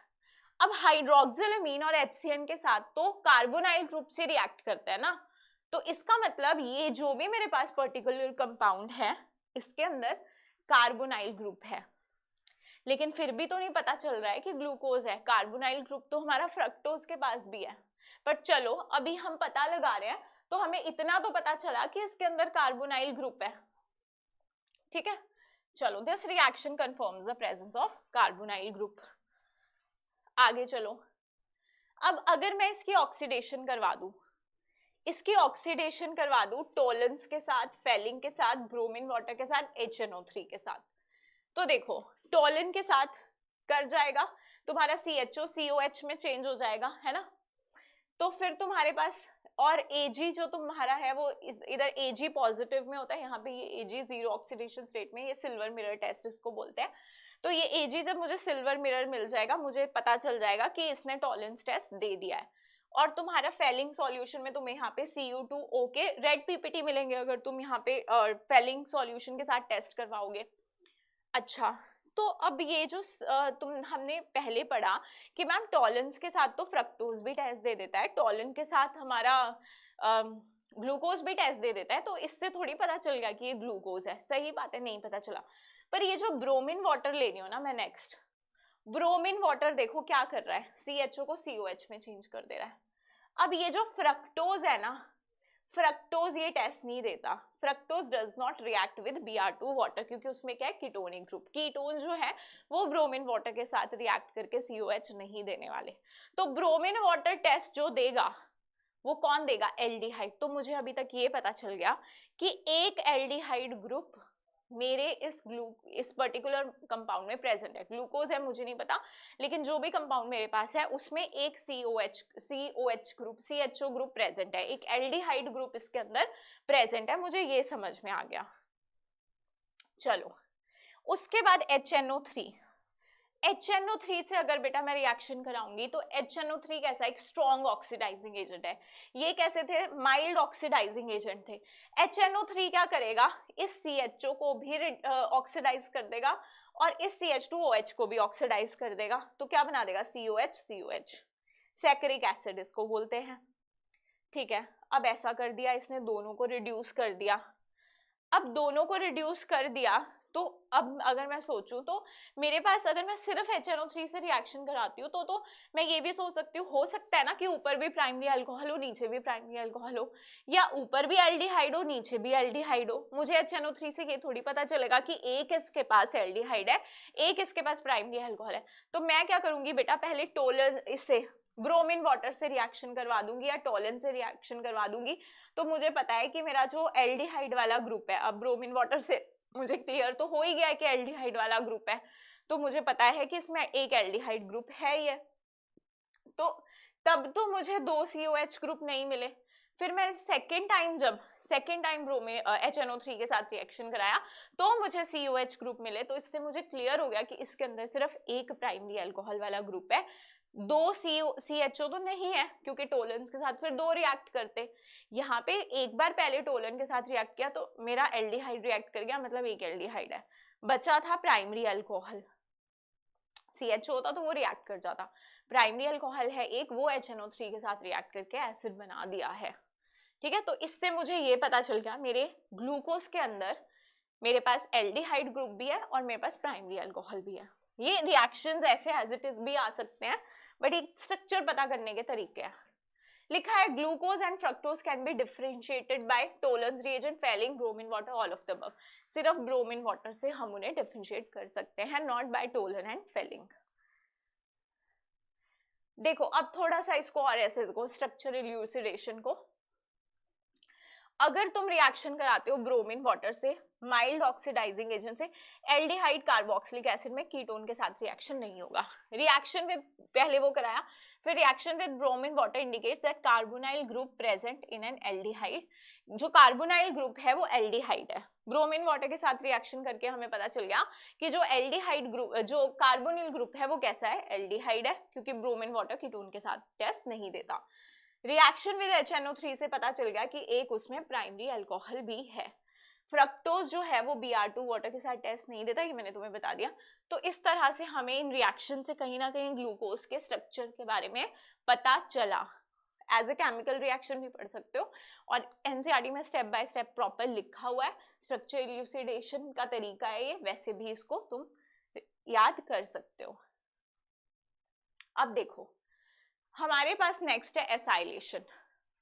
अब हाइड्रोक्सिलअमीन और HCN के साथ तो कार्बोनाइल ग्रुप से रिएक्ट करता है ना, तो इसका मतलब ये जो भी मेरे पास पर्टिकुलर कंपाउंड है इसके अंदर कार्बोनाइल ग्रुप है, लेकिन फिर भी तो नहीं पता चल रहा है कि ग्लूकोज है। कार्बोनाइल ग्रुप तो हमारा फ्रक्टोज के पास भी है, पर चलो अभी हम पता लगा रहे हैं, तो हमें इतना तो पता चला कि इसके अंदर कार्बोनाइल ग्रुप है, ठीक है। चलो, this reaction confirms the presence of carbonyl group. आगे चलो, अब अगर मैं इसकी ऑक्सीडेशन करवा दूं, इसकी ऑक्सीडेशन करवा दूं टोलेंस के साथ, फेलिंग के साथ, ब्रोमीन वाटर के साथ, HNO3 के साथ, तो देखो टोलिन के साथ कर जाएगा तुम्हारा CHO COH में चेंज हो जाएगा, है ना, तो फिर तुम्हारे पास और Ag जो तुम्हारा है वो इधर Ag पॉजिटिव में होता है, यहाँ पे ये Ag जीरो ऑक्सीडेशन स्टेट में, ये सिल्वर मिरर टेस्ट इसको बोलते हैं। तो ये Ag जब मुझे सिल्वर मिरर मिल जाएगा, मुझे पता चल जाएगा कि इसने टॉलेंस टेस्ट दे दिया है, और तुम्हारा फेलिंग सॉल्यूशन में तुम्हें यहाँ पे Cu2O के रेड पीपीटी मिलेंगे अगर तुम यहाँ पे फेलिंग सॉल्यूशन के साथ टेस्ट करवाओगे। अच्छा, तो अब ये जो हमने पहले पढ़ा कि मैम टॉलेंस के साथ तो फ्रक्टोज भी टेस्ट दे देता है, टॉलिन के साथ हमारा ग्लूकोज भी टेस्ट दे देता है, तो इससे थोड़ी पता चल गया कि ये ग्लूकोज है। सही बात है, नहीं पता चला। पर ये जो ब्रोमीन वाटर ले रही हूँ ना मैं नेक्स्ट, ब्रोमीन वाटर देखो क्या कर रहा है, CHO को COH में चेंज कर दे रहा है। अब ये जो फ्रक्टोज है ना, फ्रक्टोज ये टेस्ट नहीं देता, fructose does not react with Br2 water, क्योंकि उसमें क्या है, कीटोनिक ग्रुप, कीटोन जो है वो ब्रोमीन वाटर के साथ रिएक्ट करके COH नहीं देने वाले। तो ब्रोमीन वाटर टेस्ट जो देगा वो कौन देगा, एल्डिहाइड। तो मुझे अभी तक ये पता चल गया कि एक एल्डिहाइड ग्रुप मेरे इस पर्टिकुलर कंपाउंड में प्रेजेंट है। ग्लूकोज है मुझे नहीं पता, लेकिन जो भी कंपाउंड मेरे पास है उसमें एक COH group, CHO group present है, एक एल्डिहाइड ग्रुप इसके अंदर प्रेजेंट है, मुझे ये समझ में आ गया। चलो, उसके बाद HNO3 से अगर बेटा मैं रिएक्शन कराऊंगी तो HNO3 कैसा, एक स्ट्रॉन्ग ऑक्सीडाइजिंग एजेंट है। ये कैसे थे, माइल्ड ऑक्सीडाइजिंग एजेंट थे। HNO3 क्या करेगा, इस CHO को भी ऑक्सीडाइज कर देगा और इस CH2OH को भी ऑक्सीडाइज कर देगा, तो क्या बना देगा, COH, सैकरिक एसिड इसको बोलते हैं, ठीक है। अब ऐसा कर दिया इसने, दोनों को रिड्यूस कर दिया। अब दोनों को रिड्यूस कर दिया तो अब अगर मैं सोचूं तो मेरे पास, अगर मैं सिर्फ HNO3 से रिएक्शन कराती हूँ तो मैं ये भी सोच सकती हूँ, हो सकता है ना कि ऊपर भी प्राइमरी अल्कोहल हो, नीचे भी प्राइमरी अल्कोहल हो, या ऊपर भी एल्डिहाइड हो, नीचे भी एल्डिहाइड हो। मुझे HNO3 से ये थोड़ी पता चलेगा कि एक इसके पास एल्डिहाइड है, एक इसके पास प्राइमरी अल्कोहल है। तो मैं क्या करूंगी बेटा, पहले टोलन इससे ब्रोमीन वाटर से रिएक्शन करवा दूंगी या टोलन से रिएक्शन करवा दूंगी, तो मुझे पता है कि मेरा जो एल्डिहाइड वाला ग्रुप है, अब ब्रोमीन वाटर से मुझे क्लियर तो हो ही गया है कि एल्डिहाइड वाला ग्रुप है, तो मुझे पता है कि इसमें एक एल्डिहाइड ग्रुप है ही है, तो तब तो मुझे 2 COH ग्रुप नहीं मिले। फिर मैं सेकेंड टाइम ब्रोमीन HNO3 के साथ रिएक्शन कराया तो मुझे COH ग्रुप मिले, तो इससे मुझे क्लियर हो गया कि इसके अंदर सिर्फ एक प्राइमरी अल्कोहल वाला ग्रुप है, 2 CHO तो नहीं है, क्योंकि टोलेंस के साथ फिर 2 रिएक्ट करते। यहाँ पे एक बार पहले टोलन के साथ रिएक्ट किया तो मेरा एल्डिहाइड रिएक्ट कर गया, मतलब एक एल्डिहाइड है, बचा था प्राइमरी अल्कोहल। CHO होता तो वो रिएक्ट कर जाता, प्राइमरी अल्कोहल है एक, वो HNO3 के साथ रिएक्ट करके एसिड बना दिया है, ठीक है। तो इससे मुझे ये पता चल गया मेरे ग्लूकोज के अंदर मेरे पास एल्डिहाइड ग्रुप भी है और मेरे पास प्राइमरी अल्कोहल भी है। ये रिएक्शंस ऐसे एज इट इज भी आ सकते हैं, बट एक स्ट्रक्चर पता करने के तरीके हैं। लिखा है glucose and fructose can be differentiated by Tollens reagent, Fehling, bromine water, all of the above. सिर्फ ब्रोमीन वाटर से हम उन्हें डिफरेंशिएट कर सकते हैं, not by Tollens and Fehling. देखो अब थोड़ा सा इसको और ऐसे देखो, स्ट्रक्चरल इल्यूसिडेशन को। अगर तुम रिएक्शन कराते हो ब्रोमीन वाटर से माइल्ड ऑक्सीडाइजिंग एजेंट से, एल्डिहाइड कार्बोक्सिलिक एसिड में कीटोन के साथ रिएक्शन नहीं होगा। रिएक्शन विद, पहले वो कराया, फिर reaction with bromine water indicates that carbonyl group present in an aldehyde. जो कार्बोनाइल ग्रुप है वो एल्डिहाइड है। ब्रोमीन वाटर के साथ रिएक्शन करके हमें पता चल गया कि जो एल्डिहाइड ग्रुप, जो कार्बोनिल ग्रुप है वो कैसा है, एल्डिहाइड है, क्योंकि ब्रोमीन वाटर कीटोन के साथ टेस्ट नहीं देता। रिएक्शन विद HNO3 से पता चल गया कि एक उसमें प्राइमरी अल्कोहल भी है। फ्रक्टोज जो है वो Br2 वाटर के साथ टेस्ट नहीं देता, ये मैंने तुम्हें बता दिया। तो इस तरह से हमें इन रिएक्शन से कहीं ना कहीं ग्लूकोज के स्ट्रक्चर के बारे में पता चला। एज ए केमिकल रिएक्शन भी पढ़ सकते हो, और एनसीईआरटी में स्टेप बाय स्टेप प्रॉपर लिखा हुआ है, स्ट्रक्चर इल्यूसिडेशन का तरीका है ये, वैसे भी इसको तुम याद कर सकते हो। अब देखो हमारे पास नेक्स्ट है एसाइलेशन।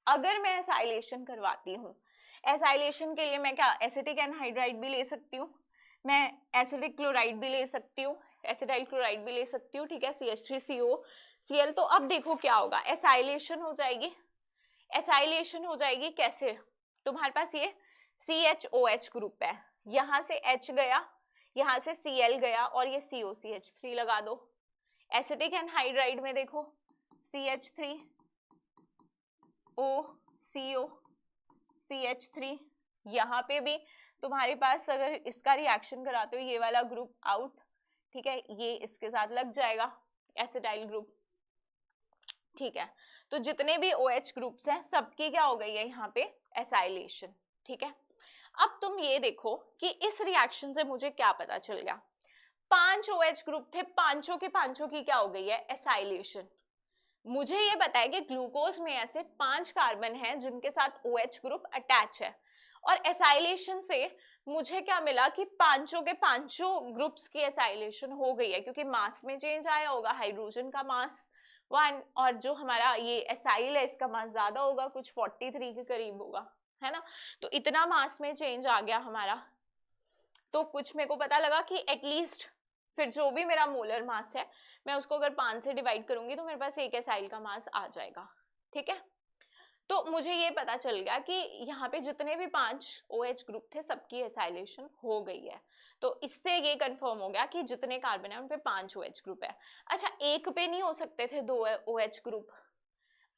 अगर मैं एसाइलेशन करवाती हूँ, एसाइलेशन के लिए मैं क्या एसिटिक एनहाइड्राइड भी ले सकती हूँ, मैं एसिडिक क्लोराइड भी ले सकती हूँ, एसिटाइल क्लोराइड भी ले सकती हूँ, ठीक है, CH3COCl। तो अब देखो क्या होगा, एसाइलेशन हो जाएगी। एसाइलेशन हो जाएगी कैसे, तुम्हारे पास ये CHOH ग्रुप है, यहां से H गया, यहां से Cl गया, और ये COCH3 लगा दो। एसिटिक एनहाइड्राइड में देखो CH3O CO CH3, यहाँ पे भी तुम्हारे पास अगर इसका रिएक्शन कराते हो ये वाला ग्रुप आउट, ठीक है, ये इसके साथ लग जाएगा एसिटाइल ग्रुप, ठीक है। तो जितने भी OH ग्रुप्स हैं सबकी क्या हो गई है यहाँ पे एसाइलेशन, ठीक है। अब तुम ये देखो कि इस रिएक्शन से मुझे क्या पता चल गया, 5 OH ग्रुप थे, पांचों के पांचों की क्या हो गई है एसाइलेशन। मुझे ये पता है कि ग्लूकोज में ऐसे 5 कार्बन हैं जिनके साथ OH ग्रुप अटैच है, और एसाइलेशन से मुझे क्या मिला कि पांचों के पांचों ग्रुप्स की एसाइलेशन हो गई है, क्योंकि मास में चेंज आया होगा, हाइड्रोजन का मास 1 और जो हमारा ये एसाइल है इसका मास ज्यादा होगा, कुछ 43 के करीब होगा, है ना। तो इतना मास में चेंज आ गया हमारा, तो कुछ मेरे को पता लगा कि एटलीस्ट फिर जो भी मेरा मोलर मास है मैं उसको अगर 5 से डिवाइड करूंगी तो मेरे पास एक एसाइल का मास आ जाएगा, ठीक है। तो मुझे ये पता चल गया कि यहाँ पे जितने भी 5 OH ग्रुप थे सबकी एसाइलेशन हो गई है। तो इससे ये कंफर्म हो गया कि जितने कार्बन है उन पे 5 OH ग्रुप है। अच्छा, एक पे नहीं हो सकते थे 2 OH ग्रुप,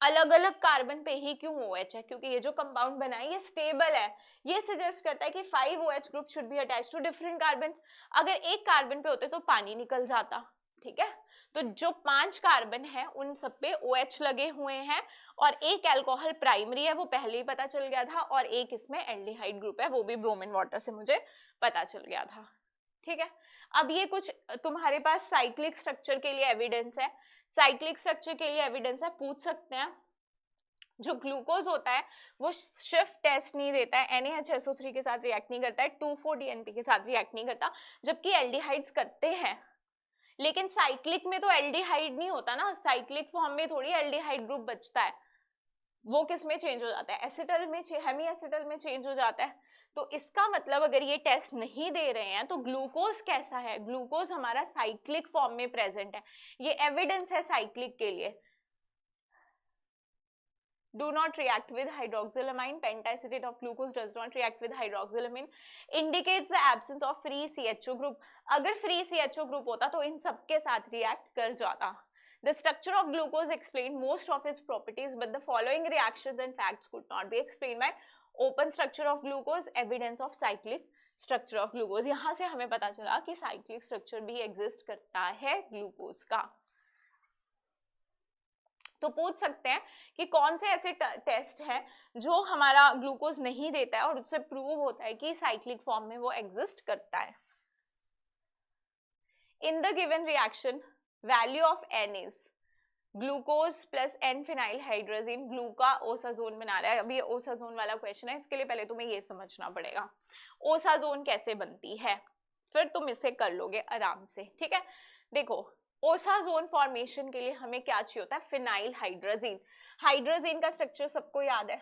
अलग अलग कार्बन पे ही क्यों OH है, क्योंकि ये जो कंपाउंड बना है ये स्टेबल है, ये सजेस्ट करता है कि 5 OH group should be attached to different carbon. अगर एक कार्बन पे होते तो पानी निकल जाता, ठीक है। तो जो 5 कार्बन है उन सब पे OH लगे हुए हैं, और एक अल्कोहल प्राइमरी है वो पहले ही पता चल गया था, और एक इसमें एल्डिहाइड ग्रुप है वो भी ब्रोमीन वाटर से मुझे पता चल गया था, ठीक है। अब ये कुछ तुम्हारे पास साइक्लिक स्ट्रक्चर के लिए एविडेंस है, साइक्लिक स्ट्रक्चर के लिए एविडेंस है, पूछ सकते हैं। जो ग्लूकोज होता है वो शिफ्ट टेस्ट नहीं देता है, NaHSO3 के साथ रिएक्ट नहीं करता है, 2,4-DNP के साथ रिएक्ट नहीं करता, जबकि एल्डिहाइड्स करते हैं। लेकिन साइक्लिक में तो एल्डिहाइड नहीं होता ना, साइक्लिक फॉर्म में थोड़ी एल्डिहाइड ग्रुप बचता है, वो किस में चेंज हो जाता है, एसिटल में, हेमी एसिटल में चेंज हो जाता है। तो इसका मतलब अगर ये टेस्ट नहीं दे रहे हैं तो ग्लूकोज कैसा है, ग्लूकोज हमारा साइक्लिक फॉर्म में प्रेजेंट है, ये एविडेंस है साइक्लिक के लिए। Do not react with hydroxylamine. Pentacetate of glucose does not react with hydroxylamine. Indicates the absence of free CHO group. अगर free CHO group होता तो इन सब के साथ react कर जाता. The structure of glucose explained most of its properties, but the following reactions and facts could not be explained by open structure of glucose, evidence of cyclic structure of glucose. यहाँ से हमें पता चला कि cyclic structure भी exist करता है glucose का. तो पूछ सकते हैं कि कौन से ऐसे टेस्ट है जो हमारा ग्लूकोज नहीं देता है और उससे प्रूव होता है कि साइक्लिक फॉर्म में वो एग्जिस्ट करता है. In the given reaction value of N is glucose plus phenylhydrazine glucosazone बना रहा है. अभी ये ओसाजोन वाला क्वेश्चन है, इसके लिए पहले तुम्हें ये समझना पड़ेगा ओसाजोन कैसे बनती है, फिर तुम इसे कर लोगे आराम से, ठीक है. देखो ओसाजोन फॉर्मेशन के लिए हमें क्या चाहिए होता है, फिनाइल हाइड्रोजीन. हाइड्रोजीन का स्ट्रक्चर सबको याद है,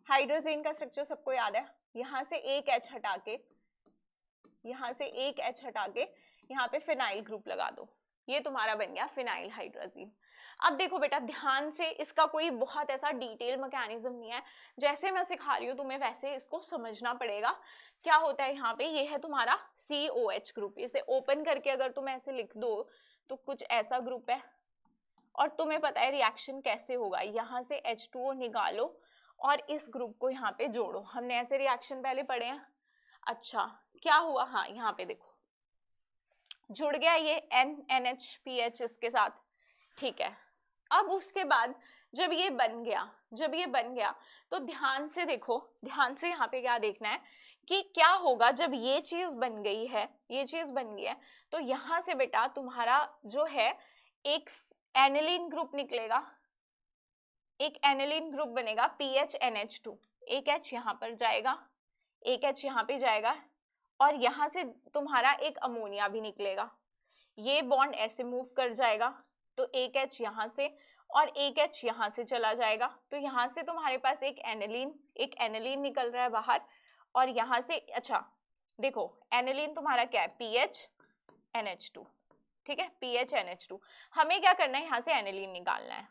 हाइड्रोजीन का स्ट्रक्चर सबको याद है. यहां से एक H हटा के, यहां से एक H हटा के यहाँ पे फिनाइल ग्रुप लगा दो, ये तुम्हारा बन गया फिनाइल हाइड्रोजीन. अब देखो बेटा ध्यान से, इसका कोई बहुत ऐसा डिटेल मैकेनिज्म नहीं है, जैसे मैं सिखा रही हूँ तुम्हें वैसे इसको समझना पड़ेगा. क्या होता है यहाँ पे, ये है तुम्हारा COH ग्रुप. इसे ओपन करके अगर तुम ऐसे लिख दो तो कुछ ऐसा ग्रुप है, और तुम्हें पता है रिएक्शन कैसे होगा, यहाँ से H2O निकालो और इस ग्रुप को यहाँ पे जोड़ो. हमने ऐसे रिएक्शन पहले पढ़े हैं. अच्छा क्या हुआ, हाँ यहाँ पे देखो जुड़ गया ये NNHPH इसके साथ, ठीक है. अब उसके बाद जब ये बन गया तो ध्यान से देखो, ध्यान से यहाँ पे क्या देखना है कि क्या होगा जब ये चीज बन गई है, तो यहाँ से बेटा तुम्हारा जो है एक एनिलीन ग्रुप निकलेगा, एक एनिलीन ग्रुप बनेगा PHNH2, एक H यहाँ पर जाएगा, एक H यहाँ पे जाएगा, और यहाँ से तुम्हारा एक अमोनिया भी निकलेगा। ये बॉन्ड ऐसे मूव कर जाएगा तो एक H यहाँ से और एक H यहाँ से चला जाएगा, तो यहाँ से तुम्हारे पास एक एनिलीन निकल रहा है बाहर, और यहाँ से अच्छा देखो एनिलीन तुम्हारा क्या है PHNH2, ठीक है, PHNH2। हमें क्या करना है, यहाँ से एनिलीन निकालना है।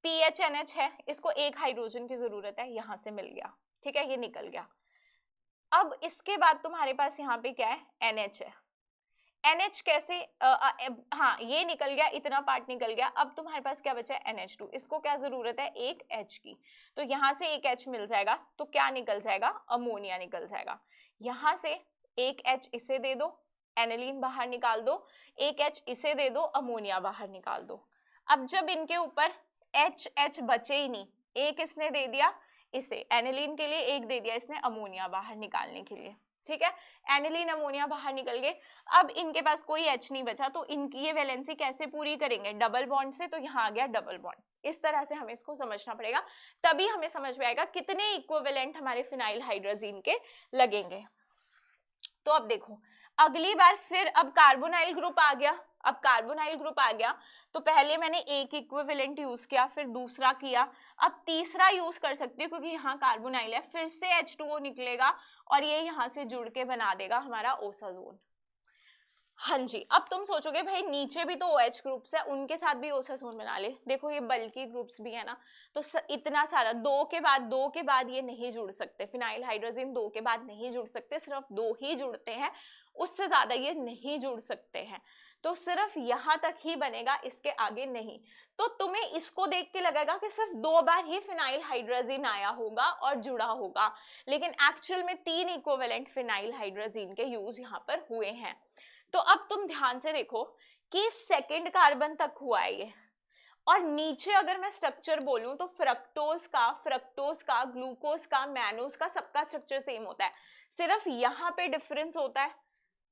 PHNH है, इसको एक हाइड्रोजन की जरूरत है, यहाँ से मिल गया, ठीक है, ये निकल गया। अब इसके बाद तुम्हारे पास यहाँ पे क्या है, NH है। NH कैसे हाँ ये निकल गया, इतना पार्ट निकल गया। अब तुम्हारे पास क्या बचा है, NH2। इसको क्या जरूरत है, एक H की, तो यहाँ से एक H मिल जाएगा, तो क्या निकल जाएगा, अमोनिया निकल जाएगा। यहाँ से एक H इसे दे दो, एनिलीन बाहर निकाल दो, एक H इसे दे दो, अमोनिया बाहर निकाल दो। अब जब इनके ऊपर H बचे ही नहीं, एक इसने दे दिया इसे, एनिलीन के लिए एक दे दिया इसने अमोनिया बाहर निकालने के लिए, ठीक है, एनिलीन अमोनिया बाहर निकल गए। अब इनके पास कोई H नहीं बचा, तो इनकी ये वैलेंसी कैसे पूरी करेंगे, डबल बॉन्ड से, तो यहाँ आ गया डबल बॉन्ड। इस तरह से हमें इसको समझना पड़ेगा, तभी हमें समझ में आएगा कितने इक्विवेलेंट हमारे फिनाइल हाइड्रोजीन के लगेंगे। तो अब देखो अगली बार फिर अब कार्बोनाइल ग्रुप आ गया, तो पहले मैंने एक इक्विवेलेंट यूज किया, फिर दूसरा किया, अब तीसरा यूज कर सकती हूँ क्योंकि यहाँ कार्बोनाइल है, फिर से H2O निकलेगा और ये यहाँ से जुड़ के बना देगा हमारा ओसाजोन। हाँ जी, अब तुम सोचोगे भाई नीचे भी तो OH ग्रुप्स है, उनके साथ भी ओसाजोन बना ले। देखो ये बल्कि ग्रुप्स भी है ना, तो इतना सारा दो के बाद ये नहीं जुड़ सकते, फिनाइल हाइड्रोजन दो के बाद नहीं जुड़ सकते, सिर्फ दो ही जुड़ते हैं, उससे ज्यादा ये नहीं जुड़ सकते हैं, तो सिर्फ यहाँ तक ही बनेगा, इसके आगे नहीं। तो तुम्हें इसको देख के लगेगा कि सिर्फ 2 बार ही फिनाइल हाइड्रोजन आया होगा और जुड़ा होगा, लेकिन एक्चुअल में 3 इक्विवेलेंट फिनाइल हाइड्रोजन के यूज यहाँ पर हुए हैं। तो अब तुम ध्यान से देखो कि सेकंड कार्बन तक हुआ है ये, और नीचे अगर मैं स्ट्रक्चर बोलूं तो फ्रक्टोज का, ग्लूकोज का, मैनोज का, सबका स्ट्रक्चर सेम होता है, सिर्फ यहाँ पे डिफरेंस होता है,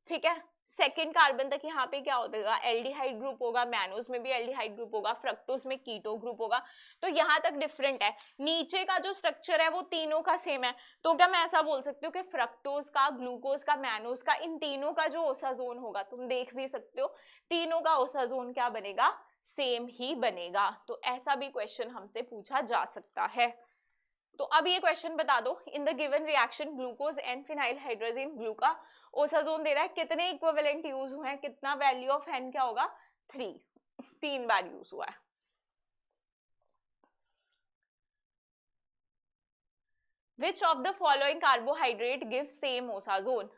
ठीक है। सेकंड कार्बन तक यहाँ पे क्या होगा, एल्डिहाइड ग्रुप होगा, मैनोज में भी एल्डिहाइड ग्रुप होगा, फ्रक्टोज में कीटो ग्रुप होगा, तो यहाँ तक डिफरेंट है। नीचे का जो स्ट्रक्चर है वो तीनों का सेम है, तो क्या मैं ऐसा बोल सकती हूँ कि फ्रक्टोज का, ग्लूकोज का, मैनोज का, इन तीनों का जो ओसाजोन होगा, तुम देख भी सकते हो, तीनों का ओसाजोन क्या बनेगा, सेम ही बनेगा। तो ऐसा भी क्वेश्चन हमसे पूछा जा सकता है। तो अब ये क्वेश्चन बता दो, इन the given reaction glucose and phenyl hydrogen glue का ओसाजोन दे रहा है, कितने इक्विवेलेंट यूज हुए हैं, कितना वैल्यू ऑफ एन क्या होगा, 3 बार यूज हुआ है। Which of the following carbohydrate give same osazone,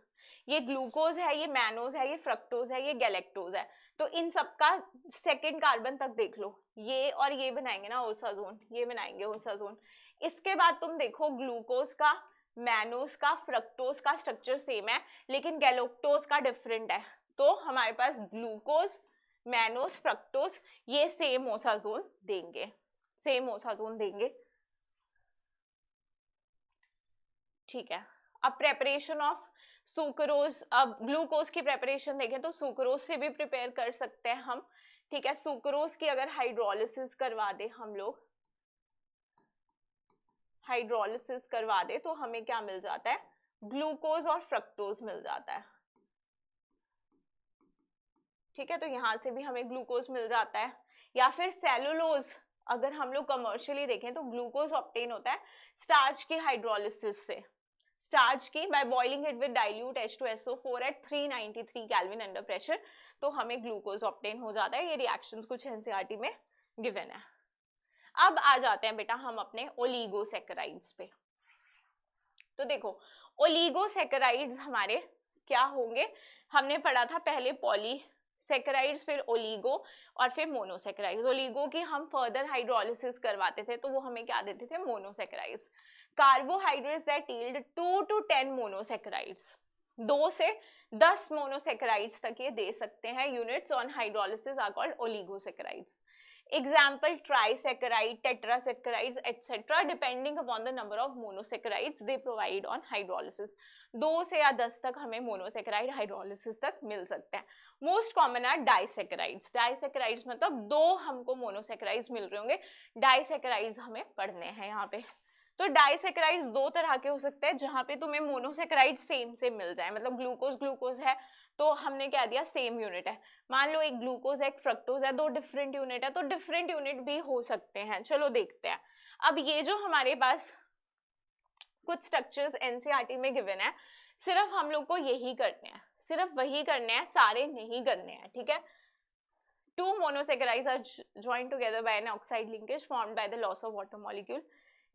ये ग्लूकोज है, ये मैनोज है, ये फ्रक्टोज है, ये गैलेक्टोज है, तो इन सबका सेकंड कार्बन तक देख लो, ये और ये बनाएंगे ना ओसाजोन, ये बनाएंगे ओसाजोन। इसके बाद तुम देखो ग्लूकोज का, मैनोज का, फ्रक्टोज का स्ट्रक्चर सेम है, लेकिन गैलेक्टोज का डिफरेंट है, तो हमारे पास ग्लूकोज, मैनोज, फ्रक्टोज ये सेम ओसाजोन देंगे, ठीक है। अब प्रेपरेशन ऑफ सुक्रोज, अब ग्लूकोज की प्रेपरेशन देखें तो सुक्रोज से भी प्रिपेयर कर सकते हैं हम, ठीक है। सुक्रोज की अगर हाइड्रोलिसिस करवा दे हम लोग, हाइड्रोलिसिस करवा दे तो हमें क्या मिल जाता है, ग्लूकोज और फ्रक्टोज मिल जाता है, ठीक है। तो यहां से भी हमें ग्लूकोज मिल जाता है, या फिर सेलुलोज, अगर हम लोग कमर्शियली देखें तो ग्लूकोज ऑब्टेन होता है स्टार्च की हाइड्रोलिसिस से, स्टार्च की by boiling it with dilute H2SO4 at 393 kelvin under pressure, तो हमें ग्लूकोज ऑब्टेन हो जाता है। ये रिएक्शंस कुछ एनसीईआरटी में गिवन है। अब आ जाते हैं बेटा हम अपने ओलिगोसैकेराइड्स पे। तो देखो ओलिगोसैकेराइड्स हमारे क्या होंगे, हमने पढ़ा था पहले पॉलीसैकेराइड्स, फिर ओलिगो और फिर मोनोसैकेराइड्स। ओलिगो की हम फर्दर हाइड्रोलिसिस करवाते थे तो वो हमें क्या देते थे, monosaccharides. Carbohydrates that yield 2 to 10 monosaccharides, 2 से 10 मोनोसैकेराइड्स तक ये दे सकते हैं। Units on hydrolysis are called oligosaccharides. Example, trisaccharide, tetrasaccharides, etc. Depending upon the number of monosaccharides they provide on hydrolysis. 2 से या 10 तक हमें मोनोसेक्राइड हाइड्रोलिसिस तक मिल सकते हैं. मोस्ट कॉमन है डाइसेक्राइड्स. डाइसेक्राइड्स मतलब 2 हमको मोनोसेक्राइड्स मिल रहे होंगे. डाइसेक्राइड्स हमें पढ़ने हैं यहाँ पे. तो डाइसेक्राइड्स 2 तरह के हो सकते हैं जहां पे तुम्हें मोनोसेक्राइड सेम से मिल जाए. मतलब ग्लूकोज ग्लूकोज है तो हमने क्या दिया, सेम यूनिट है. मान लो एक ग्लूकोज है एक फ्रक्टोज है, 2 डिफरेंट यूनिट है, तो डिफरेंट यूनिट भी हो सकते हैं. चलो देखते हैं. अब ये जो हमारे पास कुछ स्ट्रक्चर्स एनसीईआरटी में गिवन है, सिर्फ हम लोग को यही करने हैं, सिर्फ वही करने हैं, सारे नहीं करने हैं. ठीक है. 2 monosaccharides are joined together by an oxide linkage formed by the loss of water molecule.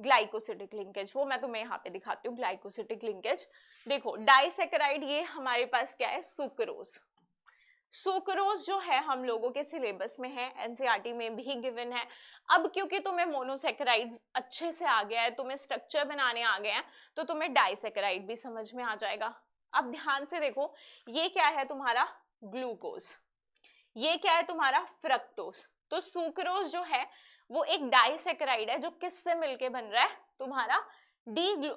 Glycosidic linkage, वो मैं तुम्हें यहाँ पे दिखाती हूँ. ग्लाइकोसिटिक लिंकेज देखो, डाइसेक्राइड ये हमारे पास क्या है, सुक्रोज. सुक्रोज जो है हम लोगों के सिलेबस में है, एनसीईआरटी में भी गिवन है. अब क्योंकि तुम्हें मोनोसेक्राइड्स अच्छे से आ गया है, तुम्हें स्ट्रक्चर बनाने आ गए हैं, तो तुम्हें डाइसेक्राइड भी समझ में आ जाएगा. अब ध्यान से देखो, ये क्या है तुम्हारा ग्लूकोज, ये क्या है तुम्हारा फ्रक्टोज. तो सुक्रोज जो है वो एक डाइसेक्राइड है जो किससे मिलके बन रहा है, तुम्हारा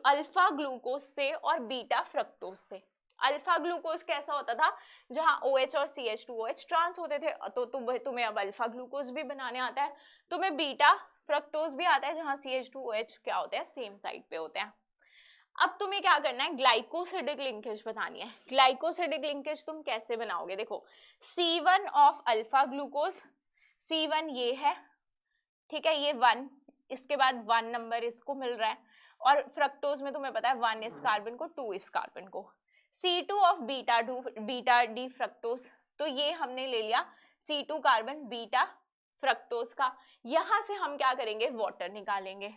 अल्फा ग्लूकोज से और बीटा फ्रक्टोज से. अल्फा ग्लूकोज कैसा होता था, जहां OH और CH2OH ट्रांस होते थे, तो तुम्हें अब अल्फा ग्लूकोज भी बनाने आता है. तुम्हें बीटा फ्रक्टोज भी आता है जहां CH2OH क्या होते हैं, सेम साइड पे होते हैं. अब तुम्हें क्या करना है, ग्लाइकोसिडिक लिंकेज बतानी है. ग्लाइकोसिडिक लिंकेज तुम कैसे बनाओगे, देखो C1 of alpha glucose, C1 ये है, ठीक है, ये 1, इसके बाद 1 नंबर इसको मिल रहा है, और फ्रक्टोज में तुम्हें पता है 1 इस कार्बन को, 2 इस कार्बन को. C2 of beta D fructose, तो ये हमने ले लिया C2 कार्बन बीटा फ्रक्टोज का. यहां से हम क्या करेंगे, वाटर निकालेंगे.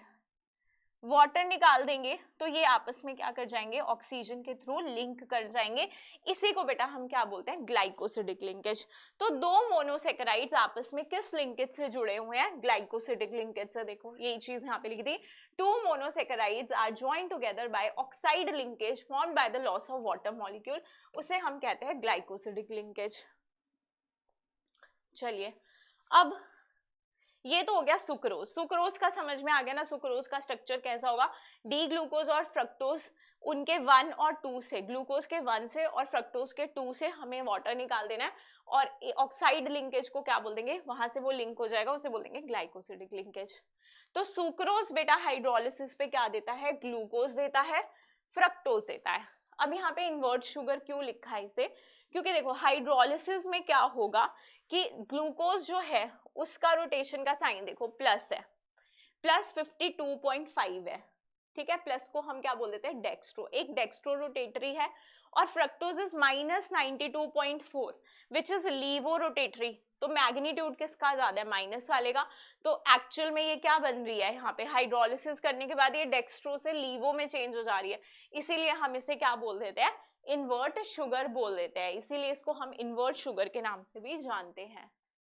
वाटर निकाल देंगे तो ये आपस में क्या कर जाएंगे, ऑक्सीजन के थ्रू लिंक कर जाएंगे. इसी को बेटा हम क्या बोलते हैं, ग्लाइकोसिडिक लिंकेज. तो 2 मोनोसेक्राइड्स आपस में किस लिंकेज से जुड़े हुए हैं, ग्लाइकोसिडिक लिंकेज से. देखो यही चीज यहाँ पे लिखी थी, 2 monosaccharides are joined together by oxide linkage formed by the loss of water molecule. उसे हम कहते हैं ग्लाइकोसिडिक लिंकेज. चलिए, अब ये तो हो गया सुक्रोज. सुक्रोज का समझ में आ गया ना, सुक्रोज का स्ट्रक्चर कैसा होगा, डी ग्लूकोज और फ्रक्टोज, उनके 1 और 2 से, ग्लूकोज के 1 से और फ्रक्टोज के 2 से हमें वाटर निकाल देना है, और ऑक्साइड लिंकेज को क्या बोल देंगे, वहां से वो लिंक हो जाएगा, उसे बोल देंगे ग्लाइकोसिडिक लिंकेज. तो सुक्रोज बेटा हाइड्रोलिसिस पे क्या देता है, ग्लूकोज देता है, फ्रक्टोज देता है. अब यहाँ पे इन्वर्ट शुगर क्यों लिखा है इसे, क्योंकि देखो हाइड्रोलिसिस में क्या होगा कि ग्लूकोज जो है उसका रोटेशन का साइन देखो प्लस है, प्लस 52.5 है. ठीक है, प्लस को हम क्या बोल देते हैं, डेक्स्ट्रो. एक डेक्स्ट्रो रोटेटरी है, और fructose is -92.4 which is levo rotatory. तो मैग्नीट्यूड किसका ज्यादा है, माइनस वाले का. तो एक्चुअल में ये क्या बन रही है, यहाँ पे हाइड्रोलिसिस करने के बाद ये डेक्स्ट्रो से लीवो में चेंज हो जा रही है, इसीलिए हम इसे क्या बोल देते हैं, इन्वर्ट शुगर बोल देते हैं. इसीलिए इसको हम इन्वर्ट शुगर के नाम से भी जानते हैं.